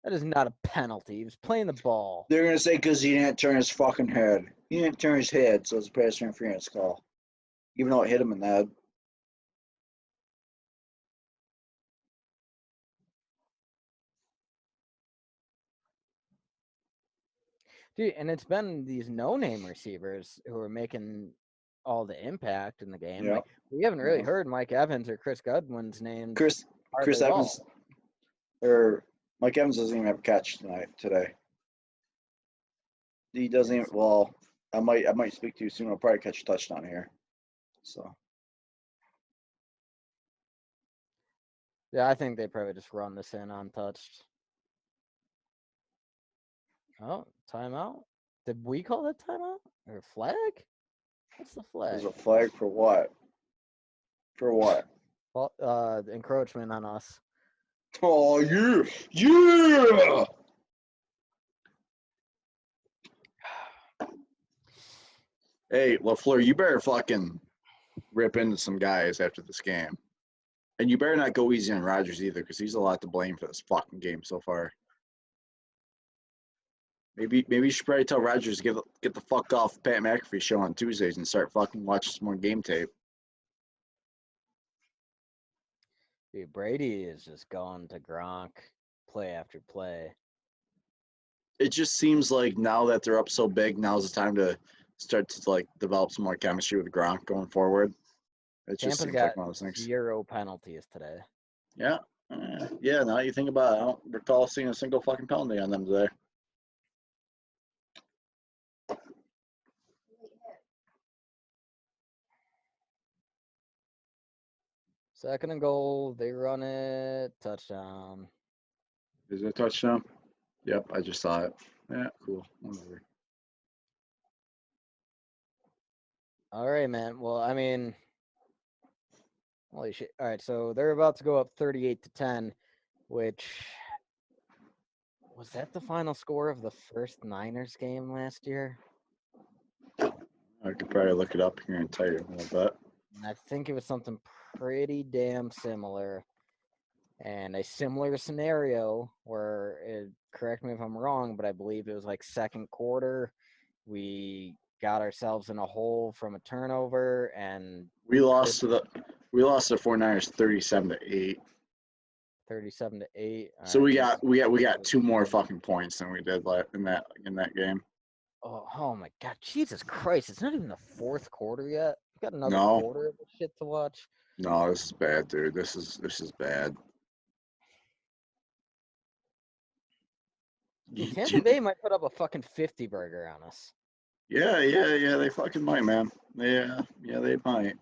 That is not a penalty. He was playing the ball. They're gonna say because he didn't turn his fucking head. He didn't turn his head, so it's a pass interference call. Even though it hit him in the head. Dude, and it's been these no-name receivers who are making all the impact in the game. Yeah. Like, we haven't really heard Mike Evans or Chris Godwin's names Chris hardly at Evans all. or Mike Evans doesn't even have a catch today. He doesn't even. Well, I might speak to you soon. I'll probably catch a touchdown here. So Yeah, I think they probably just run this in untouched. Oh, timeout? Did we call that timeout? Or flag? What's the there's flag? a flag for what? For what? Well, encroachment on us. Oh yeah, yeah. Hey, LaFleur, you better fucking rip into some guys after this game. And you better not go easy on Rodgers either, because he's a lot to blame for this fucking game so far. Maybe you should probably tell Rodgers to get the fuck off Pat McAfee show on Tuesdays and start fucking watching some more game tape. Dude, Brady is just going to Gronk play after play. It just seems like now that they're up so big, now's the time to start to like develop some more chemistry with Gronk going forward. It just Tampa's seems got like one of those things. 0 penalties today. Yeah. Yeah, now you think about it, I don't recall seeing a single fucking penalty on them today. Second and goal, they run it, touchdown. Is it a touchdown? Yep, I just saw it. Yeah, cool. Whatever. All right, man. Well, I mean, holy shit. All right, so they're about to go up 38-10, which was that the final score of the first Niners game last year? I could probably look it up here and tell you a little bit. And I think it was something pretty damn similar. And a similar scenario where, correct me if I'm wrong, but I believe it was like second quarter. We got ourselves in a hole from a turnover, and We lost to the 49ers 37-8. 37-8. So we got 2 more fucking points than we did in that game. Oh my God, Jesus Christ! It's not even the fourth quarter yet. We've got another No. quarter of this shit to watch. No, this is bad, dude. This is bad. Dude, Tampa Bay might put up a fucking 50 burger on us. Yeah. They fucking might, man. Yeah, they might.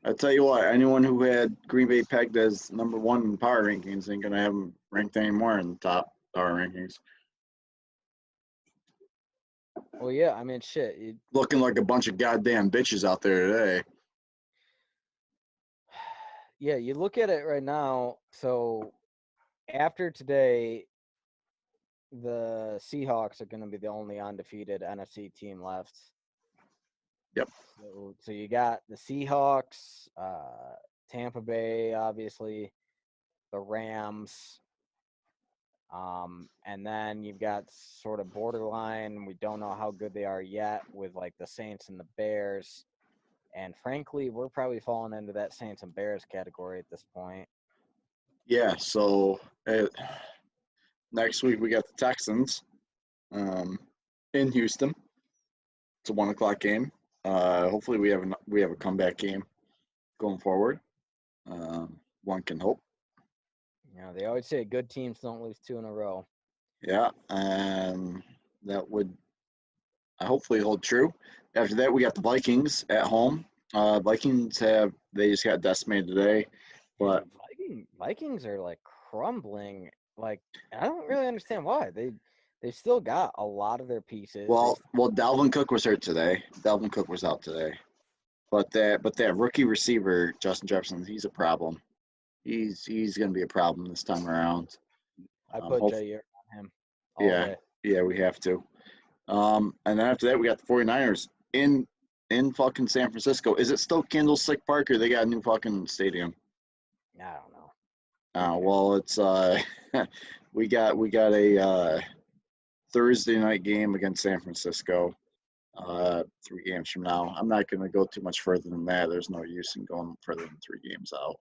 I tell you what, anyone who had Green Bay pegged as #1 in power rankings ain't gonna have them ranked anymore in the top power rankings. Well, yeah, I mean, shit. Looking like a bunch of goddamn bitches out there today. Yeah, you look at it right now. So after today, the Seahawks are going to be the only undefeated NFC team left. Yep. So you got the Seahawks, Tampa Bay, obviously, the Rams, and then you've got sort of borderline. We don't know how good they are yet with like the Saints and the Bears. And frankly, we're probably falling into that Saints and Bears category at this point. Yeah. So next week we got the Texans in Houston. It's a 1 o'clock game. Hopefully we have a comeback game going forward. One can hope. You know, they always say good teams don't lose 2 in a row. Yeah, and that would hopefully hold true. After that, we got the Vikings at home. Vikings they just got decimated today, but Vikings are like crumbling. Like I don't really understand why they still got a lot of their pieces. well, Dalvin Cook was hurt today. Dalvin Cook was out today, but that rookie receiver Justin Jefferson, he's a problem. He's going to be a problem this time around. I put Jair on him all Yeah, day. yeah, we have to. And then after that, we got the 49ers in fucking San Francisco. Is it still Candlestick Park or they got a new fucking stadium? I don't know. Well, it's we got a Thursday night game against San Francisco. 3 games from now. I'm not going to go too much further than that. There's no use in going further than 3 games out.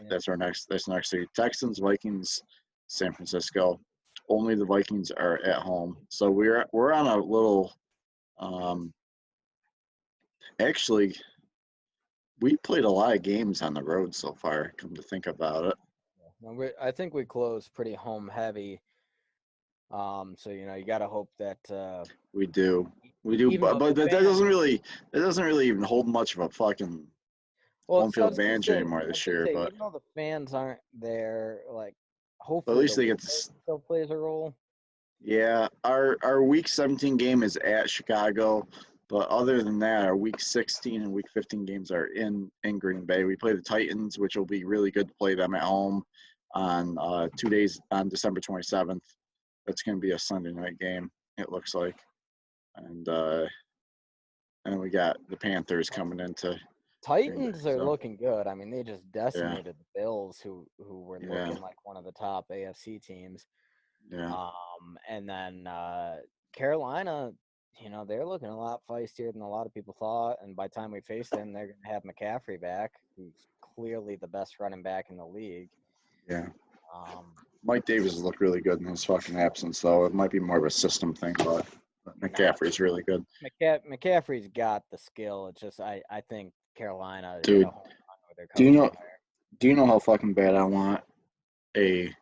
That's our next. That's the next three: Texans, Vikings, San Francisco. Only the Vikings are at home, so we're on a little. Actually, we played a lot of games on the road so far. Come to think about it, I think we closed pretty home heavy. So you know you got to hope that we do, even though but the that fans, doesn't really even hold much of a fucking well, home so I field was gonna advantage say, anymore this year. But even though the fans aren't there, like at hopefully the least they weather get to. still plays a role. Yeah, our Week 17 game is at Chicago, but other than that, our Week 16 and Week 15 games are in Green Bay. We play the Titans, which will be really good to play them at home on 2 days on December 27th. That's going to be a Sunday night game. It looks like, and we got the Panthers coming into Green Bay. Titans are So looking good. I mean, they just yeah, decimated the Bills, who were yeah, looking like one of the top AFC teams. yeah, And then Carolina, you know, they're looking a lot feistier than a lot of people thought. And by the time we face them, they're going to have McCaffrey back, who's clearly the best running back in the league. yeah. Um, Mike Davis looked really good in his fucking absence, though. It might be more of a system thing, but McCaffrey's really good. McCaffrey's got the skill. It's just I think Carolina hit Dude, a home run with their do you coaching know hire. do you know how fucking bad I want a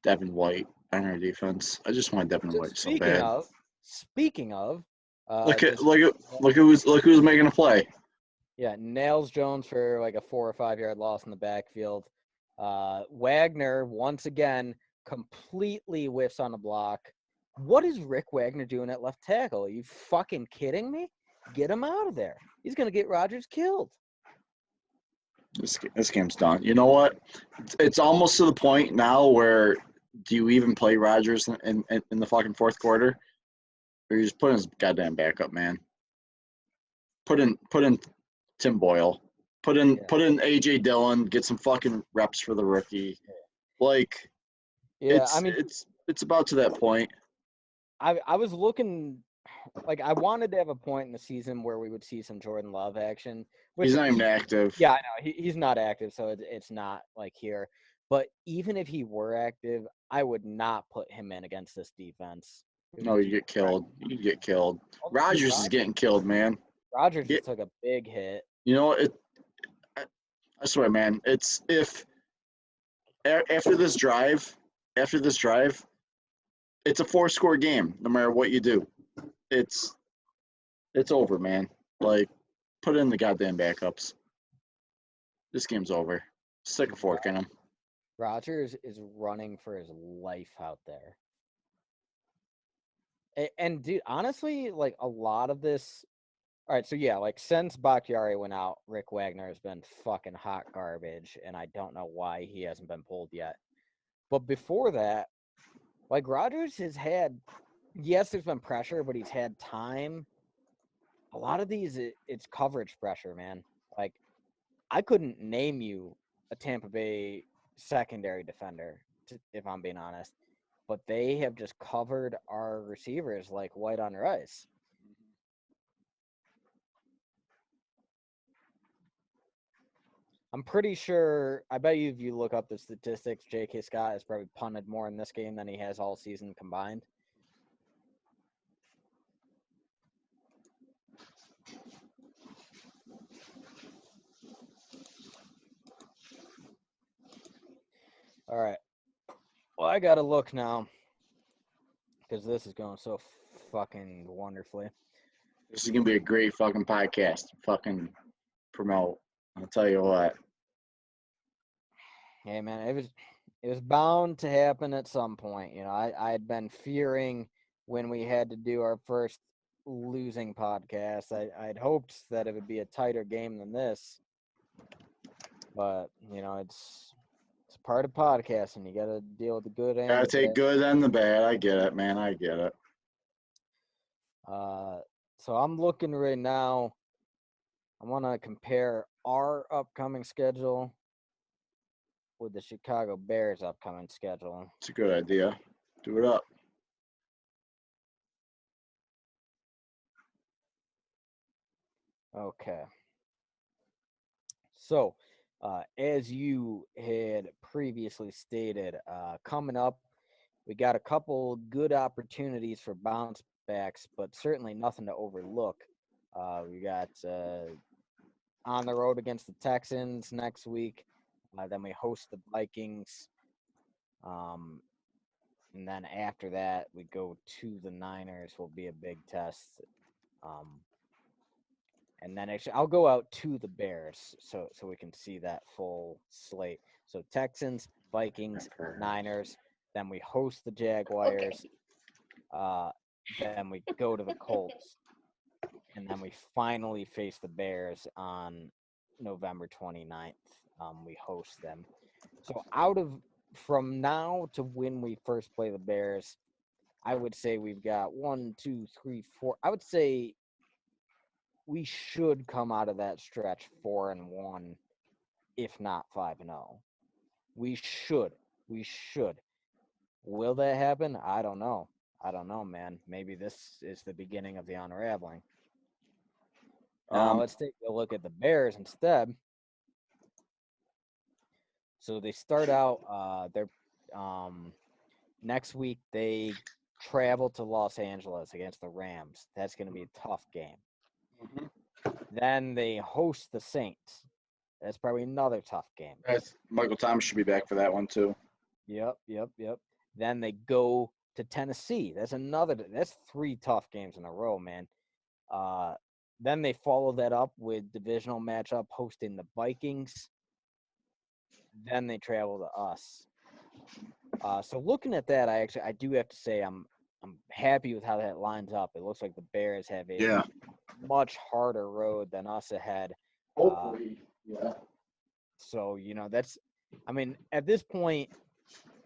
Devin White on our defense? I just want Devin So White so bad. speaking of, Look at just look who's making a play. yeah, nails Jones for like a 4 or 5 yard loss in the backfield. Wagner once again completely whiffs on a block. What is Rick Wagner doing at left tackle? Are you fucking kidding me? Get him out of there. He's gonna get Rodgers killed. This game's done. You know what? It's almost to the point now where do you even play Rodgers in the fucking fourth quarter, or you just put in his goddamn backup, man? Put in Tim Boyle. Put in AJ Dillon. Get some fucking reps for the rookie. Like Yeah, I mean, it's about to that point. I was looking like I wanted to have a point in the season where we would see some Jordan Love action. Which He's not even active. yeah, I know he's not active, so it's not like here. But even if he were active, I would not put him in against this defense. No, you get killed. You get killed. Rodgers is getting killed, man. Rodgers just took a big hit. You know it. I swear, man. It's if after this drive, it's a 4-score game. No matter what you do, it's over, man. Like, put in the goddamn backups. This game's over. Stick a fork in him. Rodgers is running for his life out there. And dude, honestly, like a lot of this. All right, so yeah, like since Bakhtiari went out, Rick Wagner has been fucking hot garbage, and I don't know why he hasn't been pulled yet. But before that, like Rodgers has had, yes, there's been pressure, but he's had time. A lot of these, it's coverage pressure, man. Like I couldn't name you a Tampa Bay secondary defender, if I'm being honest, but they have just covered our receivers like white on rice. I'm pretty sure. I bet you if you look up the statistics, J.K. Scott has probably punted more in this game than he has all season combined. All right. Well, I gotta look now because this is going so fucking wonderfully. This is gonna be a great fucking podcast. Fucking promote. I'll tell you what. Hey man, it was bound to happen at some point. You know, I had been fearing when we had to do our first losing podcast. I'd hoped that it would be a tighter game than this, but you know, it's part of podcasting. You got to deal with the good and Gotta the take bad. good and the bad. I get it, man. I get it. So I'm looking right now. I want to compare our upcoming schedule with the Chicago Bears' upcoming schedule. It's a good idea. Do it up. Okay. So, as you had previously stated, coming up, we got a couple good opportunities for bounce backs, but certainly nothing to overlook. We got on the road against the Texans next week. Then we host the Vikings. And then after that, we go to the Niners. Will be a big test. And then actually, I'll go out to the Bears so we can see that full slate. So Texans, Vikings, Niners. Then we host the Jaguars. Then we go to the Colts, and then we finally face the Bears on November 29th. We host them. So from now to when we first play the Bears, I would say we've got 1, 2, 3, 4. I would say we should come out of that stretch 4-1, if not 5-0. We should. We should. Will that happen? I don't know. I don't know, man. Maybe this is the beginning of the unraveling. Now let's take a look at the Bears instead. So they start out they're next week they travel to Los Angeles against the Rams. That's going to be a tough game. Mm-hmm. Then they host the Saints. That's probably another tough game. Michael Thomas should be back for that one too. Yep. Then they go to Tennessee. That's 3 tough games in a row, man. Then they follow that up with divisional matchup hosting the Vikings. Then they travel to us. So looking at that, I do have to say I'm happy with how that lines up. It looks like the Bears have a much harder road than us ahead. Hopefully, yeah. So, at this point,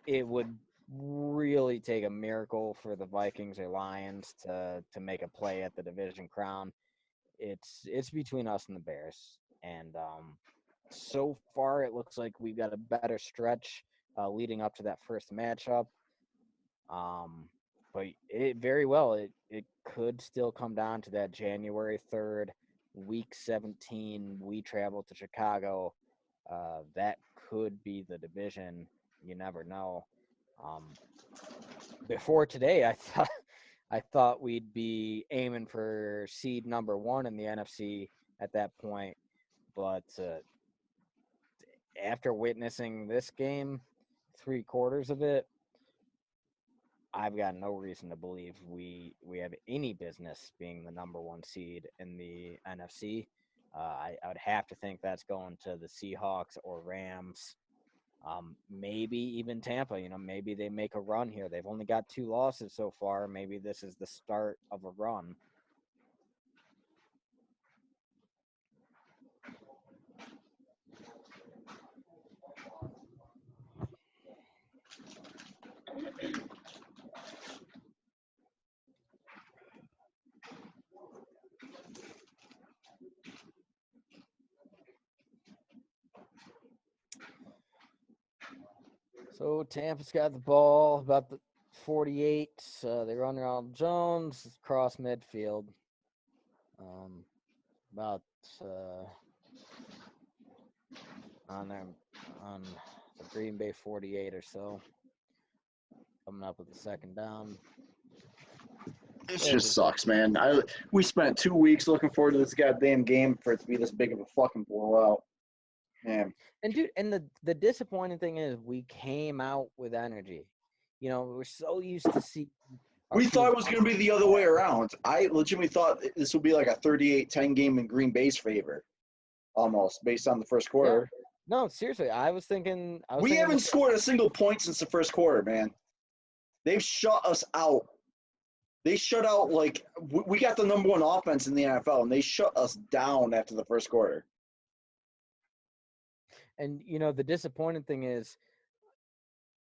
it would really take a miracle for the Vikings or Lions to make a play at the division crown. It's between us and the Bears. And so far, it looks like we've got a better stretch leading up to that first matchup. But it very well, it could still come down to that January 3rd, week 17. We travel to Chicago. That could be the division. You never know. Before today, I thought we'd be aiming for seed number 1 in the NFC at that point, but after witnessing this game, 3/4 of it, I've got no reason to believe we have any business being the number one seed in the NFC. I would have to think that's going to the Seahawks or Rams, maybe even Tampa. Maybe they make a run here. They've only got 2 losses so far. Maybe this is the start of a run. So Tampa's got the ball about the 48. They run around Jones across midfield. About on the Green Bay 48 or so. Coming up with the second down. It just sucks, man. We spent 2 weeks looking forward to this goddamn game for it to be this big of a fucking blowout. Man. And dude, and the disappointing thing is we came out with energy. We're so used to see. We thought it was going to be the other way around. I legitimately thought this would be like a 38-10 game in Green Bay's favor, almost, based on the first quarter. No, seriously, I was thinking. We haven't scored a single point since the first quarter, man. They've shut us out. They shut out, like, we got the number one offense in the NFL, and they shut us down after the first quarter. And, the disappointing thing is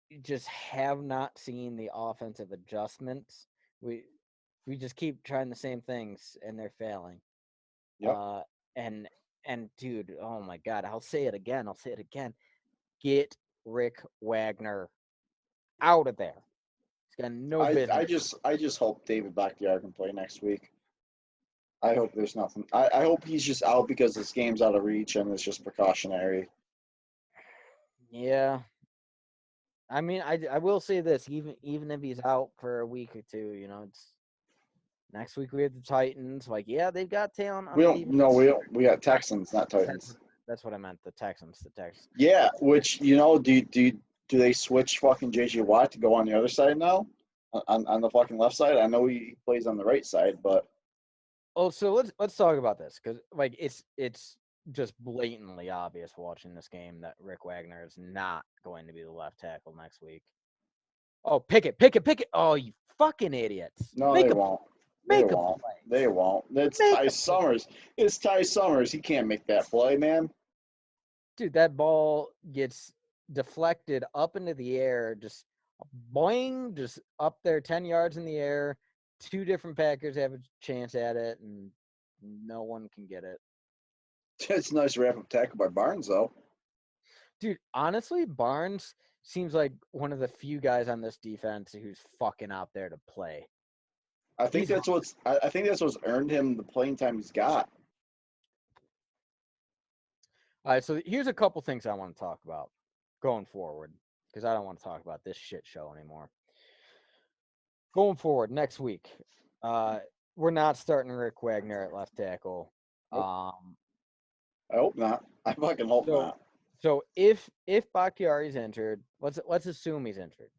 you just have not seen the offensive adjustments. We just keep trying the same things, and they're failing. Yep. And dude, oh, my God, I'll say it again. Get Rick Wagner out of there. He's got no business. I just hope David Bakhtiari can play next week. I hope there's nothing. I hope he's just out because this game's out of reach and it's just precautionary. Yeah. I mean, I will say this, even if he's out for a week or two, it's next week we have the Titans. Like, yeah, they've got talent on We don't. We got Texans, not Titans. That's what I meant. The Texans. Yeah, which do they switch fucking JJ Watt to go on the other side now, on the fucking left side? I know he plays on the right side, but so let's talk about this because like it's just blatantly obvious watching this game that Rick Wagner is not going to be the left tackle next week. Oh, pick it! Oh, you fucking idiots! No, they won't. They won't. It's Ty Summers. It's Ty Summers. He can't make that play, man. Dude, that ball gets deflected up into the air, just boing, just up there 10 yards in the air. 2 different Packers have a chance at it, and no one can get it. It's a nice wrap-up tackle by Barnes, though. Dude, honestly, Barnes seems like one of the few guys on this defense who's fucking out there to play. I think that's what's earned him the playing time he's got. All right, so here's a couple things I want to talk about going forward because I don't want to talk about this shit show anymore. Going forward next week, we're not starting Rick Wagner at left tackle. Nope. I hope not. I fucking hope not. So if Bakhtiari's injured, let's assume he's injured.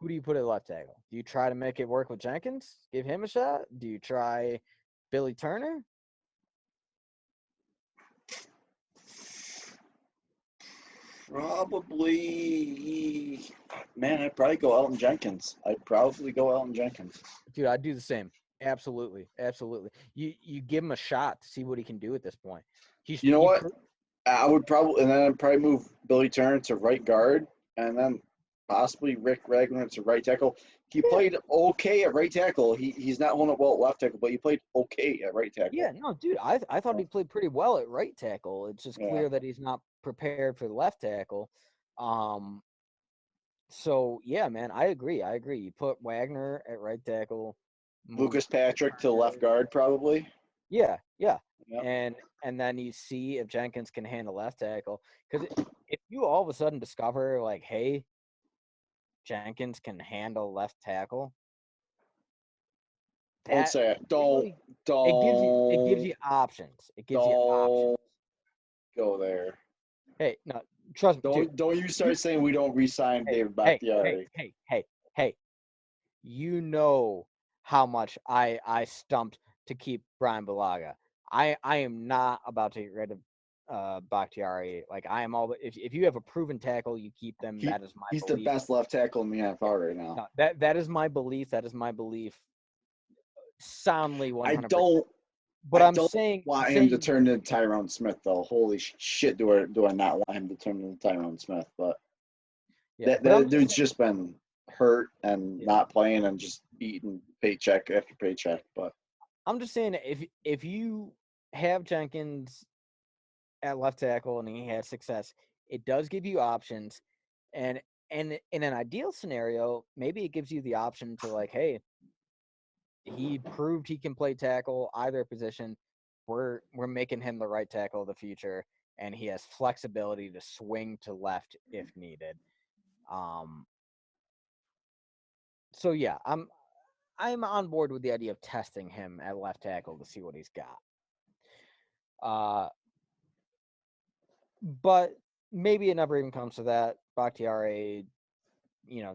Who do you put at left tackle? Do you try to make it work with Jenkins? Give him a shot? Do you try Billy Turner? Probably, man, I'd probably go Elton Jenkins. Dude, I'd do the same. Absolutely. You give him a shot to see what he can do at this point. What? I'd probably move Billy Turner to right guard, and then possibly Rick Wagner to right tackle. He played okay at right tackle. He's not holding up well at left tackle, but he played okay at right tackle. Yeah, no, dude, I thought he played pretty well at right tackle. It's just clear that he's not prepared for the left tackle. So yeah, man, I agree. You put Wagner at right tackle. Lucas Patrick to left guard, probably. Yeah. Yep. And then you see if Jenkins can handle left tackle. Because if you all of a sudden discover, like, hey, Jenkins can handle left tackle. Don't say it. Don't. It gives you options. Go there. Hey, no, trust me. Don't you start saying we don't re-sign David Bakhtiari. Hey. you know how much I stumped to keep Brian Balaga. I am not about to get rid of Bakhtiari. Like I am all if you have a proven tackle, you keep them. He That is my he's the belief. best left tackle in the Yeah. NFL right now. No, that is my belief. That is my belief. Soundly I 100%. don't But I I'm don't saying want him to saying turn into Tyrone Smith though. Holy shit, do I not want him to turn into Tyrone Smith? But yeah. that But I'm that just dude's saying, just been hurt and yeah. not playing and just eating paycheck after paycheck. But I'm just saying if you have Jenkins at left tackle and he has success, it does give you options. And in an ideal scenario, maybe it gives you the option to like, hey, he proved he can play tackle either position. We're making him the right tackle of the future, and he has flexibility to swing to left if needed. Um, so yeah, I'm on board with the idea of testing him at left tackle to see what he's got. Uh, but maybe it never even comes to that. Bakhtiari,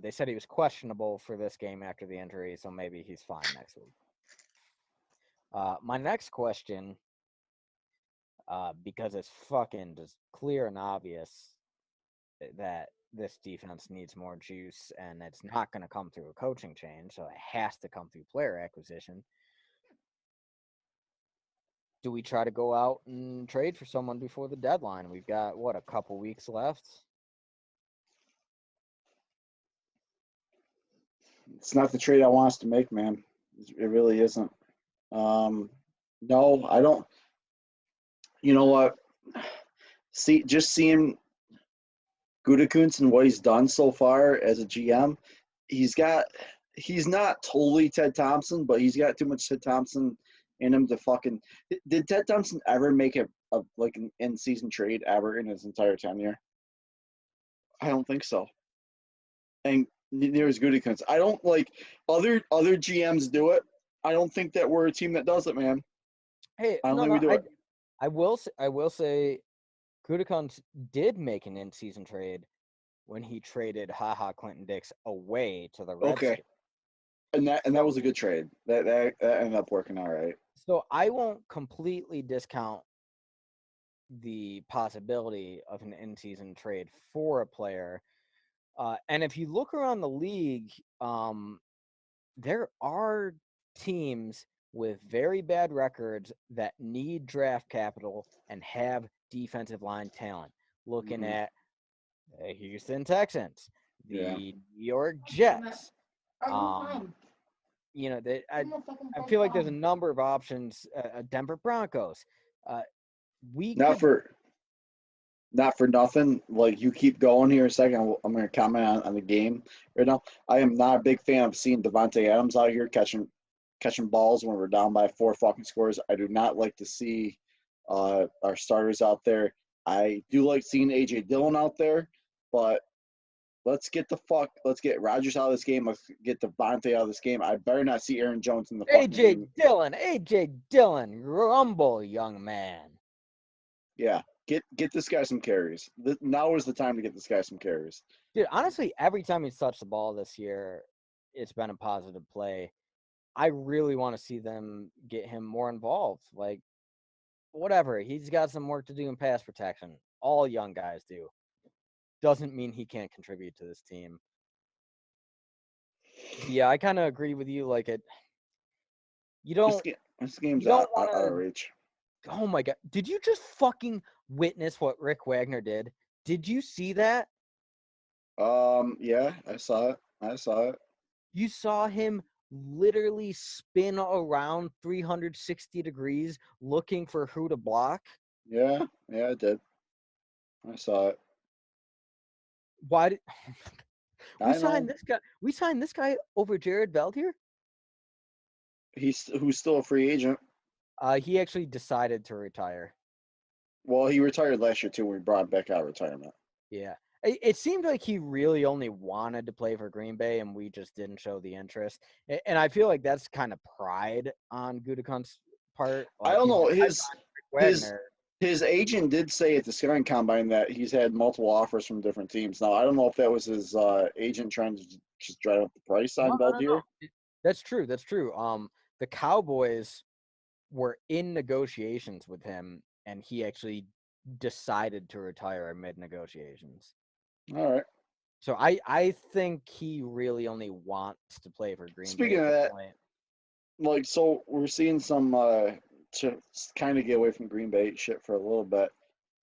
they said he was questionable for this game after the injury, so maybe he's fine next week. My next question, because it's fucking just clear and obvious that this defense needs more juice, and it's not going to come through a coaching change, so it has to come through player acquisition. Do we try to go out and trade for someone before the deadline? We've got what, a couple weeks left. it's not the trade I want us to make, man. It really isn't. No, I don't. You know what? Just seeing Gutekunst and what he's done so far as a GM, he's got he's not totally Ted Thompson, but he's got too much Ted Thompson in him to fucking. Did Ted Thompson ever make a like an in season trade ever in his entire tenure? I don't think so. And near as Gutekunst, I don't like other GMs do it. I don't think that we're a team that does it, man. Hey, I don't no, think we no, do it. I will say, Gutekunst did make an in-season trade when he traded Haha Clinton Dix away to the Okay, Redskins. and that So, was a good trade. That ended up working all right. so I won't completely discount the possibility of an in-season trade for a player. And if you look around the league, there are teams with very bad records that need draft capital and have defensive line talent. Looking Mm-hmm. at the Houston Texans, Yeah. the New York Jets. I feel like there's a number of options. Denver Broncos. Uh, we Not could. for not for nothing. Like you keep going here a second. I'm going to comment on the game right now. I am not a big fan of seeing Devontae Adams out here catching balls when we're down by 4 fucking scores. I do not like to see our starters out there. I do like seeing AJ Dillon out there, but let's get Rodgers out of this game. Let's get Devontae out of this game. I better not see Aaron Jones in the fucking AJ game. Dillon, AJ Dillon, rumble, young man. Yeah, get this guy some carries. Now is the time to get this guy some carries. Dude, honestly, every time he's touched the ball this year, it's been a positive play. I really want to see them get him more involved. Like, whatever, he's got some work to do in pass protection. All young guys do. Doesn't mean he can't contribute to this team. But yeah, I kind of agree with you. Like, you This don't, game, this you game's don't out want of to. reach. Oh my god, did you just fucking witness what Rick Wagner did? Did you see that? Yeah, I saw it. I saw it. You saw him literally spin around 360 degrees looking for who to block. Yeah, yeah, I did. I saw it. Why did we I signed know. this guy? We signed this guy over Jared Beltier. Who's still a free agent. He actually decided to retire. Well, he retired last year too when we brought him back out of retirement. Yeah, it seemed like he really only wanted to play for Green Bay, and we just didn't show the interest. And I feel like that's kind of pride on Gutekunst's part. I Like don't he's know like, I his signed Rick his Wagner. His agent did say at the scouting combine that he's had multiple offers from different teams. Now I don't know if that was his agent trying to just drive up the price No, on no, no, Beldier. no. That's true. That's true. The Cowboys were in negotiations with him, and he actually decided to retire amid negotiations. All right. So I think he really only wants to play for Green Bay Speaking at of this that, point. like, so we're seeing some to kind of get away from Green Bay shit for a little bit.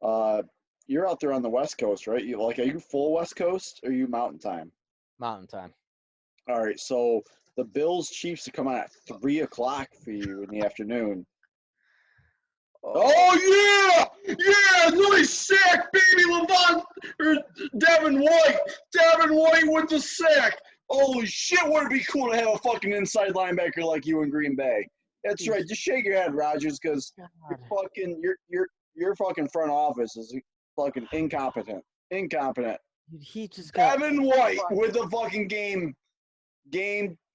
Uh, you're out there on the West Coast, right? You like, are you full West Coast or are you Mountain Time? Mountain Time. All right, so the Bills Chiefs are coming at 3 o'clock for you in the afternoon. Oh, Oh yeah, nice sack, baby, Levon or Devin White. Devin White with the sack. Holy shit, would it be cool to have a fucking inside linebacker like you in Green Bay? That's right. Just shake your head, Rogers, because God. your fucking front office is fucking incompetent. Incompetent. Dude, he just got Devin White with the fucking game.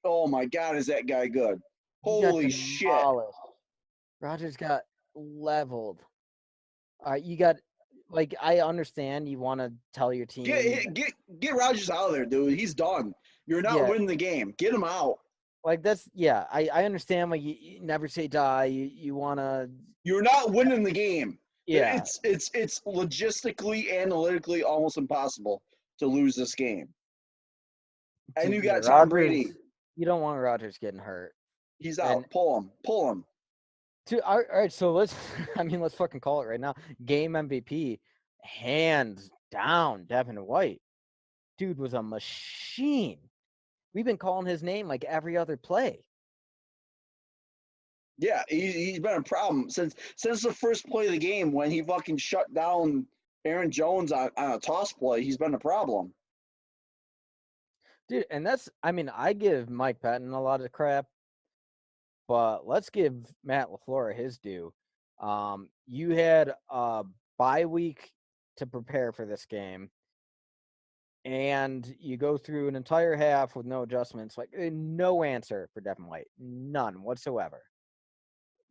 Oh my god, is that guy good? he got Holy shit. demolished. Rogers got leveled. You got like I understand you want to tell your team, Get Rogers out of there, dude. He's done. You're not yeah, winning the game. Get him out. like that's yeah. I understand like you never say die. You want to You're not winning the game. yeah. It's logistically, analytically almost impossible to lose this game. And Dude, you yeah, got Tom Rogers. Brady. You don't want Rogers getting hurt. He's And out. Pull him. Pull him. all right, so let's I mean let's fucking call it right now. Game MVP, hands down, Devin White. Dude was a machine. We've been calling his name like every other play. Yeah, he's been a problem since the first play of the game when he fucking shut down Aaron Jones on a toss play. He's been a problem. Dude, and that's I mean, I give Mike Patton a lot of crap, but let's give Matt LaFleur his due. You had a bye week to prepare for this game, and you go through an entire half with no adjustments, like no answer for Devin White, none whatsoever.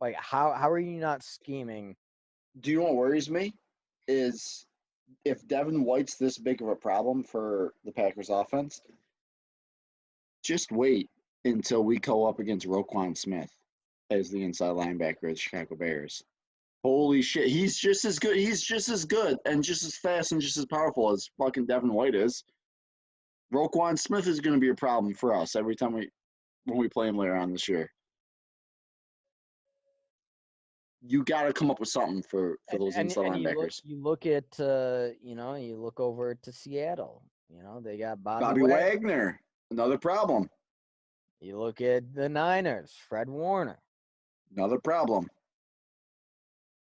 Like how are you not scheming? Do you know what worries me? Is if Devin White's this big of a problem for the Packers offense, just wait until we go up against Roquan Smith as the inside linebacker of the Chicago Bears. Holy shit, he's just as good. He's just as good and just as fast and just as powerful as fucking Devin White is. Roquan Smith is going to be a problem for us every time when we play him later on this year. You got to come up with something for those inside And linebackers. you look at you look over to Seattle. They got Bobby Bobby Wagner. Wagner, another problem. You look at the Niners, Fred Warner. Another problem.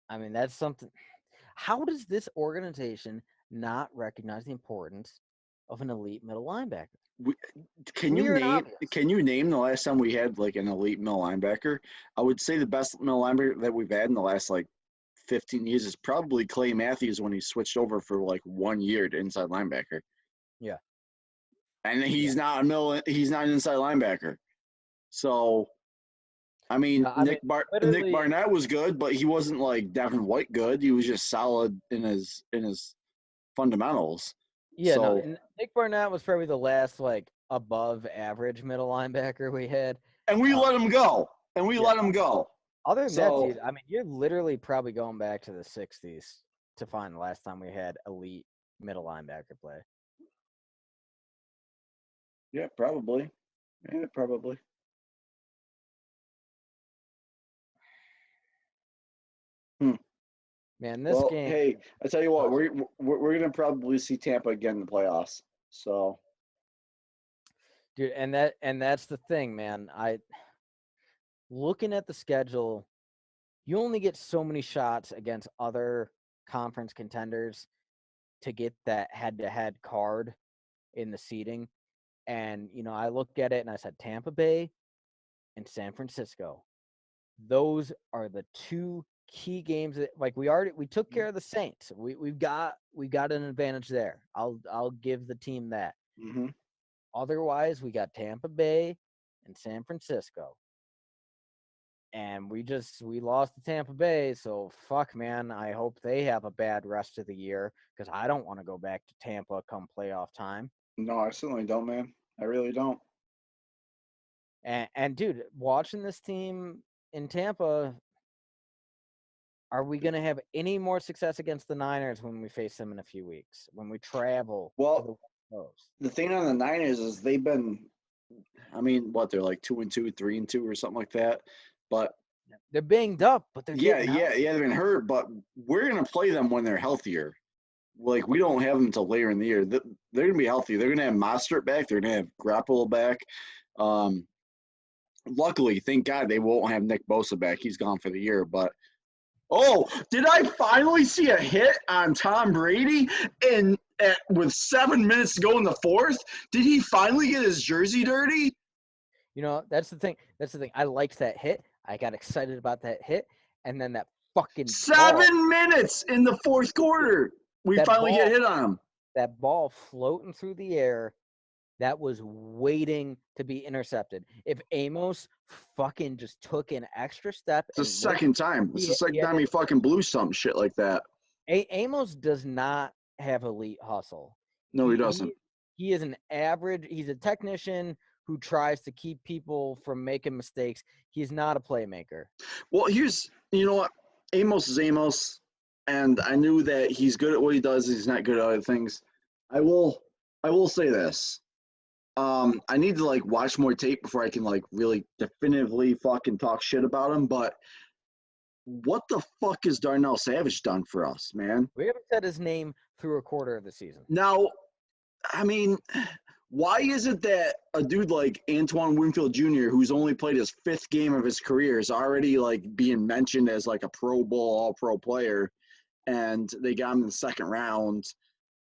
I mean, that's something. How does this organization not recognize the importance of an elite middle linebacker? We, Clear and obvious. Can you name the last time we had like an elite middle linebacker? I would say the best middle linebacker that we've had in the last like 15 years is probably Clay Matthews when he switched over for like 1 year to inside linebacker. Yeah. And he's not he's not an inside linebacker. So I mean, No, I mean, Nick literally, Barnett was good, but he wasn't like Devin White good. He was just solid in his fundamentals. yeah, no. So And Nick Barnett was probably the last like above average middle linebacker we had. and we Uh, let him go. And we yeah. let him go. Other than that, So dude, I mean, you're literally probably going back to the '60s to find the last time we had elite middle linebacker play. yeah, probably. Yeah, probably. Hmm. Man, this Well, game, hey, I tell you what, uh, we're gonna probably see Tampa again in the playoffs. So dude, and that's the thing, man. I looking at the schedule, you only get so many shots against other conference contenders to get that head-to-head card in the seeding. And I looked at it and I said Tampa Bay and San Francisco. Those are the two key games that like we took care of the Saints. We've got an advantage there. I'll give the team that. mm-hmm. Otherwise, we got Tampa Bay and San Francisco. and we lost to Tampa Bay. So fuck, man. I hope they have a bad rest of the year because I don't want to go back to Tampa come playoff time. No, I certainly don't, man. I really don't. And dude, watching this team in Tampa, are we going to have any more success against the Niners when we face them in a few weeks? When we travel to the Well, West Coast? the thing on the Niners is they've been, I mean, what, they're like 2-2, 3-2, or something like that. But They're banged up, but they're yeah, getting yeah, out. yeah, they've been hurt. But we're gonna play them when they're healthier. Like we don't have them until later in the year. They're gonna be healthy. They're gonna have Mostert back. They're gonna have Garoppolo back. Um, Luckily, thank God they won't have Nick Bosa back. He's gone for the year. But oh, did I finally see a hit on Tom Brady? And with 7 minutes to go in the fourth, did he finally get his jersey dirty? You know, that's the thing. That's the thing. I liked that hit. I got excited about that hit, and then that fucking ball, 7 minutes in the fourth quarter, we that finally get ball, hit on him. that ball floating through the air, that was waiting to be intercepted. If Amos fucking just took an extra step It's the and looked, second time. It's the second time he fucking blew some shit like that. Amos does not have elite hustle. No, he He doesn't. he he is an average. He's a technician who tries to keep people from making mistakes. He's not a playmaker. Well, you know what? Amos is Amos, and I knew that he's good at what he does. He's not good at other things. I will say this. I need to like watch more tape before I can like really definitively fucking talk shit about him. But what the fuck has Darnell Savage done for us, man? We haven't said his name through a quarter of the season. Now, I mean, why is it that a dude like Antoine Winfield Jr., who's only played his fifth game of his career, is already like being mentioned as like a Pro Bowl, All Pro player, and they got him in the second round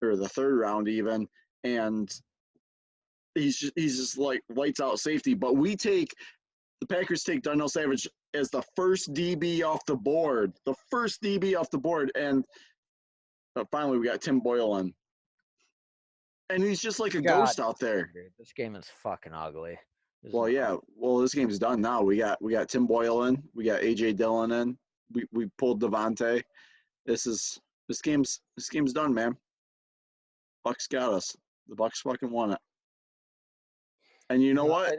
or the third round even, and he's just like lights out safety. But the Packers take Darnell Savage as the first DB off the board, and finally we got Tim Boyle in. And he's just like a ghost out there. Dude, this game is fucking ugly. Well, yeah. Well, this game's done now. We got Tim Boyle in. We got AJ Dillon in. We pulled Devontae. This game's done, man. Bucs got us. The Bucs fucking won it. And you know what?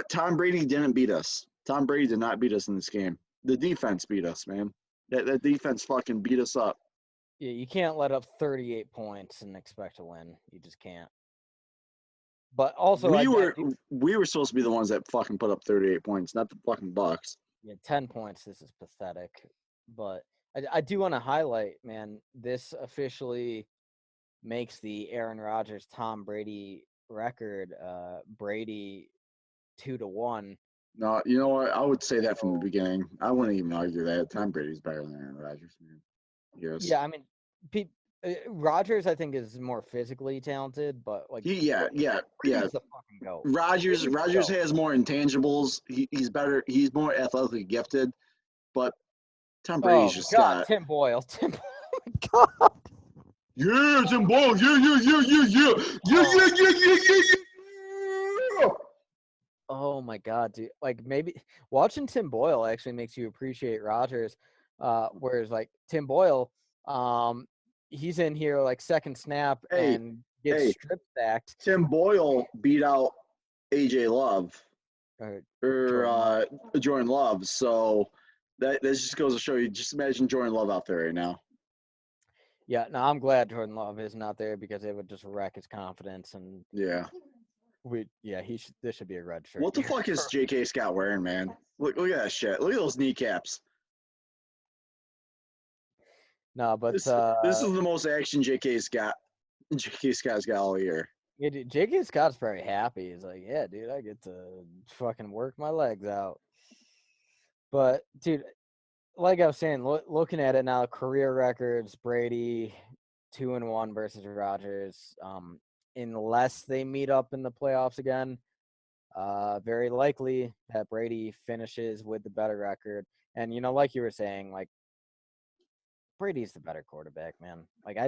Tom Brady didn't beat us. Tom Brady did not beat us in this game. The defense beat us, man. That defense fucking beat us up. Yeah, you can't let up 38 points and expect to win. You just can't. But also, we were supposed to be the ones that fucking put up 38 points, not the fucking Bucs. Yeah, 10 points. This is pathetic. But I do want to highlight, man, this officially makes the Aaron Rodgers Tom Brady record Brady 2-1. No, you know what? I would say that from the beginning. I wouldn't even argue that. Tom Brady's better than Aaron Rodgers, man. Yes. Yeah, I mean, Rodgers, I think, is more physically talented, but like, Yeah. Brady's the fucking goat. Rodgers has more intangibles. He's better. He's more athletically gifted, but Tom Brady's just got. Tim Boyle. Tim Boyle. God. Yeah, Tim Boyle. Yeah. Oh my God, dude! Like maybe watching Tim Boyle actually makes you appreciate Rodgers. Whereas like Tim Boyle, he's in here like second snap and gets strip sacked. Tim Boyle beat out AJ Love or Jordan Love. So that just goes to show you. Just imagine Jordan Love out there right now. Yeah, no, I'm glad Jordan Love isn't out there because it would just wreck his confidence and this should be a red shirt. What the fuck is J.K. Scott wearing, man? Look at that shit. Look at those kneecaps. No, but this is the most action J.K. Scott's got all year. Yeah, dude, J.K. Scott's very happy. He's like, yeah, dude, I get to fucking work my legs out. But dude, like I was saying, looking at it now, career records, Brady 2-1 versus Rodgers. Unless they meet up in the playoffs again, very likely that Brady finishes with the better record. And like you were saying, like Brady's the better quarterback, man. Like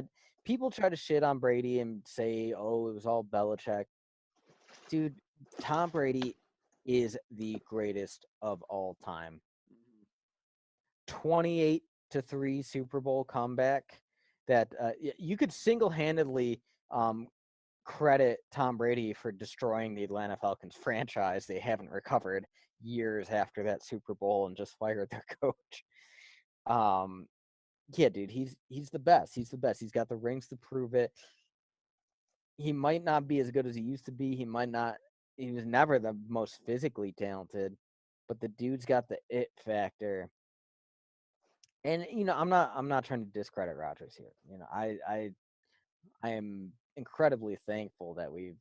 people try to shit on Brady and say, "Oh, it was all Belichick." Dude, Tom Brady is the greatest of all time. 28-3 Super Bowl comeback that you could single-handedly credit Tom Brady for destroying the Atlanta Falcons franchise. They haven't recovered years after that Super Bowl and just fired their coach. Yeah, dude, he's the best. He's the best. He's got the rings to prove it. He might not be as good as he used to be. He might not. He was never the most physically talented, but the dude's got the it factor. And I'm not trying to discredit Rodgers here. I am incredibly thankful that we've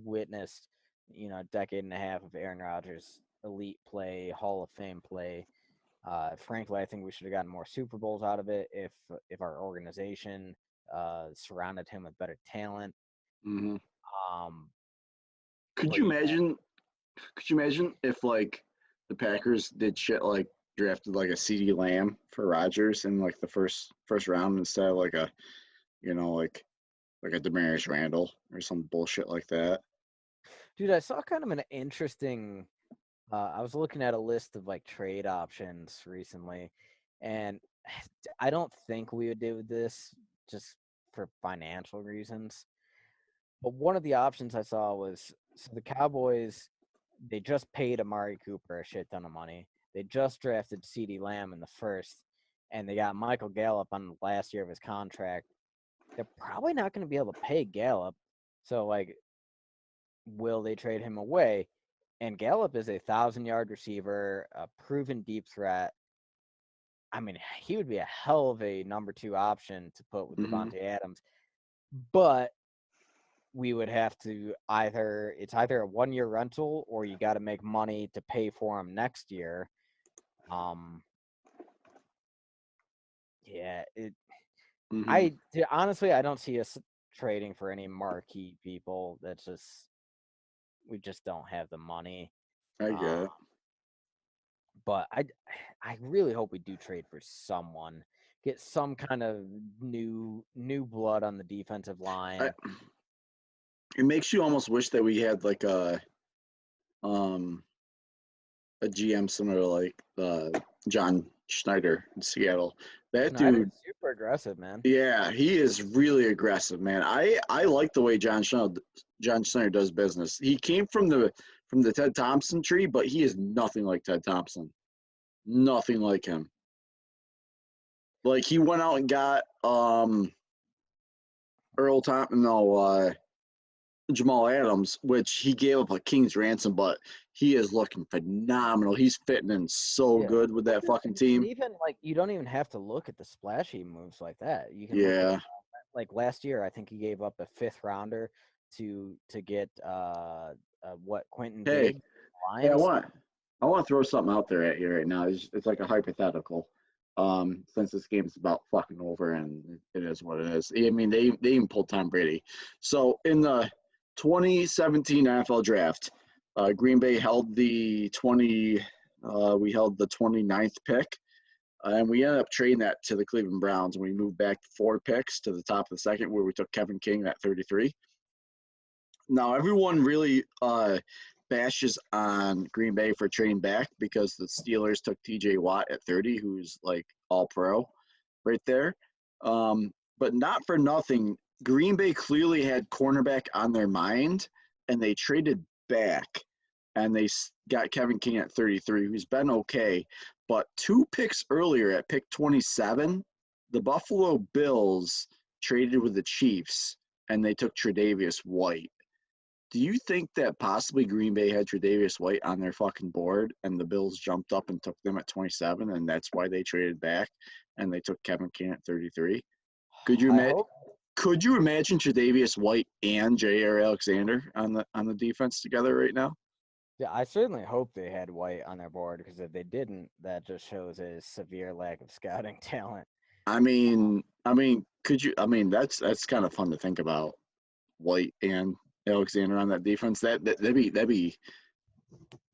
witnessed, a decade and a half of Aaron Rodgers elite play, Hall of Fame play. Frankly, I think we should have gotten more Super Bowls out of it if our organization surrounded him with better talent. Hmm. Um, Could but you yeah, imagine? Could you imagine if like the Packers did shit like drafted like a CD Lamb for Rodgers in like the first round instead of like a like a Demarius Randall or some bullshit like that? dude, I saw kind of an interesting. I was looking at a list of like trade options recently, and I don't think we would do this just for financial reasons. But one of the options I saw was so the Cowboys, they just paid Amari Cooper a shit ton of money. They just drafted CeeDee Lamb in the first, and they got Michael Gallup on the last year of his contract. They're probably not going to be able to pay Gallup. So, like, will they trade him away? And Gallup is a 1,000-yard receiver, a proven deep threat. I mean, he would be a hell of a number two option to put with Hmm. Devontae Adams. But we would have to it's either a 1 year rental or you got to make money to pay for him next year. Um, yeah, Hmm. honestly, I don't see us trading for any marquee people. That's just we just don't have the money. I get Uh, it. but I really hope we do trade for someone, get some kind of new blood on the defensive I, line. it makes you almost wish that we had like um a GM similar to like John Schneider in Seattle. That Schneider's dude, super aggressive, man. yeah, he is really aggressive, man. I like the way John Schneider does business. He came from the Ted Thompson tree, but he is nothing like Ted Thompson. Nothing like him. Like he went out and got Earl Thompson, no, Jamal Adams, which he gave up a king's ransom, but he is looking phenomenal. He's fitting in so Yeah. good with Well, that dude, fucking and team. even like you don't even have to look at the splashy moves like that. You can look at Yeah. like last year. I think he gave up a fifth rounder to get what Quentin Hey, Diggs, hey, I Lions. want I want to throw something out there at you right now. It's like a hypothetical. Since this game's about fucking over and it is what it is. I mean, they even pulled Tom Brady. So in the 2017 NFL draft, Green Bay held the 20. We held the 29th pick, and we ended up trading that to the Cleveland Browns, and we moved back 4 picks to the top of the second, where we took Kevin King at 33. Now everyone really bashes on Green Bay for trading back because the Steelers took T.J. Watt at 30, who's like all pro, right there. But not for nothing, Green Bay clearly had cornerback on their mind, and they traded back, and they got Kevin King at 33, who's been okay. But 2 picks earlier at pick 27, the Buffalo Bills traded with the Chiefs, and they took Tre'Davious White. Do you think that possibly Green Bay had Tre'Davious White on their fucking board and the Bills jumped up and took them at 27 and that's why they traded back and they took Kevin King at 33? Could you I imagine? hope. Could you imagine Tre'Davious White and J.R. Alexander on the defense together right now? Yeah, I certainly hope they had White on their board because if they didn't, that just shows a severe lack of scouting talent. Could you? I mean, that's kind of fun to think about. White and Alexander on that defense. That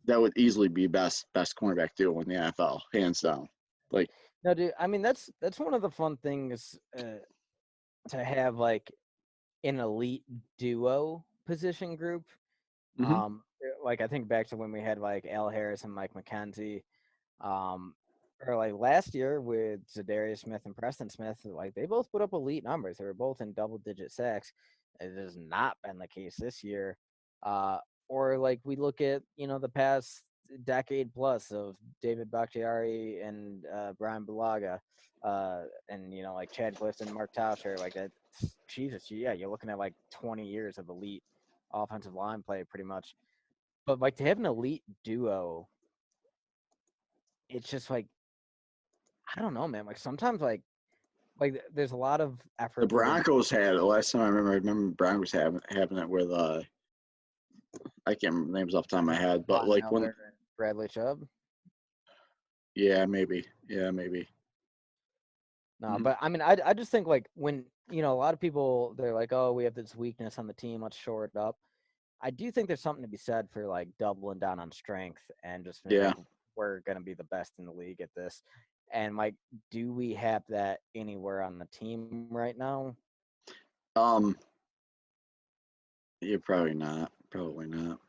would easily be best cornerback duo in the NFL, hands down. Like, No, dude. I mean, that's one of the fun things to have like an elite duo position group. mm-hmm, Like I think back to when we had like Al Harris and Mike McKenzie. Um, or like last year with Zadarius Smith and Preston Smith, like they both put up elite numbers. They were both in double-digit sacks. It has not been the case this year. Uh, or like we look at the past decade plus of David Bakhtiari and Brian Bulaga, and like Chad Clifton, Mark Tauscher, like that. Jesus, yeah, you're looking at like 20 years of elite offensive line play, pretty much. But like to have an elite duo, it's just like I don't know, man. Like sometimes there's a lot of The effort put in. Broncos had it last time I remember Broncos having it with I can't remember the names off the top of my head, but Von like Miller when and Bradley Chubb. yeah, maybe. No, Mhm. but I mean, I just think like when a lot of people they're like, oh, we have this weakness on the team, let's shore it up. I do think there's something to be said for like doubling down on strength and just being Yeah. like, we're gonna be the best in the league at this. And like, do we have that anywhere on the team right now? Um you're probably not. Probably not.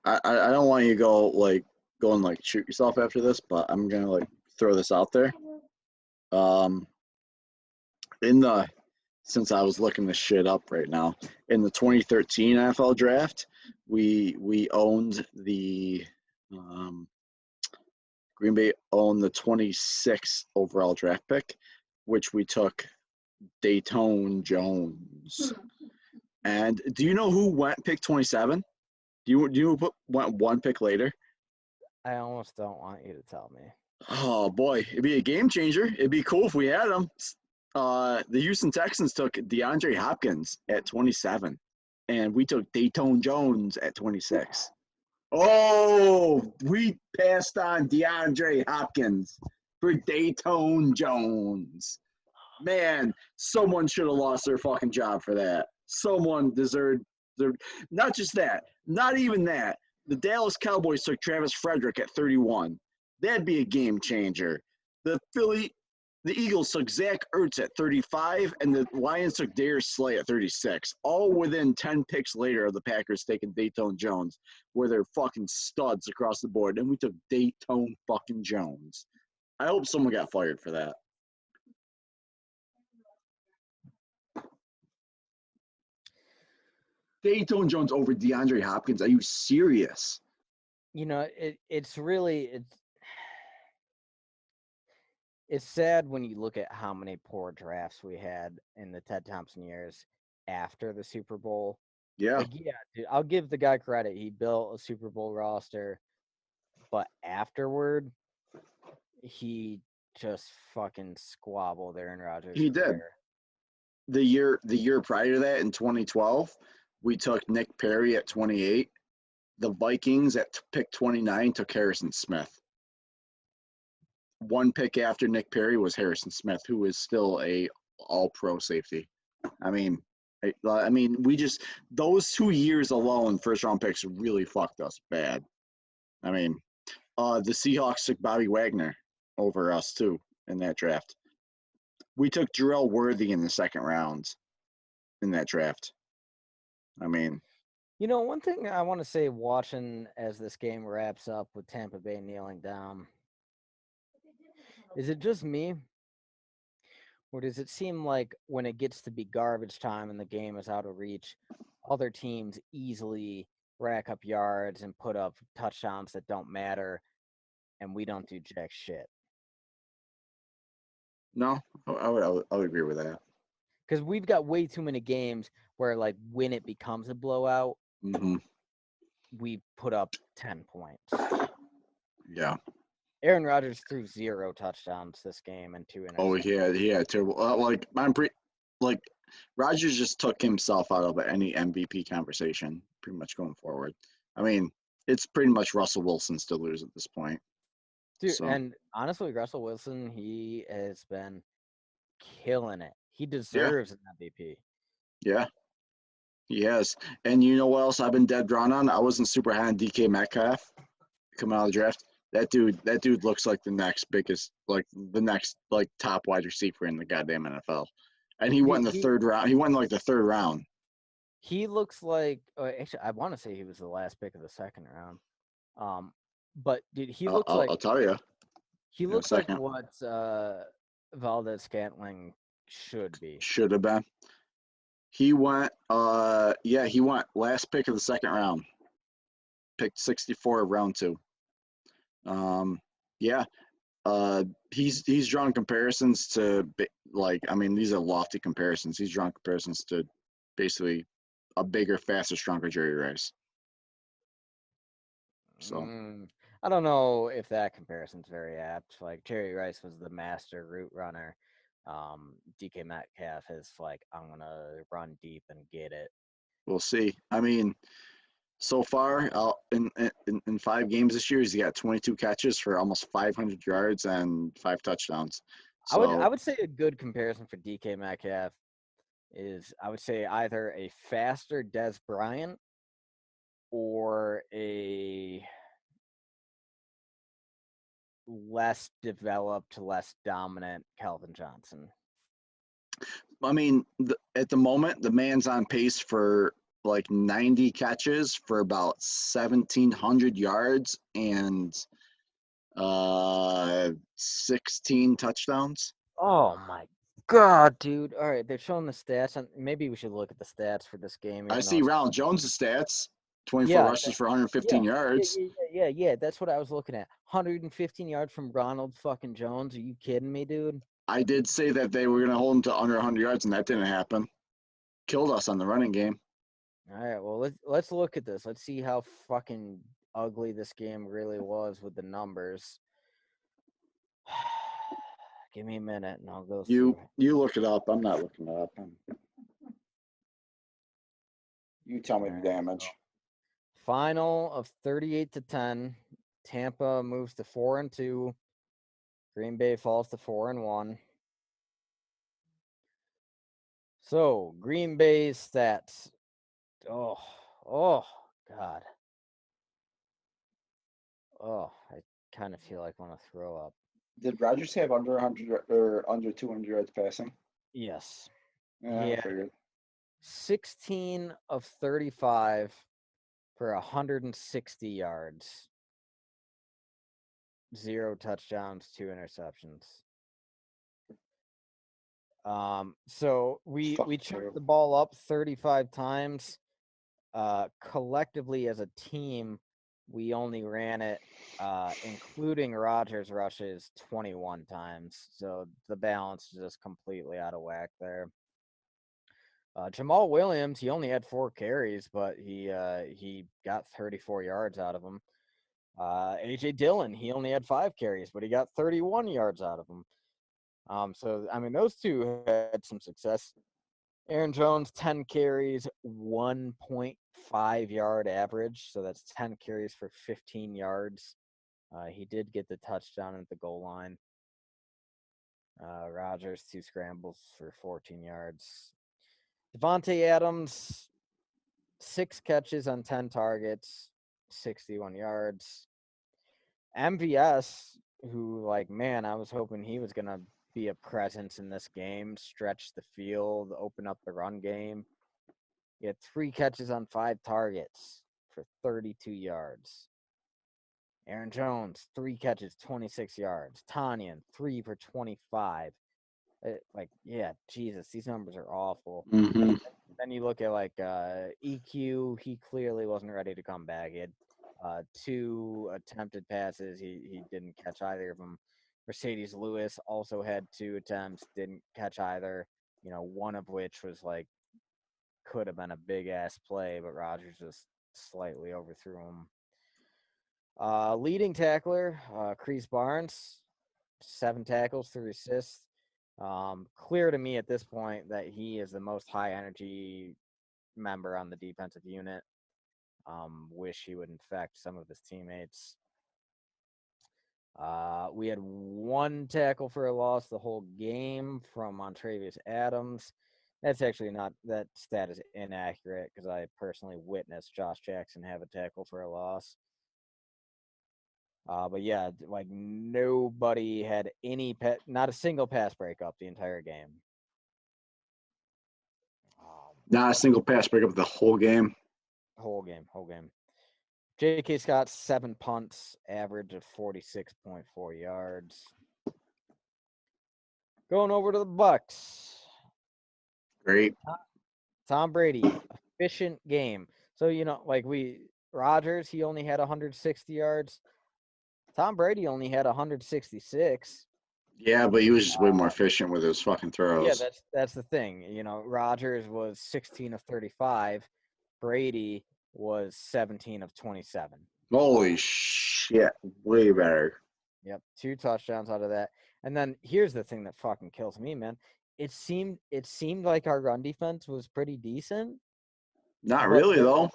I don't want you to go and like shoot yourself after this, but I'm gonna like throw this out there. Um in the since I was looking this shit up right now, in the 2013 NFL draft, we owned the um Green Bay owned the 26th overall draft pick, which we took Dayton Jones. And do you know who went pick 27? Do you know who went one pick later? I almost don't want you to tell me. Oh boy, it'd be a game changer. It'd be cool if we had him. The Houston Texans took DeAndre Hopkins at 27, and we took Dayton Jones at 26. Oh, we passed on DeAndre Hopkins for Dayton Jones. Man, someone should have lost their fucking job for that. Someone deserved their, not just that, not even that. The Dallas Cowboys took Travis Frederick at 31. That'd be a game changer. The Philly, the Eagles took Zach Ertz at 35, and the Lions took Darius Slay at 36. All within 10 picks later of the Packers taking Dayton Jones, where they're fucking studs across the board. And we took Dayton fucking Jones. I hope someone got fired for that. Dayton Jones over DeAndre Hopkins. Are you serious? It's really it's sad when you look at how many poor drafts we had in the Ted Thompson years after the Super Bowl. Yeah. Like, yeah, dude, I'll give the guy credit. He built a Super Bowl roster, but afterward, he just fucking squabbled Aaron Rodgers' He did. career. The year prior to that in 2012, we took Nick Perry at 28. The Vikings at pick 29 took Harrison Smith. One pick after Nick Perry was Harrison Smith, who is still a all-pro safety. I mean, we just those 2 years alone, first round picks really fucked us bad. I mean, the Seahawks took Bobby Wagner over us too in that draft. We took Jarrell Worthy in the second round in that draft. I mean, One thing I want to say watching as this game wraps up with Tampa Bay kneeling down, is it just me? Or does it seem like when it gets to be garbage time and the game is out of reach, other teams easily rack up yards and put up touchdowns that don't matter, and we don't do jack shit? no, I would agree with that. Because we've got way too many games where, like, when it becomes a blowout, Hmm. we put up 10 points. Yeah. Aaron Rodgers threw 0 touchdowns this game and 2 Oh, interceptions. he had terrible. Like like Rogers just took himself out of any MVP conversation, pretty much going forward. I mean, it's pretty much Russell Wilson's to lose at this point. Dude, So and honestly, Russell Wilson, he has been killing it. He yeah, deserves an MVP. yeah, he has. And you know what else I've been dead drawn on? I wasn't super high on DK Metcalf coming out of the draft. That dude looks like the next like top wide receiver in the goddamn NFL. And he went Dude, in the third round. He went like the third round. he looks like actually I want to say he was the last pick of the second round. Um, but dude, he looks I'll, like I'll tell you. He in a looked like second. what Valdez Scantling should be. Should have been. He went. He went last pick of the second round. Picked 64 of round 2. Yeah. He's drawn comparisons to these are lofty comparisons. He's drawn comparisons to basically a bigger, faster, stronger Jerry Rice. So I don't know if that comparison's very apt. Like Jerry Rice was the master route runner. DK Metcalf is like, I'm gonna run deep and get it. we'll see. I mean, so far in 5 games this year, he's got 22 catches for almost 500 yards and 5 touchdowns. I So would say a good comparison for DK Metcalf is I would say either a faster Des Bryant or a less developed, less dominant Calvin Johnson. I mean, at the moment, the man's on pace for like 90 catches for about 1,700 yards and 16 touchdowns. Oh my god, dude! All right, they're showing the stats, and maybe we should look at the stats for this game. I Even though see it's Ronald Jones' stats: 24 yeah, rushes for 115 yeah, yards. yeah. That's what I was looking at. 115 yards from Ronald fucking Jones. Are you kidding me, dude? I did say that they were going to hold him to under 100 yards, and that didn't happen. Killed us on the running game. All right, well let's look at this. Let's see how fucking ugly this game really was with the numbers. Give me a minute, and I'll go You through. you look it up. I'm not looking it up. You tell me All the right, damage. so final of 38-10. Tampa moves to 4-2. Green Bay falls to 4-1. So Green Bay's stats. Oh God. Oh, I kind of feel like I want to throw up. Did Rodgers have under 100 or under 200 yards passing? Yes. Yeah, He I had figured. 16 of 35 for 160 yards. 0 touchdowns, 2 interceptions. So we chucked Terrible. the ball up 35 times. Collectively as a team, we only ran it, including Rodgers rushes, 21 times. So the balance is just completely out of whack there. Jamal Williams, he only had 4 carries, but he got 34 yards out of them. AJ Dillon, he only had 5 carries, but he got 31 yards out of them. So I mean, those two had some success. Aaron Jones, 10 carries, 1.5 yard average. So that's 10 carries for 15 yards. He did get the touchdown at the goal line. Rodgers, 2 scrambles for 14 yards. Devontae Adams, 6 catches on 10 targets, 61 yards. MVS, who, like, man, I was hoping he was going to be a presence in this game, stretch the field, open up the run game. He had 3 catches on 5 targets for 32 yards. Aaron Jones, 3 catches, 26 yards. Tanyan, 3 for 25. Jesus, these numbers are awful. Mm-hmm. Then you look at EQ, he clearly wasn't ready to come back. He had 2 attempted passes. He didn't catch either of them. Mercedes Lewis also had 2 attempts, didn't catch either. One of which was could have been a big ass play, but Rodgers just slightly overthrew him. Leading tackler, Kreese Barnes, 7 tackles, 3 assists. Clear to me at this point that he is the most high energy member on the defensive unit. Wish he would infect some of his teammates. We had 1 tackle for a loss the whole game from Montravius Adams. That's actually not, that stat is inaccurate because I personally witnessed Josh Jackson have a tackle for a loss. But yeah, nobody had not a single pass breakup the entire game. Not a single pass breakup the whole game. Whole game. J.K. Scott, 7 punts, average of 46.4 yards. Going over to the Bucs. Great. Tom Brady, efficient game. So, Rodgers, he only had 160 yards. Tom Brady only had 166. Yeah, but he was just way more Uh, efficient with his fucking yeah, throws. that's the thing. Rodgers was 16 of 35. Brady was 17 of 27. Holy shit, way better. Yep, 2 touchdowns out of that. And then here's the thing that fucking kills me, man. It seemed like our run defense was pretty decent, Not but really though.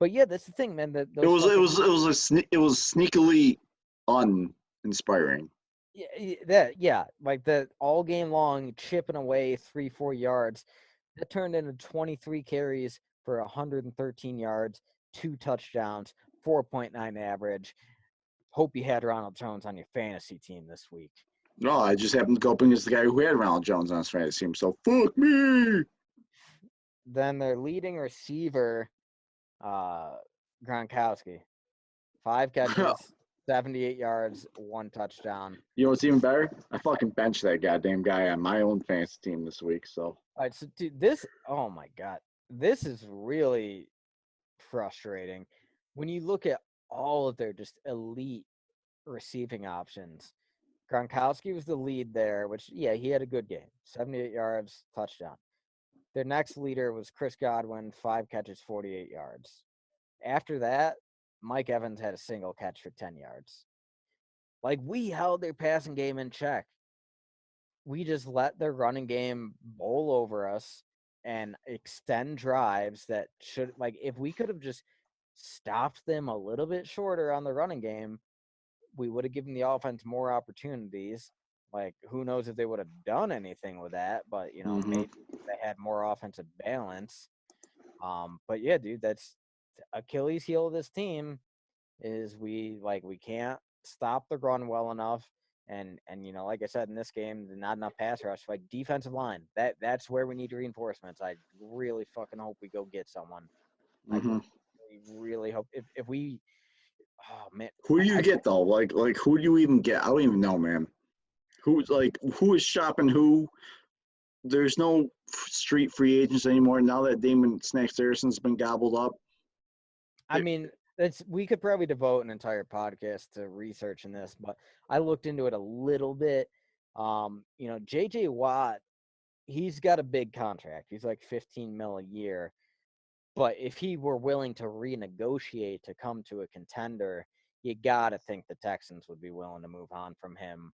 yeah, that's the thing, man. That It those was it fucking was it was it was sneakily uninspiring. like the all game long chipping away 3-4 yards. That turned into 23 carries for 113 yards, 2 touchdowns, 4.9 average. Hope you had Ronald Jones on your fantasy team this week. No, I just happened to go up against the guy who had Ronald Jones on his fantasy team. So fuck me. Then their leading receiver, uh, Gronkowski, 5 catches, 78 yards, 1 touchdown. You know what's even better? I fucking benched that goddamn guy on my own fantasy team this week. So All right, so dude, oh my God, this is really frustrating. When you look at all of their just elite receiving options, Gronkowski was the lead there, which, yeah, he had a good game, 78 yards, touchdown. Their next leader was Chris Godwin, 5 catches, 48 yards. After that, Mike Evans had a single catch for 10 yards. Like, we held their passing game in check. We just let their running game bowl over us and extend drives that should, like, if we could have just stopped them a little bit shorter on the running game, we would have given the offense more opportunities. Like, who knows if they would have done anything with that, but hmm maybe they had more offensive balance. But yeah, dude, that's Achilles heel of this team is we can't stop the run well enough. And like I said in this game, not enough pass rush. Like defensive line, that's where we need reinforcements. I really fucking hope we go get someone. I hmm really hope if we. Oh man, Who do you I get though? Like who do you even get? I don't even know, man. Who is shopping who? There's no street free agents anymore now that Damon Snacks Harrison's been gobbled up. I mean, we could probably devote an entire podcast to researching this, but I looked into it a little bit. JJ Watt, he's got a big contract. He's like 15 mil a year. But if he were willing to renegotiate to come to a contender, you got to think the Texans would be willing to move on from him.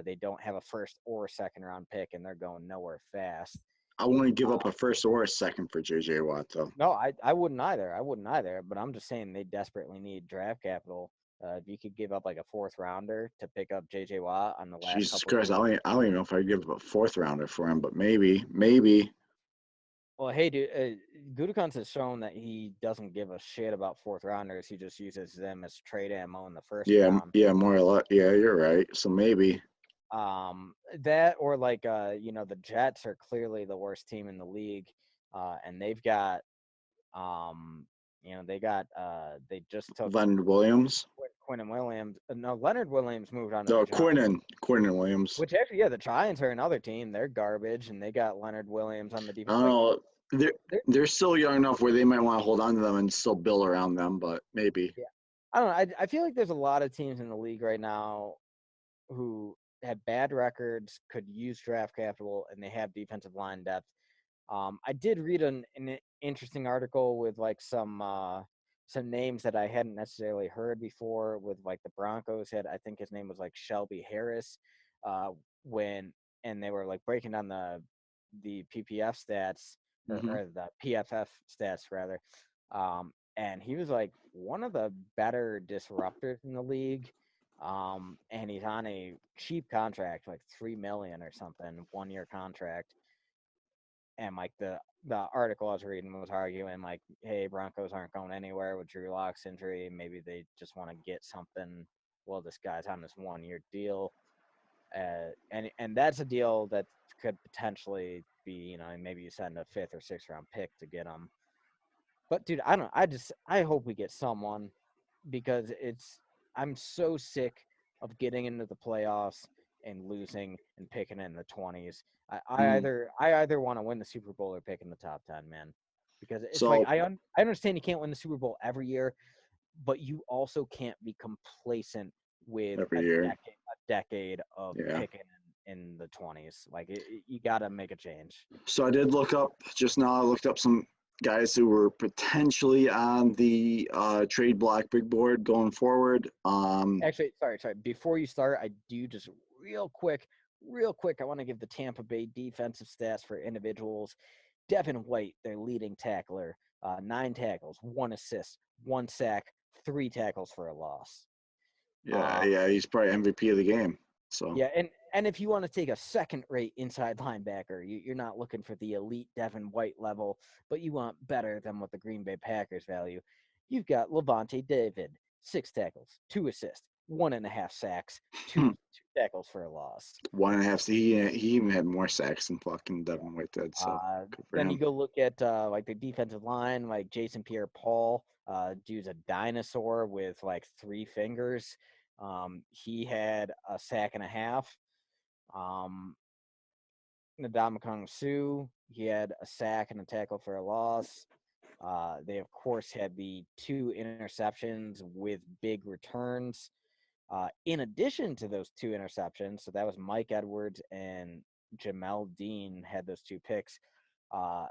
They don't have a first or second round pick, and they're going nowhere fast. I wouldn't give up a first or a second for JJ Watt though. No, I wouldn't either. I wouldn't either. But I'm just saying they desperately need draft capital. If you could give up like a fourth rounder to pick up JJ Watt on the last Jesus couple of Christ, years. I don't even know if I'd give up a fourth rounder for him, but maybe. Well, hey, dude, Gutekunst has shown that he doesn't give a shit about fourth rounders. He just uses them as trade ammo in the first round. Yeah, more or less. Yeah, you're right. So maybe. That or like the Jets are clearly the worst team in the league, and they've got they just took Leonard Williams. Quinn Williams. No, Leonard Williams moved on to the No, Giants. Quinnen Williams. Which actually, yeah, the Giants are another team. They're garbage, and they got Leonard Williams on the I defense. don't Like, know. they're, They're still young enough where they might want to hold on to them and still build around them, but maybe. yeah, I don't know. I feel like there's a lot of teams in the league right now who have bad records, could use draft capital, and they have defensive line depth. I did read an interesting article with like some names that I hadn't necessarily heard before. With like the Broncos had, I think his name was like Shelby Harris, uh, when and they were like breaking down the PPF stats hmm or the PFF stats rather, and he was like one of the better disruptors in the league. And he's on a cheap contract, like 3 million or something, 1 year contract. And like the article I was reading was arguing like, hey, Broncos aren't going anywhere with Drew Lock's injury. Maybe they just want to get something. Well, this guy's on this 1 year deal, and that's a deal that could potentially be, maybe you send a fifth or sixth round pick to get him. But dude, I don't. I hope we get someone. because I'm so sick of getting into the playoffs and losing and picking in the 20s. Mm. I either want to win the Super Bowl or pick in the top 10, man. Because it's like So I understand you can't win the Super Bowl every year, but you also can't be complacent with every year, a decade of yeah. picking in the 20s. Like you got to make a change. So I did look up just now. I looked up some guys who were potentially on the trade block big board going forward. Actually, sorry. Before you start, I do just real quick. I want to give the Tampa Bay defensive stats for individuals. Devin White, their leading tackler, 9 tackles, 1 assist, 1 sack, 3 tackles for a loss. Yeah, Um, yeah, he's probably MVP of the game. So yeah, and if you want to take a second-rate inside linebacker, you're not looking for the elite Devin White level, but you want better than what the Green Bay Packers value. You've got Levante David, 6 tackles, 2 assists, 1.5 sacks, two tackles for a loss. 1.5. He even had more sacks than fucking Devin White did. So good for Then you him. go look at like the defensive line, like Jason Pierre-Paul, dude's a dinosaur with like 3 fingers. He had a sack and a half. Um, Ndamukong Suh, he had a sack and a tackle for a loss. They of course had the 2 interceptions with big returns. In addition to those 2 interceptions, so that was Mike Edwards and Jamel Dean had those 2 picks. Uh,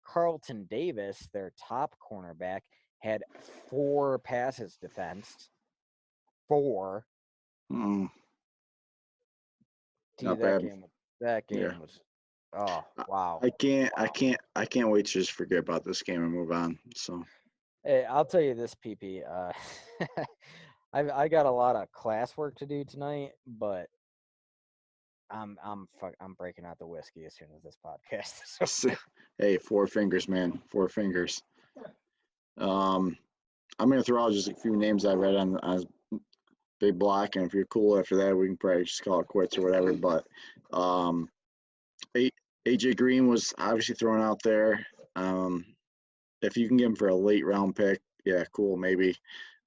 Carlton Davis, their top cornerback, had 4 passes defensed. 4. Mm, Dude, not bad. that Yeah. game was oh I wow. I can't I Wow. can't I can't wait to just forget about this game and move on. So Hey, I'll tell you this, PP. I got a lot of classwork to do tonight, but I'm breaking out the whiskey as soon as this podcast is over. hey, 4 fingers, man, 4 fingers. Um, I'm gonna throw out just a few names I read on big block, and if you're cool after that, we can probably just call it quits or whatever. But um, A- AJ Green was obviously thrown out there. Um, if you can get him for a late round pick, yeah, cool, maybe.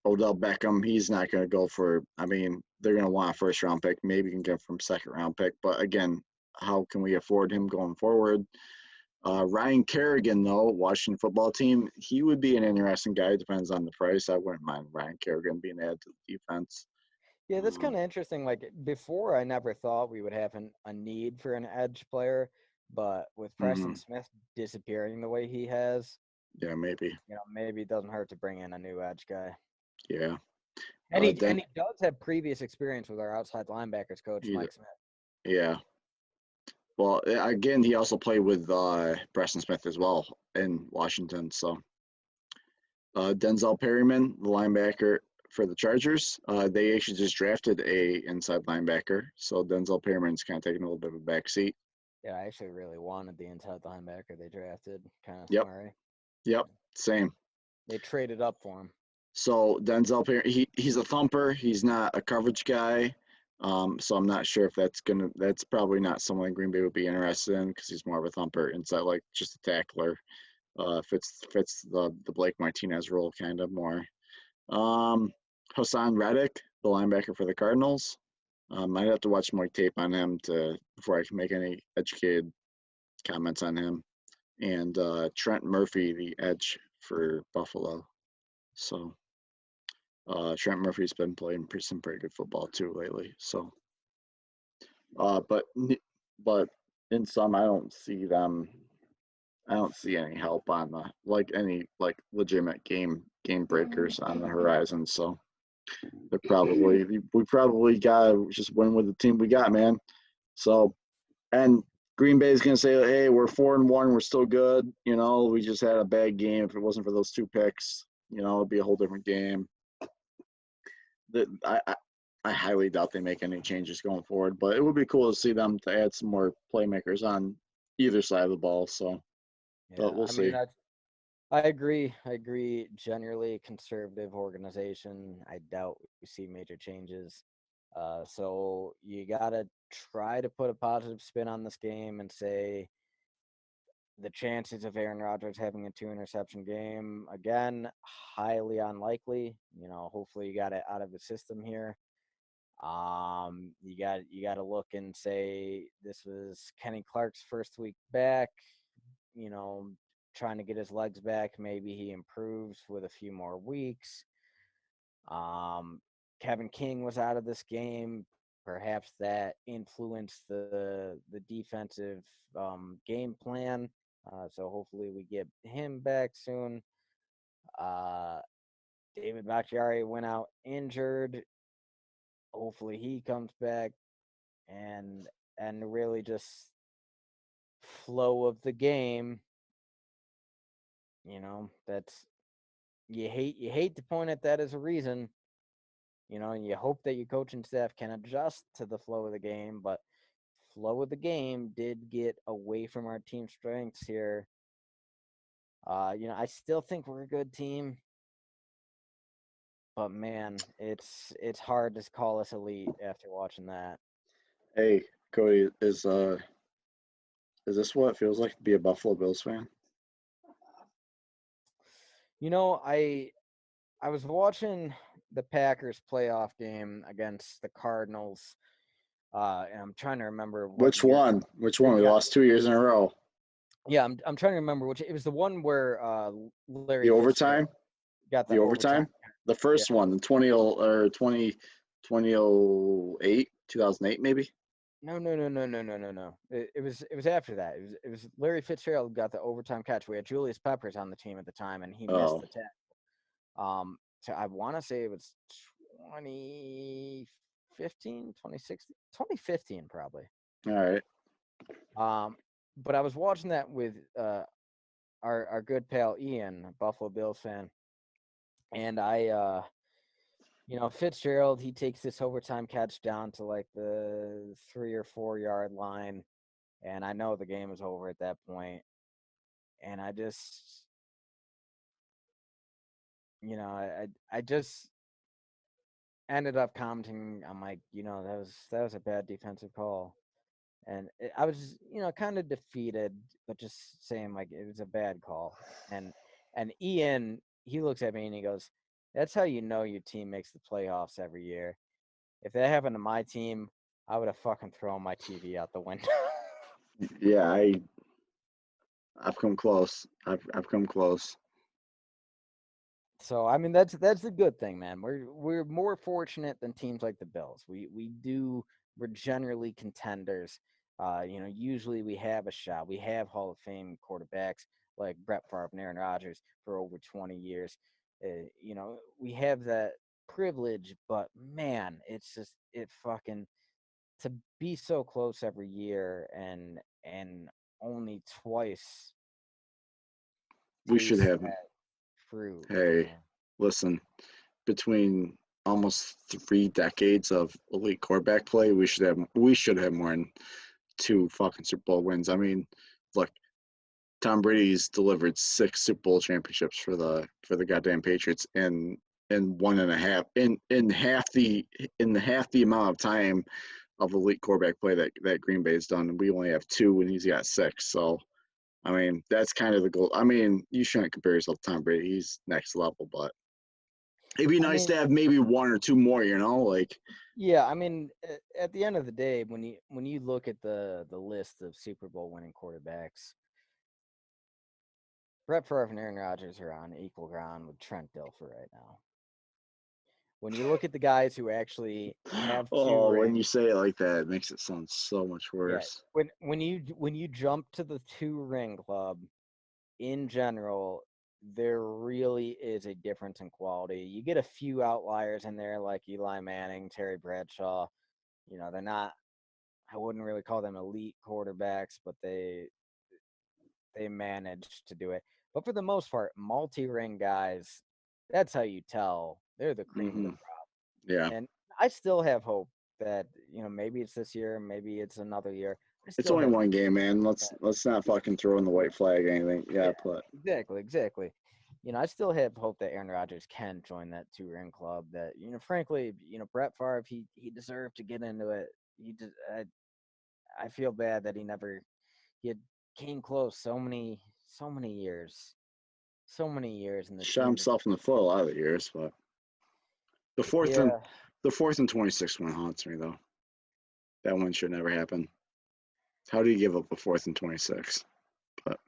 Odell Beckham, he's not going to go for. I mean, they're going to want a first round pick. Maybe you can get him from second round pick, but again, how can we afford him going forward? Ryan Kerrigan, though, Washington football team, he would be an interesting guy. Depends on the price. I wouldn't mind Ryan Kerrigan being added to the defense. Yeah, that's Um, kind of interesting. Like before, I never thought we would have a need for an edge player, but with Preston mhm, Smith disappearing the way he has, yeah, maybe. maybe it doesn't hurt to bring in a new edge guy. Yeah. And Then he does have previous experience with our outside linebackers coach either. Mike Smith. Yeah. Well, again, he also played with Preston Smith as well in Washington. So Denzel Perryman, the linebacker for the Chargers, they actually just drafted a inside linebacker. So Denzel Perryman's kind of taking a little bit of a back seat. Yeah, I actually really wanted the inside linebacker they drafted, kind of Yep, Murray. yep, same. They traded up for him. So Denzel Perryman, he's a thumper. He's not a coverage guy. So I'm not sure if that's probably not someone Green Bay would be interested in because he's more of a thumper inside, like just a tackler. Fits the Blake Martinez role kind of more. Um, Hassan Reddick, the linebacker for the Cardinals. I'd have to watch more tape on him before I can make any educated comments on him. And Trent Murphy, the edge for Buffalo. So Trent Murphy's been playing some pretty good football too lately. So, uh, but but in some, I don't see them. I don't see any help on any legitimate game breakers on the horizon. So we probably gotta just win with the team we got, man. So and Green Bay is gonna say, hey, we're 4-1, we're still good. We just had a bad game. If it wasn't for those 2 picks, it'd be a whole different game. I highly doubt they make any changes going forward, but it would be cool to see them to add some more playmakers on either side of the ball. So, but Yeah, we'll I mean see. I agree. I agree. Generally conservative organization. I doubt we see major changes. So you gotta try to put a positive spin on this game and say The chances of Aaron Rodgers having a two interception game again, highly unlikely. Hopefully you got it out of the system here. You got to look and say this was Kenny Clark's first week back. You know, trying to get his legs back. Maybe he improves with a few more weeks. Kevin King was out of this game. Perhaps that influenced the defensive game plan. So hopefully we get him back soon. Uh, David Bakhtiari went out injured. Hopefully he comes back and really just flow of the game. That's you hate to point at that as a reason. And you hope that your coaching staff can adjust to the flow of the game, but flow of the game did get away from our team strengths here. I still think we're a good team, but man, it's hard to call us elite after watching that. Hey, Cody, is this what it feels like to be a Buffalo Bills fan? I was watching the Packers playoff game against the Cardinals, and I'm trying to remember what Which year. one? Which one? We Yeah, lost 2 years in a row. yeah, I'm trying to remember which. It was the one where The Larry Fitzgerald overtime? got The the overtime. overtime? The Yeah. first one, the 2008, 2008 maybe? No, no, no, no, no, no, no, no. It was after that. It was Larry Fitzgerald got the overtime catch. We had Julius Peppers on the team at the time, and he missed Oh, the tackle. So I want to say it was 2015, 2016, 2015 probably. all right. Um, but I was watching that with our good pal Ian, a Buffalo Bills fan, and Fitzgerald, he takes this overtime catch down to like the 3 or 4 yard line, and I know the game is over at that point, and I just ended up commenting. I'm like, that was a bad defensive call, and I was kind of defeated, but just saying like it was a bad call, and Ian, he looks at me and he goes, "That's how you know your team makes the playoffs every year. If that happened to my team, I would have fucking thrown my TV out the window." Yeah, I've come close. I've come close. So I mean that's a good thing, man. We're more fortunate than teams like the Bills. We're generally contenders. Usually we have a shot. We have Hall of Fame quarterbacks like Brett Favre and Aaron Rodgers for over 20 years. We have that privilege, but man, it's just it fucking to be so close every year and only twice We should taste have. that fruit. Hey, listen, between almost 3 decades of elite quarterback play, we should have more than two fucking Super Bowl wins. I mean, look, Tom Brady's delivered 6 Super Bowl championships for the goddamn Patriots in one and a half in half the amount of time of elite quarterback play that Green Bay's done. We only have two, and he's got 6. So I mean, that's kind of the goal. I mean, you shouldn't compare yourself to Tom Brady. He's next level, but it'd be I nice mean, to have maybe one or two more. Like yeah, I mean, at the end of the day, when you look at the list of Super Bowl winning quarterbacks, Brett Favre and Aaron Rodgers are on equal ground with Trent Dilfer right now. When you look at the guys who actually have two oh, when you rings, say it like that, it makes it sound so much yeah, worse. when you jump to the two ring club in general, there really is a difference in quality. You get a few outliers in there like Eli Manning, Terry Bradshaw. They're not. I wouldn't really call them elite quarterbacks, but they manage to do it. But for the most part, multi-ring guys, that's how you tell they're the cream of the Hmm. crop. Yeah, And I still have hope that maybe it's this year, maybe it's another year. I it's still only have one hope game, man. that Let's not fucking throw in the white flag or anything. yeah, Yeah, but exactly. I still have hope that Aaron Rodgers can join that two-ring club. That frankly, Brett Favre, he deserved to get into it. I feel bad that he never he had came close so many years, so many years, and the Shot team just himself in the foot a lot of the years, but the fourth and yeah. the 4th and 26 one haunts me though. That one should never happen. How do you give up a 4th and 26? But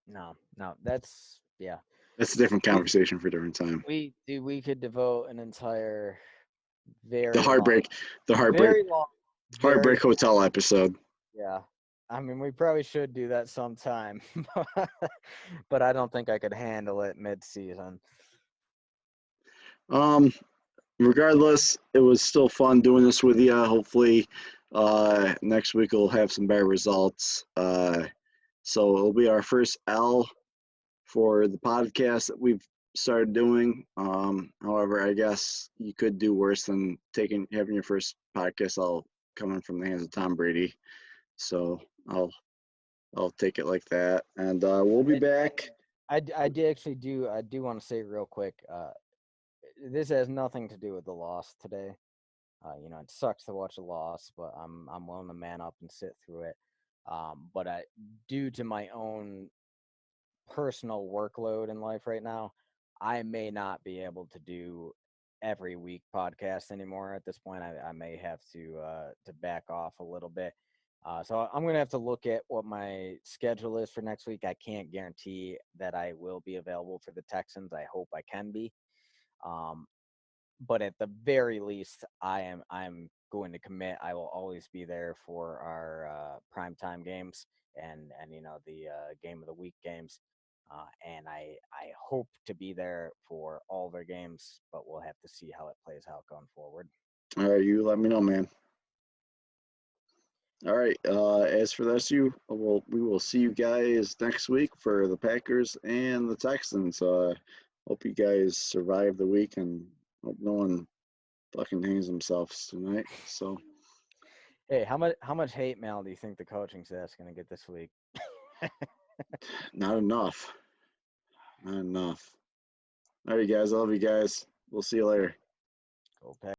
No, that's yeah. that's a different We conversation for a different time. we could devote an entire The very long, heartbreak, the heartbreak, very long, very heartbreak hotel episode. yeah. I mean, we probably should do that sometime, but I don't think I could handle it mid-season. Um, Regardless, it was still fun doing this with you. Hopefully, next week we'll have some better results. So it'll be our first L for the podcast that we've started doing. However, I guess you could do worse than having your first podcast all coming from the hands of Tom Brady. So I'll take it like that, and we'll be back. I do want to say real quick. This has nothing to do with the loss today. It sucks to watch a loss, but I'm willing to man up and sit through it. But due to my own personal workload in life right now, I may not be able to do every week podcast anymore. At this point, I may have to back off a little bit. So I'm gonna have to look at what my schedule is for next week. I can't guarantee that I will be available for the Texans. I hope I can be. Um, but at the very least, I'm going to commit. I will always be there for our primetime games and the game of the week games. And I hope to be there for all their games, but we'll have to see how it plays out going forward. All right, you let me know, man. All right. As for the rest of you, we will see you guys next week for the Packers and the Texans. Hope you guys survive the week and hope no one fucking hangs themselves tonight. So Hey, how much hate mail do you think the coaching staff's gonna get this week? not enough. Not enough. All right, guys. I love you guys. We'll see you later. Go Packers.